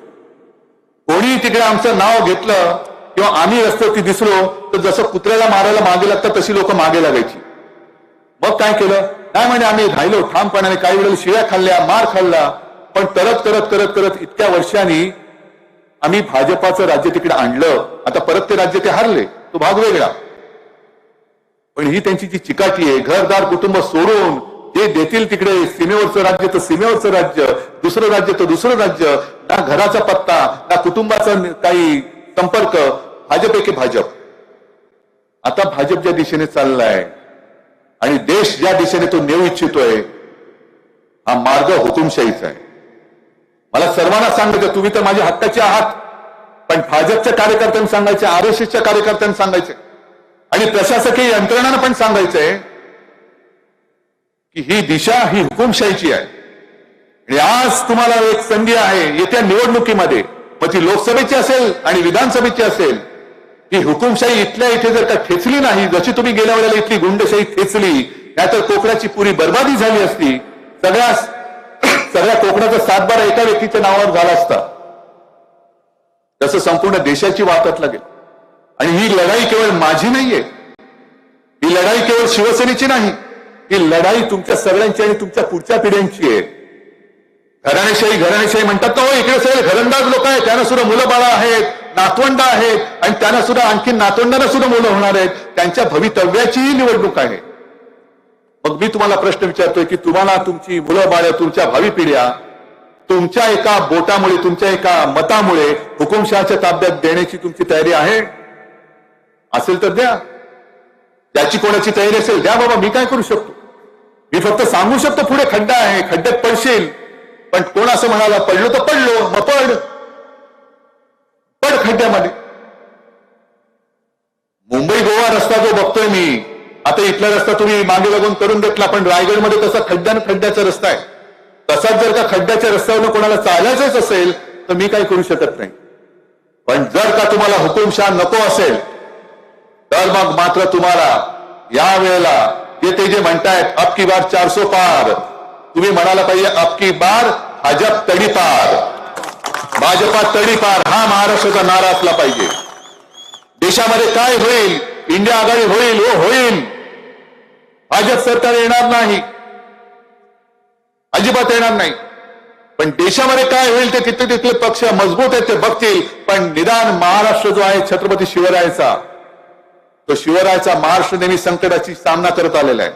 S10: कोणी तिकडे आमचं नाव घेतलं किंवा आम्ही रस्त्यावरती दिसलो तर जसं कुत्र्याला मारायला मागे लागतात तशी लोक मागे लागायची. मग काय केलं? काय म्हणे आम्ही राहिलो ठामपणाने, काही वेळेला शिव्या खाल्ल्या, मार खाल्ला, पण करत करत करत करत इतक्या वर्षांनी आम्ही भाजपाचं राज्य तिकडे आणलं. आता परत ते राज्य ते हारले, तो भाग वेगळा. पण ही त्यांची जी चिकाटी आहे, घरदार कुटुंब सोडून जे देतील तिकडे, सीमेवरचं राज्य तर सीमेवरचं राज्य, दुसरं राज्य तर दुसरं राज्य, ना घराचा पत्ता ना कुटुंबाचा काही संपर्क, भाजप आहे की भाजप. आता भाजप ज्या दिशेने चाललाय आणि देश ज्या दिशेने तो नेऊ इच्छितोय, हा मार्ग हुकुमशाहीचा आहे. मला सर्वांना सांगायचं, तुम्ही तर माझ्या हक्काचे आहात, पण भाजपच्या कार्यकर्त्यांना सांगायचे, RSSच्या कार्यकर्त्यांना सांगायचे आणि प्रशासकीय यंत्रणांना पण सांगायचंय की ही दिशा ही हुकुमशाहीची आहे. आणि आज तुम्हाला एक संधी आहे येत्या निवडणुकीमध्ये, मग ती लोकसभेची असेल आणि विधानसभेची असेल, ही हुकुमशाही इथल्या इथे जर का ठेचली नाही, जशी तुम्ही गेल्या वेळेला इथली गुंडशाही ठेचली, नाहीतर कोकणाची पुरी बर्बादी झाली असती. सगळ्या कोकणाचा 7-12 एका व्यक्तीच्या नावावर झाला असता. तसं संपूर्ण देशाची वाहतच लागेल. आणि ही लढाई केवळ माझी नाहीये, ही लढाई केवळ शिवसेनेची नाही, ही लढाई तुमच्या सगळ्यांची आणि तुमच्या पुढच्या पिढ्यांची आहे. घराणेशाही म्हणतात ना, हो इकडे सगळे घरंदाज लोक आहेत, त्यांना सुद्धा मुलं बाळा आहेत, नातवंड आहेत आणि त्यांना सुद्धा आणखी नातवंडांना सुद्धा मुलं होणार आहेत. त्यांच्या भवितव्याचीही निवडणूक आहे. मग मी तुम्हाला प्रश्न विचारतोय की तुम्हाला तुमची मुलं बाळ, तुमच्या भावी पिढ्या तुमच्या एका बोटामुळे, तुमच्या एका मतामुळे हुकुमशहाच्या ताब्यात देण्याची तुमची तयारी आहे? असेल तर द्या. त्याची कोणाची तयारी असेल द्या बाबा, मी काय करू शकतो? मी फक्त सांगू शकतो पुढे खड्डा आहे, खड्ड्यात पडशील. पण कोण असं म्हणाला पडलो तर पडलो, मग पड खड्ड्यामध्ये. मुंबई गोवा रस्ता जो बघतोय मी आता, इथला रस्ता तुम्ही मागे लागून करून घेतला, पण रायगडमध्ये तसा खड्ड्याचा रस्ता आहे. तसाच जर का खड्ड्याच्या रस्त्यावरून कोणाला चालायचंच असेल तर मी काही करू शकत नाही. पण जर का तुम्हाला हुकुमशहा नको असेल तर मग मात्र तुम्हाला या वेळेला जे म्हणतायत अब की बार 400 पार, तुम्ही म्हणाला पाहिजे अब की बार भाजप तडीपार, भाजपा तडीपार हा महाराष्ट्राचा नारा असला पाहिजे. देशामध्ये काय होईल, इंडिया आघाडी होईल हो होईल, भाजप सरकार येणार नाही, अजिबात येणार नाही. पण देशामध्ये काय होईल ते किती तिथले पक्ष मजबूत आहेत ते बघतील. पण निदान महाराष्ट्र जो आहे छत्रपती शिवरायाचा, तो शिवरायाचा महाराष्ट्र नेहमी संकटाची सामना करत आलेला आहे.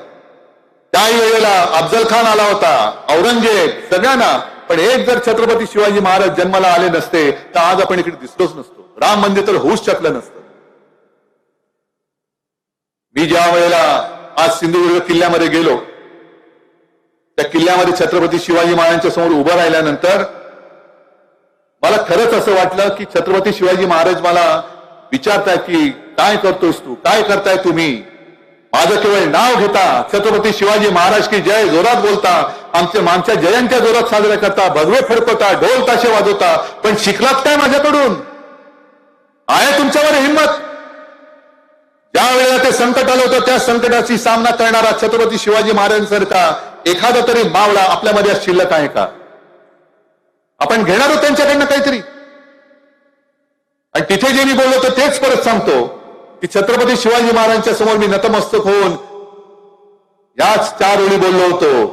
S10: त्याही वेळेला अफजल खान आला होता, औरंगजेब, सगळ्यांना. पण एक जर छत्रपती शिवाजी महाराज जन्माला आले नसते तर आज आपण इकडे दिसलोच नसतो, राम मंदिर तर होऊच शकलं नसतं. मी ज्या वेळेला आज सिंधुदुर्ग किल्ल्यामध्ये गेलो, त्या किल्ल्यामध्ये छत्रपती शिवाजी महाराजांच्या समोर उभं राहिल्यानंतर मला खरंच असं वाटलं की छत्रपती शिवाजी महाराज मला विचारताय की काय करतोस तू, काय करताय तुम्ही. माझं केवळ नाव घेता, छत्रपती शिवाजी महाराज की जय जोरात बोलता, आमच्या जयंत्या जोरात साजऱ्या करता, भगवे फडकवता, ढोल ताशे वाजवता, पण शिकलात काय माझ्याकडून? आहे तुमच्यावर हिंमत? ज्या वेळेला ते संकट आलं होतं त्या संकटाची सामना करणारा छत्रपती शिवाजी महाराजांसारखा एखादा तरी मावळा आपल्यामध्ये शिल्लक आहे का? आपण घेणार आहोत त्यांच्याकडनं काहीतरी. आणि तिथे जे मी बोललो तर तेच परत सांगतो की छत्रपती शिवाजी महाराजांच्या समोर मी नतमस्तक होऊन याच 4 ओळी बोललो होतो.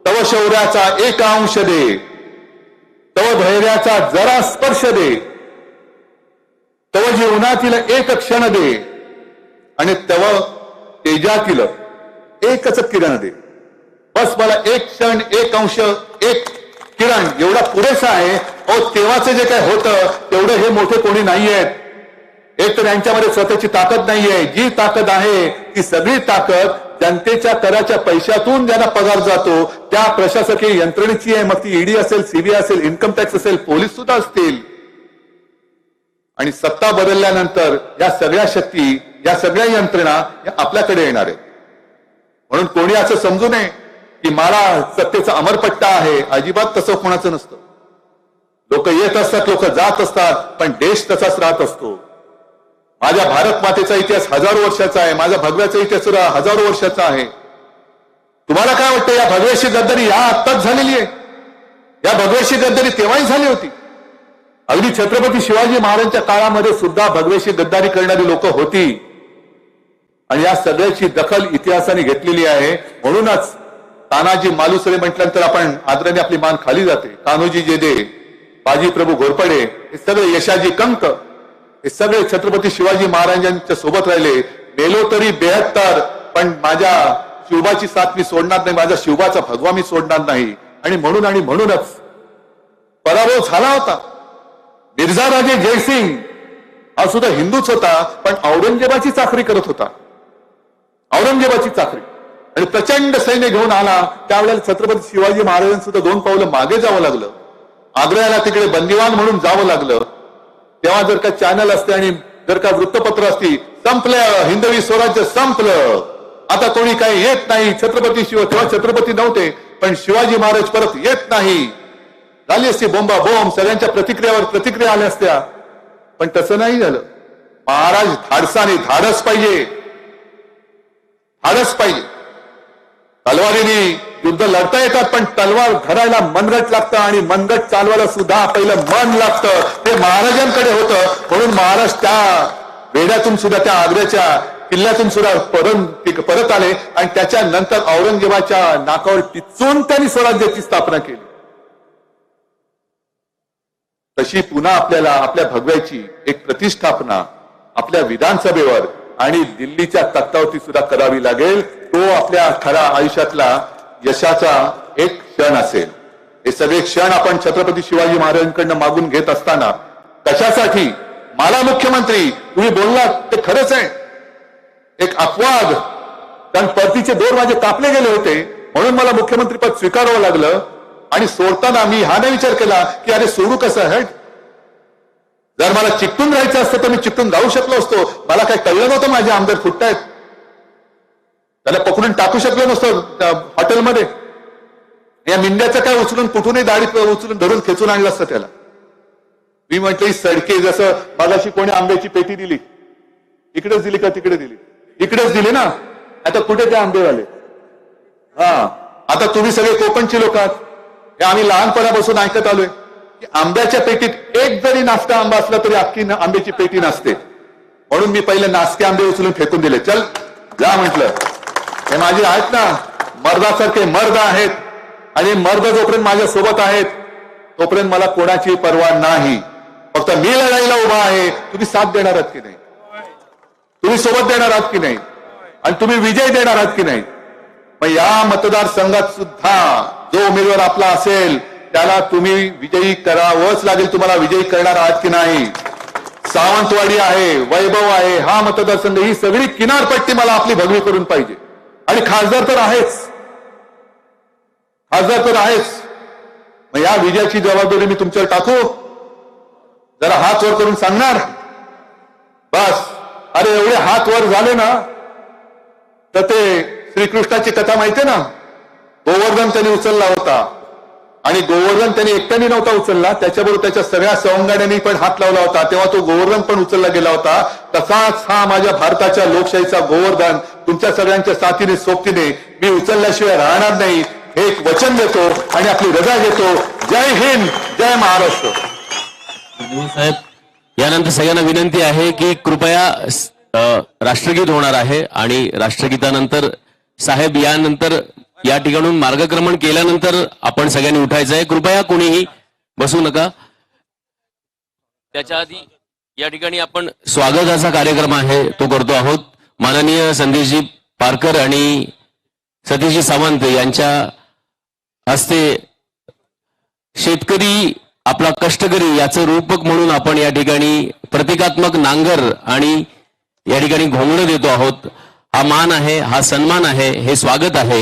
S10: तव शौर्याचा एक अंश दे, तव धैर्याचा जरा स्पर्श दे, तव जीवनातील एक क्षण दे, आणि तव तेजातील एकच किरण दे. बस मला एक क्षण, एक अंश, एक किरण एवढा पुरेसा आहे. तेव्हाचं जे काय होतं तेवढं हे मोठे कोणी नाही आहेत. एक तर यांच्यामध्ये स्वतःची ताकद नाहीये. जी ताकद आहे ती सगळी ताकद जनतेच्या कराच्या पैशातून ज्यांना पगार जातो त्या प्रशासकीय यंत्रणेची आहे. मग ती ईडी असेल, सीबीआय असेल, इन्कम टॅक्स असेल, पोलीस सुद्धा असतील. आणि सत्ता बदलल्यानंतर या सगळ्या शक्ती, या सगळ्या यंत्रणा या आपल्याकडे येणार आहेत. म्हणून कोणी असं समजू नये की मला सत्तेचा अमरपट्टा आहे. अजिबात तसं कोणाचं नसतं. लोक येत असतात, लोक जात असतात, पण देश तसाच राहत असतो. माझ्या भारत मातेचा इतिहास हजारो वर्षाचा आहे. माझा भगव्याचा इतिहास सुद्धा हजारो वर्षाचा आहे. तुम्हाला काय वाटतं या भगव्याची गद्दारी या आत्ताच झालेली आहे? या भगव्याची गद्दारी तेव्हाही झाली होती. अगदी छत्रपती शिवाजी महाराजांच्या काळामध्ये सुद्धा भगवेशी गद्दारी करणारी लोक होती. आणि या सगळ्याची दखल इतिहासाने घेतलेली आहे. म्हणूनच तानाजी मालुसरे म्हटल्यानंतर आपण आदराने आपली मान खाली जाते. कान्होजी जेदे, बाजी प्रभू घोरपडे, हे सगळे यशाजी कंक, हे सगळे छत्रपती शिवाजी महाराजांच्या सोबत राहिले. मेलो तरी 72, पण माझ्या शिवबाची साथ मी सोडणार नाही, माझा शिवबाचा भगवा मी सोडणार नाही. आणि म्हणूनच पराभव झाला होता. मिर्झा राजे जयसिंग हा सुद्धा हिंदूच होता, पण औरंगजेबाची चाकरी करत होता. औरंगजेबाची चाकरी. आणि प्रचंड सैन्य घेऊन आला. त्यावेळेला छत्रपती शिवाजी महाराजांना सुद्धा 2 पावलं मागे जावं लागलं. आग्र्याला तिकडे बंदिवान म्हणून जावं लागलं. तेव्हा जर का चॅनल असते आणि जर का वृत्तपत्र असती, संपलं हिंदवी स्वराज्य संपलं, आता कोणी काही येत नाही. छत्रपती तेव्हा छत्रपती नव्हते, पण शिवाजी महाराज परत येत नाही झाली असती बोंबा बोंब, सगळ्यांच्या प्रतिक्रियावर प्रतिक्रिया आल्या असत्या. पण तसं नाही झालं. महाराज धाडसाने, धाडस पाहिजे, धाडस पाहिजे. तलवारीने युद्ध लढता येतात, पण तलवार धरायला मनगट लागतं आणि मनगट चालवायला सुद्धा पहिलं मन लागतं. ते महाराजांकडे होतं. म्हणून महाराज त्या वेड्यातून सुद्धा, त्या आग्र्याच्या किल्ल्यातून सुद्धा परत आले. आणि त्याच्यानंतर औरंगजेबाच्या नाकावर टिचून त्यांनी स्वराज्याची स्थापना केली. तशी पुन्हा आपल्याला आपल्या भगव्याची एक प्रतिष्ठापना आपल्या विधानसभेवर आणि दिल्लीच्या तख्तावरती सुद्धा करावी लागेल. तो आपल्या खऱ्या आयुष्यातला यशाचा एक क्षण असेल. हे सगळे क्षण आपण छत्रपती शिवाजी महाराजांकडनं मागून घेत असताना कशासाठी? मला मुख्यमंत्री तुम्ही बोललात ते खरंच आहे, एक अपवाद, कारण परतीचे दोर माझे कापले गेले होते म्हणून मला मुख्यमंत्रीपद स्वीकारावं लागलं. आणि सोडताना मी हा नाही विचार केला की अरे सोडू कसं हट. जर मला चिकटून राहायचं असतं तर मी चिकटून जाऊ शकलो असतो. मला काय कळलं नव्हतं माझे आमदार फुटतायत, त्याला पकडून टाकू शकलो नसतं हॉटेलमध्ये. या मिंड्याचं काय उचलून कुठूनही दाढी उचलून धरून खेचून आणलं असतं त्याला. मी म्हटलं ही सडके, जसं मगाशी कोणी आंब्याची पेटी दिली, इकडेच दिली का तिकडे दिली? इकडेच दिली ना. आता कुठे ते आंबेवाले? आता तुम्ही सगळे कोकणची लोक आहात, हे आम्ही लहानपणापासून ऐकत आलोय की आंब्याच्या पेटीत एक जरी नासका आंबा असला तरी अख्खी आंब्याची पेटी नसते. म्हणून मी पहिले नासके आंबे उचलून फेकून दिले. चल जा म्हटलं. हे माझे आहेत ना मर्दासारखे मर्द आहेत आणि मर्द जोपर्यंत माझ्या सोबत आहेत तोपर्यंत मला कोणाची पर्वा नाही. फक्त मी लढाईला उभा आहे. तुम्ही साथ देणार आहात की नाही? तुम्ही सोबत देणार आहात की नाही? आणि तुम्ही विजय देणार आहात की नाही? मग या मतदारसंघात सुद्धा जो उमेदवार आपला असेल त्याला तुम्ही विजयी करावंच लागेल. तुम्हाला विजयी करणार आहात की नाही? सावंतवाडी आहे, वैभव आहे, हा मतदारसंघ, ही सगळी किनारपट्टी मला आपली भगवी करून पाहिजे. आणि खासदार तर आहेच, खासदार तर आहेच. मग या विजयाची जबाबदारी मी तुमच्यावर टाकू? जरा हात वर करून सांगणार बस. अरे एवढे हात वर झाले ना तर ते श्रीकृष्णाची कथा माहितीये ना, गोवर्धन त्यांनी उचलला होता आणि गोवर्धन त्यांनी एकट्याने नव्हता उचलला, त्याच्याबरोबर त्याच्या सगळ्या सवंगड्यांनी पण हात लावला होता, तेव्हा तो गोवर्धन पण उचलला गेला होता. तसाच हा माझ्या भारताच्या लोकशाहीचा गोवर्धन तुमच्या सगळ्यांच्या साथीने सोबतीने मी उचलल्याशिवाय राहणार नाही हे एक वचन देतो आणि आपली रजा घेतो. जय हिंद, जय महाराष्ट्र.
S5: साहेब, यानंतर सगळ्यांना विनंती आहे की कृपया राष्ट्रगीत होणार आहे आणि राष्ट्रगीतानंतर साहेब यानंतर या ठिकाणून मार्गक्रमण केल्यानंतर आपण सगळ्यांनी उठायचं आहे. कृपया कोणीही बसू नका. त्याच्या आधी या ठिकाणी आपण स्वागताचा कार्यक्रम आहे तो करतो आहोत. माननीय संदेशजी पारकर आणि सतीशजी सावंत यांच्या हस्ते शेतकरी आपला कष्टकरी याचं रूपक म्हणून आपण या ठिकाणी प्रतिकात्मक नांगर आणि या ठिकाणी घोंगडं देतो आहोत. हा मान आहे, हा सन्मान आहे, हे स्वागत आहे.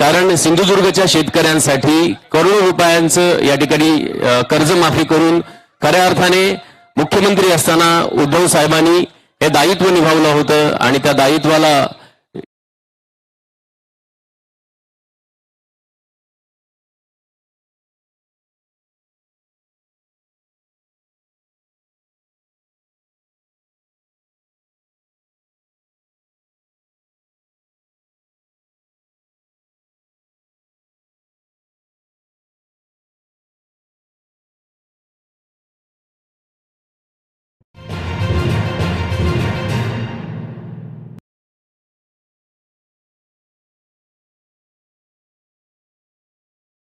S5: कारण सिंधुदुर्गच्या शेतकऱ्यांसाठी करोडो रुपयांचं या ठिकाणी कर्जमाफी करून खऱ्या अर्थाने मुख्यमंत्री असताना उद्धव साहेबांनी हे दायित्व निभावलं होतं आणि त्या दायित्वाला